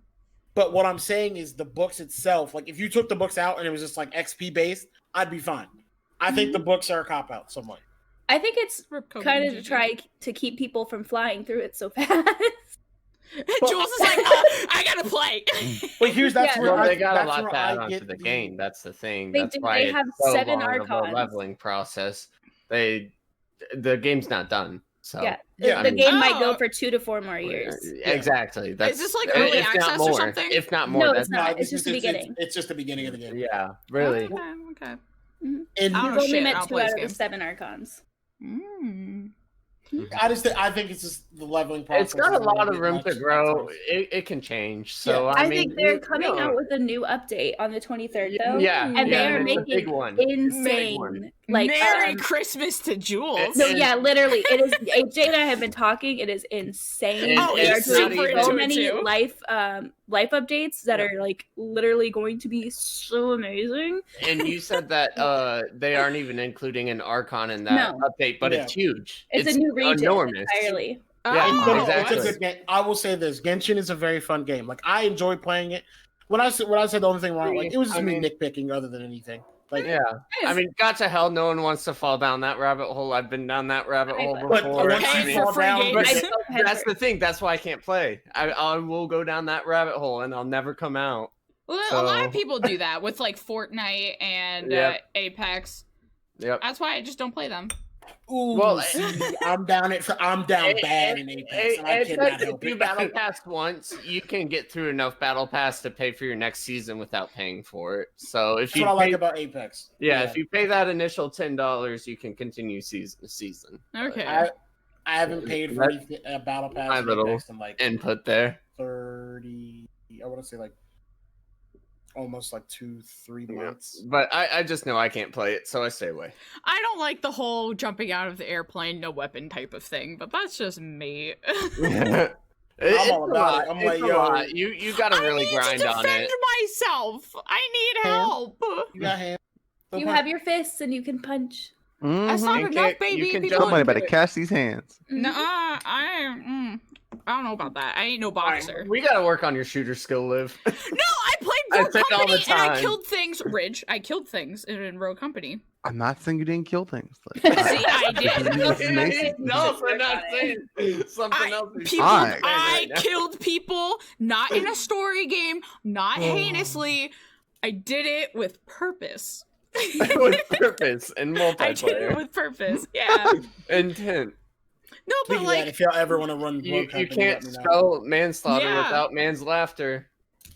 Speaker 3: But what I'm saying is the books itself, like if you took the books out and it was just like XP based, I'd be fine. I think the books are a cop out somewhat.
Speaker 5: I think it's
Speaker 1: Rip Kobe
Speaker 5: kind of
Speaker 1: GG.
Speaker 5: to try to keep people from flying through it so fast.
Speaker 1: Jules is like, I gotta play.
Speaker 3: But here's that's
Speaker 5: Yeah.
Speaker 3: where
Speaker 2: Well,
Speaker 3: I,
Speaker 2: they got a
Speaker 3: that's
Speaker 2: lot
Speaker 3: where
Speaker 2: to add
Speaker 3: I
Speaker 2: onto
Speaker 3: get
Speaker 2: the game. That's the thing.
Speaker 5: They
Speaker 2: That's
Speaker 5: do.
Speaker 2: why
Speaker 5: They have
Speaker 2: it's so
Speaker 5: 7
Speaker 2: long of a
Speaker 5: archons.
Speaker 2: leveling process. The game's not done. So
Speaker 5: Yeah,
Speaker 3: Yeah,
Speaker 5: the
Speaker 3: I mean-
Speaker 5: game might
Speaker 1: Oh.
Speaker 5: go for 2 to 4 more years.
Speaker 2: Exactly. That's,
Speaker 1: this like early
Speaker 2: if not
Speaker 1: access or
Speaker 2: more.
Speaker 1: something?
Speaker 2: If not more,
Speaker 5: No,
Speaker 2: that's
Speaker 5: it's not.
Speaker 3: this
Speaker 5: It's just
Speaker 3: is-
Speaker 5: the beginning.
Speaker 3: It's just the beginning of the game.
Speaker 2: Yeah, really.
Speaker 1: Okay.
Speaker 3: And
Speaker 1: I don't
Speaker 5: You've
Speaker 1: know
Speaker 5: only
Speaker 1: shit, I
Speaker 5: met
Speaker 1: don't
Speaker 5: 2
Speaker 1: play
Speaker 5: out
Speaker 1: this
Speaker 5: of
Speaker 1: game.
Speaker 5: the 7 archons.
Speaker 1: Mm.
Speaker 3: I think it's just the leveling process.
Speaker 2: It's got a
Speaker 3: is
Speaker 2: lot
Speaker 3: bit
Speaker 2: of room to
Speaker 3: much
Speaker 2: grow.
Speaker 3: sometimes.
Speaker 2: It can change. So
Speaker 5: I
Speaker 2: I mean,
Speaker 5: think they're
Speaker 2: you
Speaker 5: coming
Speaker 2: know,
Speaker 5: out with a new update on the 23rd, though.
Speaker 2: Yeah,
Speaker 5: and
Speaker 2: yeah,
Speaker 5: they are
Speaker 2: it's a
Speaker 5: making
Speaker 2: big one.
Speaker 5: insane.
Speaker 2: one.
Speaker 5: Like,
Speaker 1: Merry Christmas to Jules.
Speaker 5: no,
Speaker 2: And-
Speaker 5: yeah, literally, it is. AJ and I have been talking. It is insane.
Speaker 2: And
Speaker 5: They are
Speaker 2: it's
Speaker 5: doing
Speaker 2: not
Speaker 5: so
Speaker 2: even-
Speaker 5: many
Speaker 1: too.
Speaker 5: life updates that are like literally going to be so amazing.
Speaker 2: And you said that they aren't even including an Archon in that
Speaker 5: No.
Speaker 2: update, but it's huge.
Speaker 5: It's a new region
Speaker 2: enormous.
Speaker 5: entirely.
Speaker 2: Yeah,
Speaker 1: Oh,
Speaker 3: No,
Speaker 2: exactly.
Speaker 3: it's a good game. I will say this: Genshin is a very fun game. Like I enjoy playing it. When I said the only thing wrong, like it was just
Speaker 2: I
Speaker 3: me
Speaker 2: mean-
Speaker 3: nitpicking other than anything. Like,
Speaker 2: Yeah, I mean, got to hell, no one wants to fall down that rabbit hole. I've been down that rabbit hole
Speaker 3: But
Speaker 2: before.
Speaker 3: once
Speaker 1: Pay
Speaker 3: you
Speaker 2: I
Speaker 1: for
Speaker 3: fall
Speaker 1: free
Speaker 3: down,
Speaker 1: games.
Speaker 3: but
Speaker 5: I don't have
Speaker 2: that's
Speaker 5: her.
Speaker 2: the thing. That's why I can't play. I will go down that rabbit hole and I'll never come out.
Speaker 1: Well, a lot of
Speaker 2: So-
Speaker 1: people do that with like Fortnite and
Speaker 2: Yep.
Speaker 1: Apex.
Speaker 2: Yep.
Speaker 1: That's why I just don't play them.
Speaker 3: ooh,
Speaker 2: Well,
Speaker 3: see, I'm down bad in Apex, and I
Speaker 2: It's
Speaker 3: cannot
Speaker 2: like
Speaker 3: help
Speaker 2: if you
Speaker 3: it.
Speaker 2: battle pass once, you can get through enough battle pass to pay for your next season without paying for it. So if
Speaker 3: That's
Speaker 2: you
Speaker 3: what I like
Speaker 2: pay,
Speaker 3: about Apex.
Speaker 2: if you pay that initial $10, you can continue season to season.
Speaker 1: Okay.
Speaker 3: I haven't paid for anything, battle pass
Speaker 2: My
Speaker 3: in
Speaker 2: little
Speaker 3: Apex in like
Speaker 2: Input there.
Speaker 3: 30. I want to say like almost like 2-3
Speaker 2: Yeah.
Speaker 3: months.
Speaker 2: But I just know I can't play it, so I stay away.
Speaker 1: I don't like the whole jumping out of the airplane, no weapon type of thing, but that's just me.
Speaker 2: It's
Speaker 3: all
Speaker 2: a
Speaker 3: about
Speaker 2: lot.
Speaker 3: it. I'm
Speaker 2: It's
Speaker 3: like,
Speaker 2: a
Speaker 3: yo.
Speaker 2: lot. You gotta really
Speaker 1: I
Speaker 2: grind
Speaker 1: need to
Speaker 2: on
Speaker 1: defend
Speaker 2: it.
Speaker 1: myself. I need
Speaker 3: Ham?
Speaker 1: help.
Speaker 3: You got hands.
Speaker 5: You have your fists and you can punch.
Speaker 1: That's not
Speaker 2: You
Speaker 1: enough,
Speaker 2: can-
Speaker 1: baby.
Speaker 2: you can
Speaker 1: People
Speaker 2: jump
Speaker 4: Somebody
Speaker 1: don't
Speaker 4: better
Speaker 1: do it.
Speaker 4: catch these hands.
Speaker 1: Nuh-uh, I don't know about that. I ain't no boxer.
Speaker 2: We gotta work on your shooter skill, Liv.
Speaker 1: No, I played
Speaker 2: I
Speaker 1: Rogue
Speaker 2: said all
Speaker 1: Company
Speaker 2: the
Speaker 1: and I
Speaker 2: time.
Speaker 1: killed things. Ridge, I killed things in Rogue Company.
Speaker 4: I'm not saying you didn't kill things. Like,
Speaker 1: See, I did.
Speaker 4: This is Mason.
Speaker 2: No, we're not saying something
Speaker 1: I,
Speaker 2: else. we
Speaker 1: people,
Speaker 2: should say
Speaker 1: I
Speaker 2: right now.
Speaker 1: killed people, not in a story game, not heinously. I did it with purpose.
Speaker 2: with purpose and
Speaker 1: I did it
Speaker 2: multiplayer.
Speaker 1: with purpose. Yeah.
Speaker 2: Intent.
Speaker 1: No, but
Speaker 3: Speaking of that,
Speaker 1: like,
Speaker 3: if y'all ever want to run
Speaker 2: You,
Speaker 3: Blow
Speaker 2: you
Speaker 3: Company,
Speaker 2: can't
Speaker 3: let me know.
Speaker 2: spell manslaughter
Speaker 1: Yeah.
Speaker 2: without man's laughter.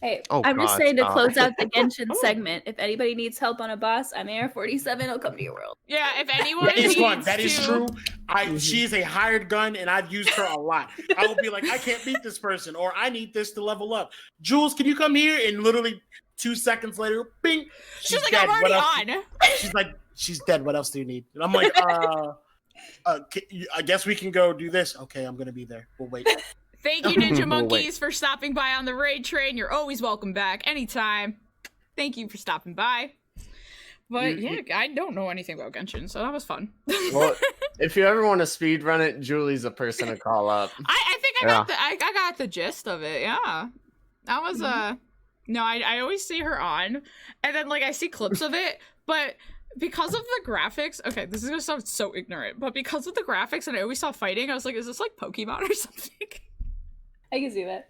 Speaker 5: Hey,
Speaker 4: Oh,
Speaker 5: I'm just
Speaker 4: God,
Speaker 5: saying to
Speaker 4: stop.
Speaker 5: close out the Genshin segment. If anybody needs help on a boss, I'm AR-47. I'll come to your world.
Speaker 1: yeah, if anyone
Speaker 3: That is
Speaker 1: needs
Speaker 3: fun. That is
Speaker 1: to-
Speaker 3: true. She is a hired gun, and I've used her a lot. I will be like, I can't beat this person, or I need this to level up. Jules, can you come here? And literally 2 seconds later, bing,
Speaker 1: She's like,
Speaker 3: dead.
Speaker 1: I'm
Speaker 3: What
Speaker 1: already
Speaker 3: else?
Speaker 1: on.
Speaker 3: She's like, she's dead. What else do you need? And I'm like, I guess we can go do this. Okay, I'm gonna be there. We'll wait.
Speaker 1: Thank you, Ninja
Speaker 4: We'll
Speaker 1: Monkeys,
Speaker 4: wait.
Speaker 1: for stopping by on the raid train. You're always welcome back anytime. Thank you for stopping by. But
Speaker 2: You-
Speaker 1: yeah, I don't know anything about Genshin, so that was fun.
Speaker 2: Well, if you ever want to speed run it, Julie's a person to call up.
Speaker 1: I think I got the gist of it. Yeah, that was no, I always see her on, and then like I see clips of it, but because of the graphics, okay, this is gonna sound so ignorant, but because of the graphics, and I always saw fighting, I was like, is this like Pokemon or something?
Speaker 5: I can see that.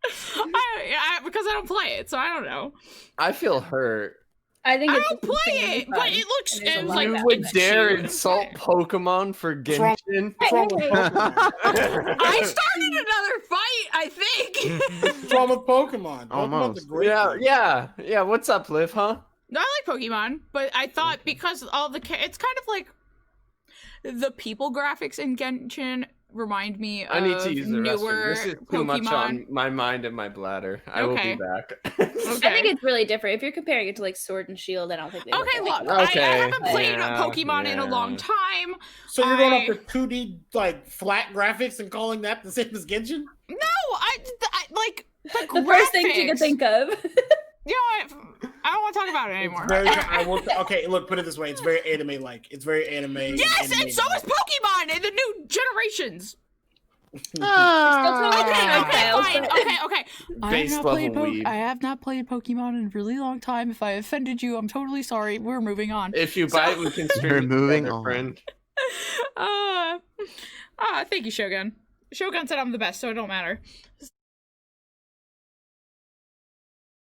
Speaker 1: Because I don't play it, so I don't know.
Speaker 2: I feel hurt.
Speaker 5: I think
Speaker 1: I
Speaker 5: it's
Speaker 1: don't
Speaker 5: just
Speaker 1: play
Speaker 5: insanely
Speaker 1: it, but
Speaker 5: fun.
Speaker 1: it looks.
Speaker 5: And there's a
Speaker 1: It was
Speaker 5: lot
Speaker 1: like
Speaker 5: of
Speaker 2: You
Speaker 5: that
Speaker 2: would
Speaker 5: in it.
Speaker 2: dare
Speaker 1: cute.
Speaker 2: insult Pokemon for
Speaker 3: What's wrong?
Speaker 2: Genshin?
Speaker 3: What's wrong with Pokemon?
Speaker 1: I started another fight, I think.
Speaker 3: What's wrong with Pokemon? Pokemon's
Speaker 4: Almost.
Speaker 3: a great
Speaker 2: Yeah,
Speaker 3: game.
Speaker 2: yeah. What's up, Liv? Huh?
Speaker 1: No, I like Pokemon, but I thought because all the it's kind of like the people graphics in Genshin remind me of
Speaker 2: I need to use the restroom.
Speaker 1: newer
Speaker 2: This is too
Speaker 1: Pokemon.
Speaker 2: much on my mind and my bladder. I will
Speaker 1: Okay.
Speaker 2: be back.
Speaker 1: Okay.
Speaker 5: I think it's really different. If you're comparing it to like Sword and Shield, I don't think they look
Speaker 1: Okay,
Speaker 5: like
Speaker 1: look,
Speaker 5: that.
Speaker 1: I
Speaker 2: Okay,
Speaker 1: haven't played
Speaker 2: yeah,
Speaker 1: Pokemon in a long
Speaker 2: yeah.
Speaker 1: time.
Speaker 3: So you're going
Speaker 1: I-
Speaker 3: up to 2D like flat graphics and calling that the same as Genshin?
Speaker 1: No, I like the
Speaker 5: The first thing you
Speaker 1: graphics.
Speaker 5: could think of.
Speaker 1: You know what? I don't want to talk about it anymore.
Speaker 3: It's very, I will, okay, look, put it this way: it's very anime-like. It's very anime.
Speaker 1: Yes, and so
Speaker 3: anime-like.
Speaker 1: is Pokemon in the new generations.
Speaker 5: talking
Speaker 1: Okay,
Speaker 5: about
Speaker 1: okay,
Speaker 5: Kyle,
Speaker 1: fine.
Speaker 5: but-
Speaker 1: Okay.
Speaker 2: Base level weeb.
Speaker 1: I have not played Pokemon in a really long time. If I offended you, I'm totally sorry. We're moving on.
Speaker 2: If you buy it, we can stream
Speaker 4: We're
Speaker 2: it
Speaker 4: moving
Speaker 2: together,
Speaker 4: on.
Speaker 2: friend.
Speaker 1: Thank you, Shogun. Shogun said I'm the best, so it don't matter.